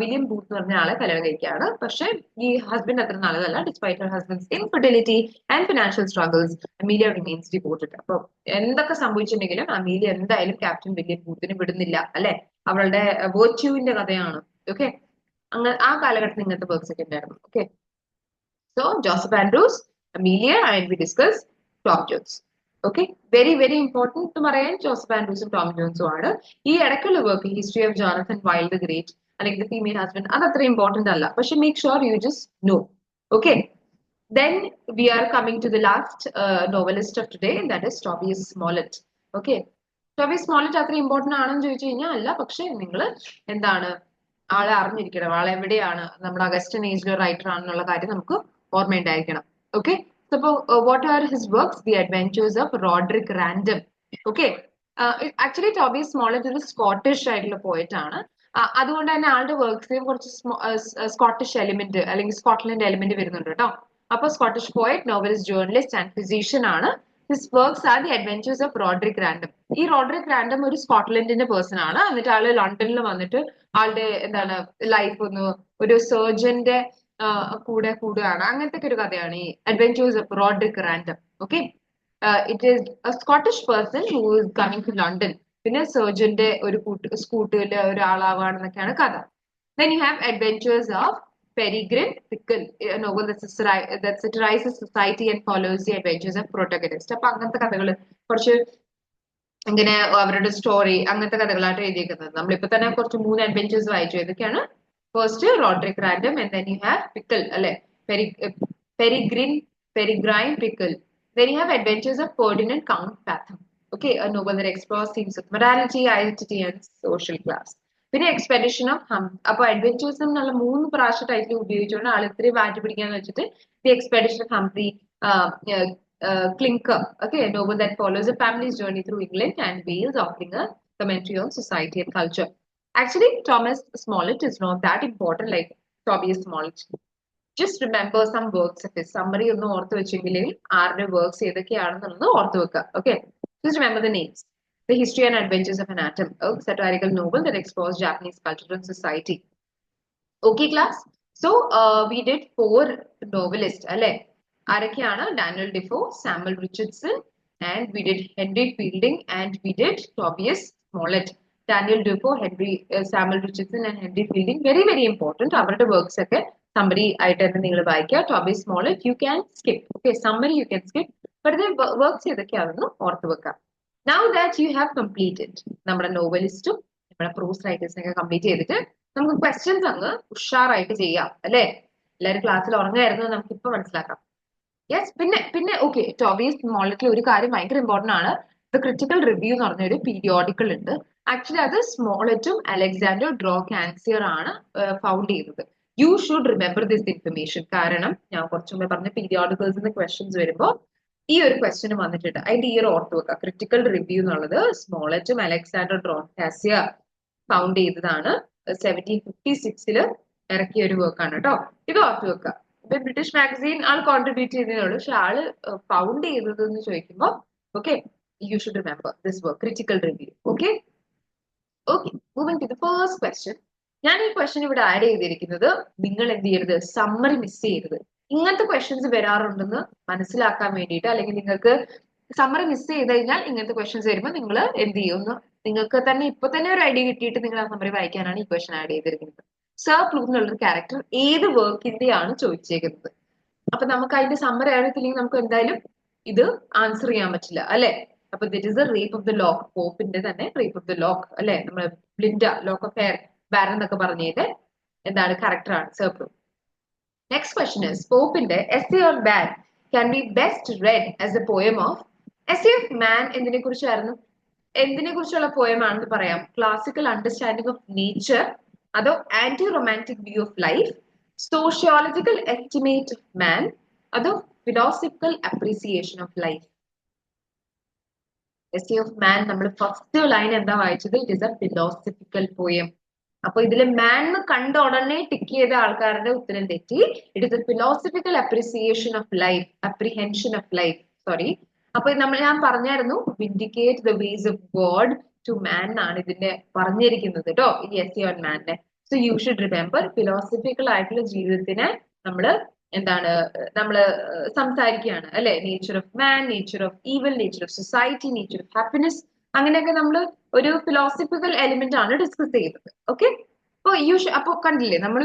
William booth എന്ന് പറഞ്ഞ ആളെ കല്യാണം കഴിക്കുകയാണ്. പക്ഷെ ഈ husband അത്ര നല്ലതല്ല. Despite her husband's infidelity and financial struggles, Amelia remains devoted. അപ്പൊ എന്തൊക്കെ സംഭവിച്ചിട്ടുണ്ടെങ്കിലും അമീലിയ എന്തായാലും ക്യാപ്റ്റൻ വില്യം ബൂത്തിനെ വിടുന്നില്ല അല്ലെ. അവളുടെ വേർച്യൂവിന്റെ കഥയാണ്. ഓക്കെ, അങ്ങനെ ആ കാലഘട്ടത്തിൽ ഇങ്ങനത്തെ വർക്ക്സ് ഒക്കെ ഉണ്ടായിരുന്നു. Okay, so Joseph Andrews, Amelia and we discuss Tom Jones. Okay, very very important എന്ന് പറയാൻ ജോസഫ് ആൻഡ്രൂസും ടോം ജോൺസും ആണ്. ഈ ഇടയ്ക്കുള്ള work history of Jonathan Wild the great അല്ലെങ്കിൽ ദ ഫീമെയിൽ ഹസ്ബൻഡ് അത് അത്ര ഇമ്പോർട്ടന്റ് അല്ല, പക്ഷെ make sure you just know. Okay, then we are coming to the last novelist of today, that is Tobias Smollett. Okay, Tobias Smollett അത്ര important ആണെന്ന് ചോദിച്ചു കഴിഞ്ഞാൽ അല്ല, പക്ഷെ നിങ്ങൾ എന്താണ് ആളെ അറിഞ്ഞിരിക്കണം. ആളെ എവിടെയാണ്, നമ്മുടെ അഗസ്റ്റൻ ഏജിലെ റൈറ്റർ ആണെന്നുള്ള കാര്യം നമുക്ക് ഓർമ്മയുണ്ടായിരിക്കണം. Okay, so what are his works? The Adventures of Roderick Random. Okay, actually Tobias Smollett ഒരു സ്കോട്ടിഷ് ആയിട്ടുള്ള പോയറ്റ് ആണ്. അതുകൊണ്ട് തന്നെ ആളുടെ വർക്ക്സിലും കുറച്ച് സ്കോട്ടിഷ് എലിമെന്റ് അല്ലെങ്കിൽ സ്കോട്ട്ലൻഡ് എലിമെന്റ് വരുന്നുണ്ട് കേട്ടോ. അപ്പൊ Scottish poet, novelist, journalist and physician ആണ്. His works are the adventures of Roderick Random. ഈ റോഡ്രിക് റാൻഡം ഒരു സ്കോട്ട്ലൻഡിന്റെ പേഴ്സൺ ആണ്. എന്നിട്ട് ആള് ലണ്ടനിൽ വന്നിട്ട് ആളുടെ എന്താണ് ലൈഫ് ഒന്ന് ഒരു സർജന്റെ കൂടെ കൂടുകയാണ്. അങ്ങനത്തെ ഒരു കഥയാണ് ഈ adventures of Roderick Random. Okay, it is a Scottish person who is coming to London. പിന്നെ സർജന്റെ ഒരു സ്കൂട്ടിലെ ഒരാളാവാണെന്നൊക്കെയാണ് കഥ. Then you have Adventures of Peregrine Pickle, a novel that satirizes society and follows the adventures of protagonist. അപ്പൊ അങ്ങനത്തെ കഥകൾ കുറച്ച് ഇങ്ങനെ അവരുടെ സ്റ്റോറി അങ്ങനത്തെ കഥകളായിട്ട് എഴുതിയിരിക്കുന്നത്. നമ്മളിപ്പോ തന്നെ കുറച്ച് 3 അഡ്വെഞ്ചേഴ്സ് വായിച്ചു. ഏതൊക്കെയാണ്? First Roderick random, and then you have Pickle അല്ലെ, Peregrine Pickle. Then you have Adventures of Ferdinand Count Fathom. Okay, a novel that explores themes of morality, identity and social class. പിന്നെ expedition of ഹം. അപ്പൊ adventures എന്നുള്ള 3 പ്രാവശ്യം title ഉപയോഗിച്ചുകൊണ്ട് ആൾ ഇത്രയും മാറ്റി പിടിക്കാന്ന് വെച്ചിട്ട് the expedition of Humphrey Clinker, okay, a novel that follows a family's journey through England and Wales, offering a commentary on society and culture. Actually, Thomas Smollett is not that important like Tobias Smollett. Just remember some works of his. Summary ഒന്ന് ഓർത്ത് വെച്ചെങ്കിൽ ആരുടെ works ഏതൊക്കെയാണെന്നുള്ളത് ഓർത്ത് വെക്കുക. Okay, just remember the names. The History and Adventures of an Atom, a satirical novel that explores Japanese culture and society. Okay, class. So we did 4 novelists, അല്ലെ? ആരൊക്കെയാണ്? Daniel Defoe, Samuel Richardson, and we did Henry Fielding, and we did Tobias Smollett. Daniel Defoe, Samuel Richardson, and Henry Fielding, very very important. അവരുടെ works ഒക്കെ summary ആയിട്ട് തന്നെ നിങ്ങൾ വായിക്കുക. Tobias Smollett you can skip. Okay, summary you can skip. but the works ഏതൊക്കെയാണെന്ന് ഓർത്ത് വെക്കുക. Now that you have completed നമ്മുടെ നോവലിസ്റ്റും നമ്മുടെ പ്രൂസ് റൈറ്റേഴ്സിനൊക്കെ കംപ്ലീറ്റ് ചെയ്തിട്ട് നമുക്ക് ക്വസ്റ്റ്യൻസ് അങ്ങ് ഉഷാറായിട്ട് ചെയ്യാം അല്ലെ? എല്ലാവരും ക്ലാസ്സിൽ ഉറങ്ങായിരുന്നു നമുക്ക് ഇപ്പൊ മനസ്സിലാക്കാം. യെസ്, പിന്നെ ഓക്കെ, ടോബിയസ് സ്മോളറ്റിൽ ഒരു കാര്യം ഭയങ്കര ഇമ്പോർട്ടന്റ് ആണ്. ദ ക്രിട്ടിക്കൽ റിവ്യൂ എന്ന് പറഞ്ഞൊരു പീരിയോഡിക്കൽ ഉണ്ട്. ആക്ച്വലി അത് സ്മോളറ്റും അലക്സാണ്ടർ ഡ്രോ കാൻസിയർ ആണ് ഫൗണ്ട് ചെയ്തത്. U should remember this information. കാരണം ഞാൻ കുറച്ചു മുമ്പേ പറഞ്ഞ പീരിയോഡിക്കൽസിന്റെ ക്വസ്റ്റ്യൻസ് വരുമ്പോൾ ഈ ഒരു ക്വസ്റ്റ്യൻ വന്നിട്ടുണ്ട്. അതിന്റെ ഇയർ ഓർത്ത് വെക്കുക. ക്രിട്ടിക്കൽ റിവ്യൂ എന്നുള്ളത് സ്മോളറ്റും അലക്സാണ്ടർ ഡ്രോ കാൻസിയർ ഫൗണ്ട് ചെയ്തതാണ്. 1756 ഇറക്കിയ ഒരു വർക്കാണ് കേട്ടോ. ഇത് ഓർത്ത് വെക്കുക. ഇപ്പൊ ബ്രിട്ടീഷ് മാഗസീൻ ആൾ കോൺട്രിബ്യൂട്ട് ചെയ്തതേ പക്ഷെ ആള് ഫൗണ്ട് ചെയ്തത് എന്ന് ചോദിക്കുമ്പോൾ okay, you should remember this work, critical review. Okay okay, moving to the first question. ഞാൻ ഈ ക്വസ്റ്റ്യൻ ഇവിടെ ആഡ് ചെയ്തിരിക്കുന്നത് നിങ്ങൾ എന്ത് ചെയ്യരുത്, സമ്മറി മിസ് ചെയ്യരുത്. ഇങ്ങനത്തെ ക്വസ്റ്റ്യൻസ് വരാറുണ്ടെന്ന് മനസ്സിലാക്കാൻ വേണ്ടിയിട്ട്, അല്ലെങ്കിൽ നിങ്ങൾക്ക് സമ്മറി മിസ് ചെയ്ത് കഴിഞ്ഞാൽ ഇങ്ങനത്തെ ക്വസ്റ്റ്യൻസ് വരുമ്പോൾ നിങ്ങൾ എന്ത് ചെയ്യുമെന്ന് നിങ്ങൾക്ക് തന്നെ ഇപ്പൊ തന്നെ ഒരു ഐഡിയ കിട്ടിയിട്ട് നിങ്ങൾ ആ സമ്മറി വായിക്കാനാണ് ഈ ക്വസ്റ്റ്യൻ ആഡ് ചെയ്തിരിക്കുന്നത്. സർ പ്ലൂട്ട് എന്നുള്ളൊരു ക്യാരക്ടർ ഏത് വർക്കിന്റെയാണ് ചോദിച്ചേക്കുന്നത്. അപ്പൊ നമുക്ക് അതിന്റെ സമ്മറി അറിയത്തില്ലെങ്കിൽ നമുക്ക് എന്തായാലും ഇത് ആൻസർ ചെയ്യാൻ പറ്റില്ല അല്ലെ? അപ്പൊ that is a rape of the lock, പോപ്പിന്റെ തന്നെ റേപ്പ് ഓഫ് ദ ലോക്ക് അല്ലെ? നമ്മുടെ Belinda lock of hair baron എന്നൊക്കെ പറഞ്ഞത് എന്താണ്, കറക്റ്റർ ആണ് sir Plume. Next question is, പോപ്പിന്റെ essay on man can be best read as a poem of. Essay of man എന്തിനെ കുറിച്ചായിരുന്നു? എന്തിനെ കുറിച്ചുള്ള പോയം ആണെന്ന് പറയാം? ക്ലാസിക്കൽ അണ്ടർസ്റ്റാൻഡിംഗ് ഓഫ് നേച്ചർ, അതോ anti romantic view of life, sociological estimate of മാൻ, അതോ philosophical appreciation of life? Essay of മാൻ നമ്മൾ first line എന്താ വായിച്ചത്? It is a philosophical poem. അപ്പൊ ഇതിൽ മാൻ എന്ന് കണ്ട ഉടനെ ടിക്ക് ചെയ്ത ആൾക്കാരുടെ ഉത്തരം തെറ്റി. It is a philosophical appreciation of life, apprehension of life, sorry. അപ്പൊ ഞാൻ പറഞ്ഞായിരുന്നു vindicate the ways of God to man എന്നാണ് ഇതിന്റെ പറഞ്ഞിരിക്കുന്നത് കേട്ടോ, ഈ എസ്സേ ഓൺ മാനിനെ. So you should remember, philosophical ആയിട്ടുള്ള ജീവിതത്തിനെ നമ്മള് എന്താണ് നമ്മള് സംസാരിക്കുകയാണ് അല്ലെ? Nature of man, nature of evil, nature of society, nature of happiness, അങ്ങനെയൊക്കെ നമ്മൾ ഒരു ഫിലോസഫിക്കൽ എലിമെന്റ് ആണ് ഡിസ്കസ് ചെയ്യുന്നത്. ഓക്കെ, അപ്പൊ കണ്ടില്ലേ, നമ്മൾ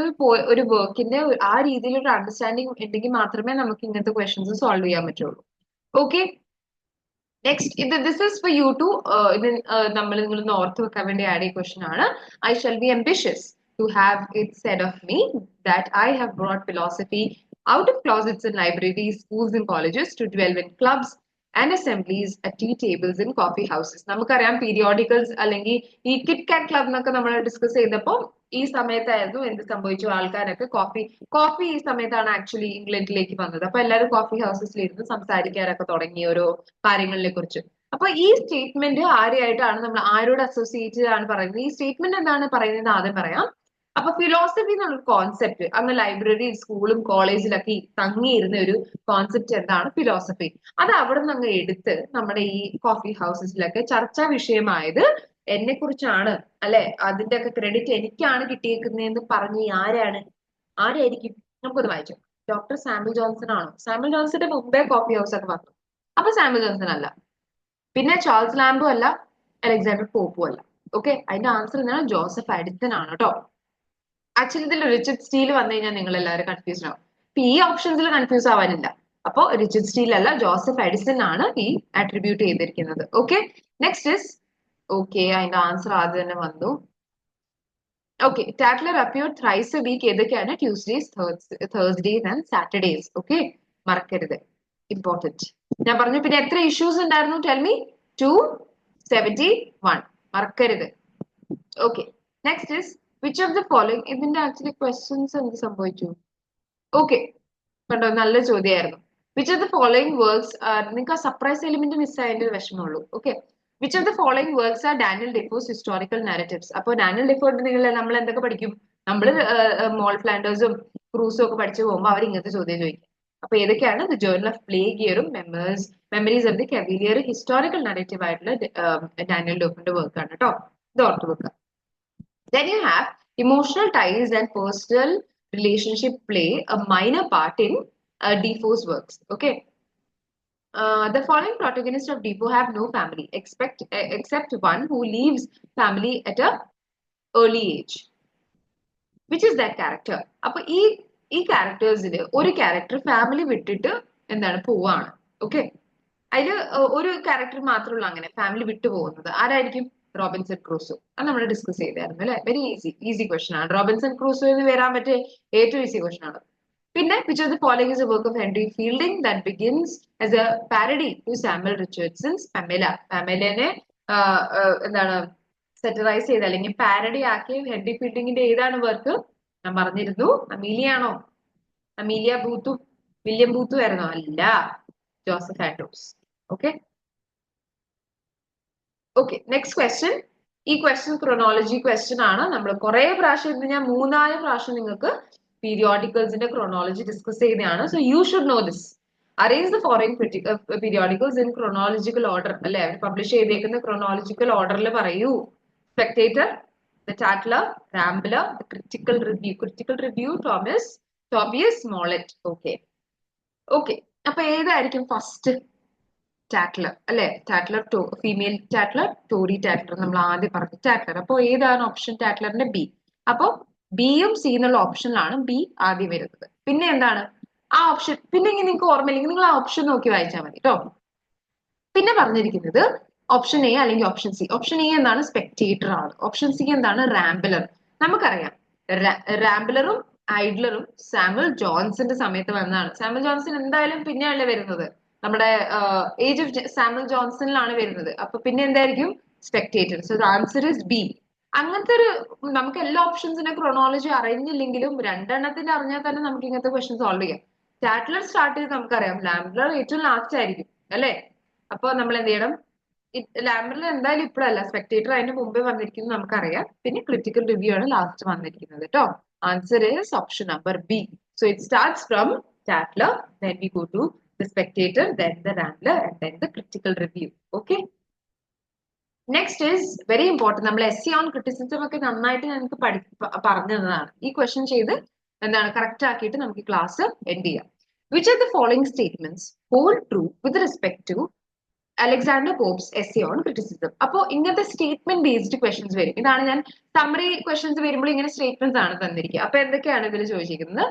ഒരു വർക്കിന്റെ ആ രീതിയിൽ ഒരു അണ്ടർസ്റ്റാൻഡിങ് ഉണ്ടെങ്കിൽ മാത്രമേ നമുക്ക് ഇങ്ങനത്തെ ക്വസ്റ്റ്യൻസ് സോൾവ് ചെയ്യാൻ പറ്റുള്ളൂ. Okay, next this is for you to, ഇത് നിങ്ങൾ ഓർത്ത് വെക്കാൻ വേണ്ടി ആഡ് ചെയ്ത ക്വസ്റ്റ്യൻ ആണ്. I shall be ambitious to have it said of me that I have brought philosophy out of closets in libraries, schools and colleges to dwell in clubs and assemblies at tea tables in coffee houses. നമുക്കറിയാം periodicals അല്ലെങ്കിൽ ഈ kit കാറ്റ് club എന്നൊക്കെ നമ്മൾ discuss ചെയ്തപ്പോൾ ഈ സമയത്തായിരുന്നു എന്ത് സംഭവിച്ചു, ആൾക്കാരൊക്കെ കോഫി ഈ സമയത്താണ് ആക്ച്വലി ഇംഗ്ലണ്ടിലേക്ക് വന്നത്. അപ്പൊ എല്ലാവരും കോഫി ഹൗസസിലിരുന്ന് സംസാരിക്കാനൊക്കെ തുടങ്ങി ഓരോ കാര്യങ്ങളെ കുറിച്ച്. അപ്പൊ ഈ സ്റ്റേറ്റ്മെന്റ് ആരെയായിട്ടാണ് നമ്മൾ ആരോട് അസോസിയേറ്റ് ആണ് പറയുന്നത്? ഈ സ്റ്റേറ്റ്മെന്റ് എന്താണ് പറയുന്നത് ആദ്യം പറയാം. അപ്പൊ ഫിലോസഫി എന്നുള്ളൊരു കോൺസെപ്റ്റ് അങ്ങ് ലൈബ്രറി, സ്കൂളും കോളേജിലൊക്കെ തങ്ങിയിരുന്ന ഒരു കോൺസെപ്റ്റ് എന്താണ് ഫിലോസഫി. അത് അവിടെ നിന്ന് അങ്ങ് എടുത്ത് നമ്മുടെ ഈ കോഫി ഹൗസസിലൊക്കെ ചർച്ചാ വിഷയമായത് എന്നെ കുറിച്ചാണ് അല്ലെ, അതിന്റെ ഒക്കെ ക്രെഡിറ്റ് എനിക്കാണ് കിട്ടിയേക്കുന്നതെന്ന് പറഞ്ഞ് ആരായിരിക്കും? നമുക്കത് വായിച്ചു. ഡോക്ടർ സാമുവൽ ജോൺസൺ ആണോ? സാമുവൽ ജോൺസന്റെ മുമ്പേ കോഫി ഹൗസ് ഒക്കെ വന്നു. അപ്പൊ സാമുവൽ ജോൺസൺ അല്ല, പിന്നെ ചാൾസ് ലാംബും അല്ല, അലക്സാണ്ടർ പോപ്പും അല്ല. ഓക്കെ, അതിന്റെ ആൻസർ എന്താണ്? ജോസഫ് എഡിസൺ ആണ് കേട്ടോ. ആക്ച്വലി ഇതിൽ റിച്ചർഡ് സ്റ്റീൽ വന്നു കഴിഞ്ഞാൽ നിങ്ങൾ എല്ലാവരും കൺഫ്യൂസ്ഡ് ആവും. അപ്പൊ ഈ ഓപ്ഷൻസിൽ കൺഫ്യൂസ് ആവാനില്ല. അപ്പൊ റിച്ചർഡ് സ്റ്റീൽ അല്ല, ജോസഫ് എഡിസൺ ആണ് ഈ അട്രിബ്യൂട്ട് ചെയ്തിരിക്കുന്നത്. ഓക്കെ, നെക്സ്റ്റ് ഇസ്, ഓക്കെ അതിന്റെ ആൻസർ ആദ്യം തന്നെ വന്നു. Okay, Tatler appeared thrice a week. ഏതൊക്കെയാണ്? Tuesdays, Thursdays and Saturdays. Okay, മറക്കരുത്, ഇമ്പോർട്ടന്റ്. ഞാൻ പറഞ്ഞു. പിന്നെ എത്ര ഇഷ്യൂസ് ഉണ്ടായിരുന്നു? Tell me. 271. മറക്കരുത്. Okay, next is which of the following. ഇതിന്റെ ആക്ച്വലി ക്വസ്റ്റ്യൻസ് എന്ത് സംഭവിച്ചു? ഓക്കെ, കണ്ടോ, നല്ല ചോദ്യമായിരുന്നു. Which of the following works നിങ്ങൾക്ക് ആ സർപ്രൈസ് എലിമെന്റ് മിസ്സായതിന്റെ ഒരു വിഷമമുള്ളൂ. Okay, which of the following works are Daniel Defoe's historical narratives. അപ്പോൾ ഡാനിയൽ ഡെഫോന്റെ നിങ്ങൾ നമ്മൾ എന്തൊക്കെ പഠിക്കും? നമ്മൾ മോൾ ഫ്ലാൻഡേഴ്സും ക്രൂസും ഒക്കെ പഠിച്ചു പോകുമ്പോൾ അവർ ഇങ്ങനത്തെ ചോദ്യം ചോദിക്കും. അപ്പൊ ഏതൊക്കെയാണ്? ദ ജേർണൽ ഓഫ് പ്ലേഗിയറും memories of the cavalier historical narrative ആയിട്ടുള്ള ഡാനിയൽ ഡെഫോന്റെ വർക്കാണ് കേട്ടോ. ഇത് ഓർത്ത് വെക്കുക. Then you have emotional ties and personal relationship play a minor part in Defoe's works. Okay. The following protagonists of Defoe have no family except one who leaves family at a early age. Which is that character? അപ്പൊ ഈ ക്യാരക്ടേഴ്സിൽ ഒരു character family വിട്ടിട്ട് എന്താണ് പോവാണ്. Okay, അതില് ഒരു character മാത്രമുള്ള അങ്ങനെ ഫാമിലി വിട്ടു പോകുന്നത് ആരായിരിക്കും? Robinson Crusoe. അത് നമ്മൾ ഡിസ്കസ് ചെയ്തായിരുന്നു അല്ലെ. വെരി ഈസി ക്വസ്റ്റൻ ആണ്. റോബിൻസൺ ക്രൂസോ എന്ന് വരാൻ പറ്റിയ ഏറ്റവും ഈസി ക്വസ്റ്റൻ ആണ്. പിന്നെ which of the following is a work of Henry Fielding that begins as a parody to Samuel Richardson's Pamela. പമേലനെ എന്താണ് സെറ്ററൈസ് ചെയ്ത് അല്ലെങ്കിൽ പാരഡി ആക്കി ഹെൻറി ഫീൽഡിങ്ങിന്റെ ഏതാണ് വർക്ക്? ഞാൻ പറഞ്ഞിരുന്നു, അമീലിയ ആണോ? അമീലിയ ബൂത്തും വില്യം ബൂത്തും ആയിരുന്നോ? അല്ല, Joseph Andrews. Okay okay, next question. ഈ ക്വസ്റ്റ്യൻ ക്രൊണോളജി ക്വസ്റ്റ്യൻ ആണ്. നമ്മൾ കുറെ പ്രാവശ്യം ഇന്ന് ഞാൻ 3-4 പ്രാവശ്യം നിങ്ങൾക്ക് പീരിയോഡിക്കൽസിന്റെ ക്രൊണോളജി ഡിസ്കസ് ചെയ്തതാണ്. So you should know this. Arrange the following periodicals in chronological order. അല്ലെ, അവർ പബ്ലിഷ് ചെയ്തേക്കുന്ന ക്രൊണോളജിക്കൽ ഓർഡറിൽ പറയൂ. Spectator, the Tatler, Rambler, the critical review, Tobias Smollett. Okay, അപ്പൊ ഏതായിരിക്കും ഫസ്റ്റ്? ടാറ്റ്ലർ അല്ലെ. Tatler, female Tatler, Tory Tatler. നമ്മൾ ആദ്യം പറഞ്ഞു ടാറ്റ്ലർ. അപ്പൊ ഏതാണ് ഓപ്ഷൻ? ടാറ്റ്ലറിന്റെ ബി. അപ്പൊ ബിയും സി എന്നുള്ള ഓപ്ഷനിലാണ് ബി ആദ്യം വരുന്നത്. പിന്നെ എന്താണ് ആ ഓപ്ഷൻ? പിന്നെ ഇങ്ങനെ നിങ്ങൾക്ക് ഓർമ്മയില്ലെങ്കിൽ നിങ്ങൾ ആ ഓപ്ഷൻ നോക്കി വായിച്ചാൽ മതി കേട്ടോ. പിന്നെ പറഞ്ഞിരിക്കുന്നത് ഓപ്ഷൻ എ അല്ലെങ്കിൽ ഓപ്ഷൻ സി. ഓപ്ഷൻ എ എന്താണ്? സ്പെക്ടേറ്റർ ആണ്. ഓപ്ഷൻ സി എന്താണ്? റാംബ്ലർ. നമുക്കറിയാം റാംബ്ലറും ഐഡ്ലറും സാമുവൽ ജോൺസന്റെ സമയത്ത് വന്നതാണ്. സാമുവൽ ജോൺസൺ എന്തായാലും പിന്നെയല്ലേ വരുന്നത്, നമ്മുടെ ഏജ് ഓഫ് സാമുവൽ ജോൺസണിലാണ് വരുന്നത്. അപ്പൊ പിന്നെ എന്തായിരിക്കും? Spectator. So the answer is B. അങ്ങനത്തെ ഒരു നമുക്ക് എല്ലാ ഓപ്ഷൻസിന്റെ ക്രൊണോളജി അറിഞ്ഞില്ലെങ്കിലും 2 അറിഞ്ഞാൽ തന്നെ നമുക്ക് ഇങ്ങനത്തെ ക്വസ്റ്റൻ സോൾവ് ചെയ്യാം. ടാറ്റ്ലർ സ്റ്റാർട്ട് ചെയ്ത് നമുക്കറിയാം, റാംബ്ലർ ഏറ്റവും ലാസ്റ്റ് ആയിരിക്കും അല്ലെ. അപ്പൊ നമ്മൾ എന്ത് ചെയ്യണം? ലാംബ്ലർ എന്തായാലും ഇപ്പോഴല്ല, സ്പെക്ടേറ്റർ അതിന് മുമ്പേ വന്നിരിക്കുന്നത് നമുക്കറിയാം. പിന്നെ ക്രിറ്റിക്കൽ റിവ്യൂ ആണ് ലാസ്റ്റ് വന്നിരിക്കുന്നത് കേട്ടോ. Answer is option number B. So it starts from ടാറ്റ്ലർ, then we go to the spectator, then the rambler, and then the critical review. Okay. Next is very important. നമ്മൾ essay on criticism ഒക്കെ നന്നായിട്ട് ഞങ്ങൾക്ക് പറഞ്ഞു തന്നതാണ്. ഈ question ചെയ്ത് എന്താണ് correct ആക്കിയിട്ട് നമുക്ക് ക്ലാസ് എൻഡ് ചെയ്യാം. Which of the following statements hold true with respect to Alexander pops essay on criticism? അപ്പോ ഇങ്ങനത്തെ സ്റ്റേറ്റ്മെന്റ് ബേസ്ഡ് ക്വസ്റ്റ്യൻസ് വരും. ഇതാണ് ഞാൻ സമ്മറി ക്വസ്റ്റ്യൻസ് വരുമ്പോൾ ഇങ്ങനെ സ്റ്റേറ്റ്മെന്റ്സ് ആണ് തന്നിരിക്കുക. അപ്പൊ എന്തൊക്കെയാണ് ഇതിൽ ചോദിച്ചിരിക്കുന്നത്?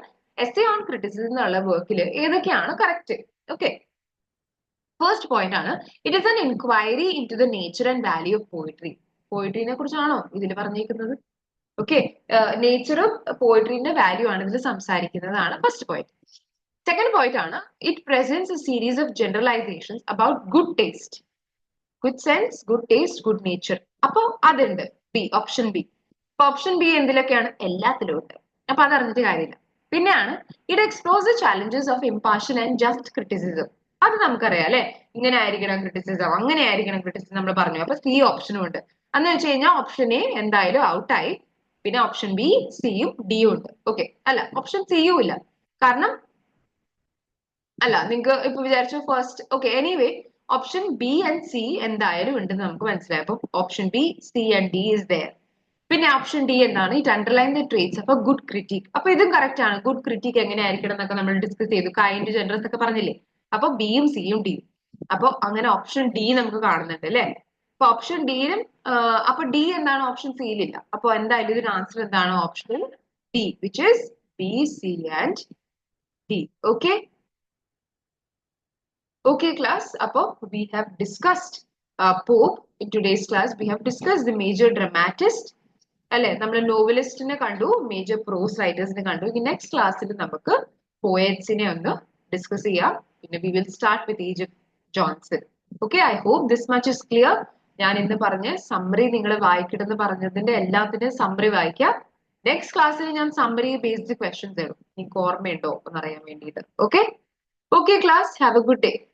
essay on criticism എന്നുള്ള വർക്കിൽ ഏതൊക്കെയാണ് കറക്റ്റ്? ഓക്കെ, ഫസ്റ്റ് പോയിന്റ് ആണ്, it is an enquiry into the nature and value of poetry. പോയിട്രീനെ കുറിച്ചാണോ ഇതിൽ പറഞ്ഞിരിക്കുന്നത്? ഓക്കെ, നേച്ചറും പോയിട്രീന്റെ വാല്യൂ ആണ് ഇതിൽ സംസാരിക്കുന്നതാണ് ഫസ്റ്റ് പോയിന്റ്. സെക്കൻഡ് പോയിന്റ് ആണ്, it presents a series of generalisations about good taste, good sense, good taste, good nature. അപ്പൊ അതുണ്ട് ബി, ഓപ്ഷൻ ബി. അപ്പൊ ഓപ്ഷൻ ബി എന്തിലൊക്കെയാണ്? എല്ലാത്തിലും ഉണ്ട്. അപ്പൊ അത് അറിഞ്ഞിട്ട് കാര്യമില്ല. പിന്നെയാണ് it explores the challenges of impartial and just criticism. അത് നമുക്കറിയാം അല്ലെ, ഇങ്ങനെ ആയിരിക്കണം ക്രിറ്റിസിസം, അങ്ങനെ ആയിരിക്കണം ക്രിറ്റിസിസം നമ്മൾ പറഞ്ഞു. അപ്പൊ സി ഓപ്ഷനും ഉണ്ട്. എന്ന് വെച്ച് കഴിഞ്ഞാൽ ഓപ്ഷൻ എ എന്തായാലും ഔട്ടായി. പിന്നെ ഓപ്ഷൻ ബി, സിയും ഡിയും ഉണ്ട്. ഓക്കെ, അല്ല ഓപ്ഷൻ സിയും ഇല്ല. കാരണം അല്ല, നിങ്ങൾക്ക് ഇപ്പൊ വിചാരിച്ചു first. Okay, anyway option B and C എന്തായാലും ഉണ്ടെന്ന് നമുക്ക് മനസ്സിലായി. അപ്പൊ option B, C and D is there. പിന്നെ ഓപ്ഷൻ ഡി എന്താണ്? It underline the traits of a good critic. അപ്പൊ ഇതും കറക്റ്റ് ആണ്. ഗുഡ് ക്രിറ്റിക് എങ്ങനെ ആയിരിക്കണം എന്നൊക്കെ നമ്മൾ ഡിസ്കസ് ചെയ്തു. കൈൻഡ്, ജനറസ് ഒക്കെ പറഞ്ഞില്ലേ. അപ്പൊ ബിയും സിയും ഡിയും. അപ്പൊ അങ്ങനെ ഓപ്ഷൻ ഡി നമുക്ക് കാണുന്നുണ്ട് അല്ലെ. അപ്പൊ ഓപ്ഷൻ ഡിയിലും അപ്പൊ ഡി എന്താണ്? ഓപ്ഷൻ സിയിലില്ല. അപ്പൊ എന്തായാലും ഇതിന് ആൻസർ എന്താണ്? Option D, which is B, C and D. Okay Okay class, അപ്പൊ we have discussed Pope in today's class. We have discussed the major dramatist അല്ലെ. നമ്മൾ നോവലിസ്റ്റിനെ കണ്ടു, മേജർ പ്രോസ് റൈറ്റേഴ്സിനെ കണ്ടു. ഇനി നെക്സ്റ്റ് ക്ലാസ്സിൽ നമുക്ക് പോയറ്റ്സിനെ ഒന്ന് ഡിസ്കസ് ചെയ്യാം. പിന്നെ we will start with Egypt Johnson. Okay, I hope this much is clear. ഞാൻ ഇന്ന് പറഞ്ഞ സമ്മറി നിങ്ങൾ വായിക്കണമെന്ന് പറഞ്ഞതിന്റെ എല്ലാത്തിന്റെയും സമ്മറി വായിക്കാം. നെക്സ്റ്റ് ക്ലാസ്സിൽ ഞാൻ സമ്മറി ബേസ്ഡ് ക്വസ്റ്റ്യൻസ് തരും. നിങ്ങൾക്ക് ഓർമ്മയുണ്ടോ എന്നറിയാൻ വേണ്ടിയിട്ട്. Okay. Okay, class, have a good day.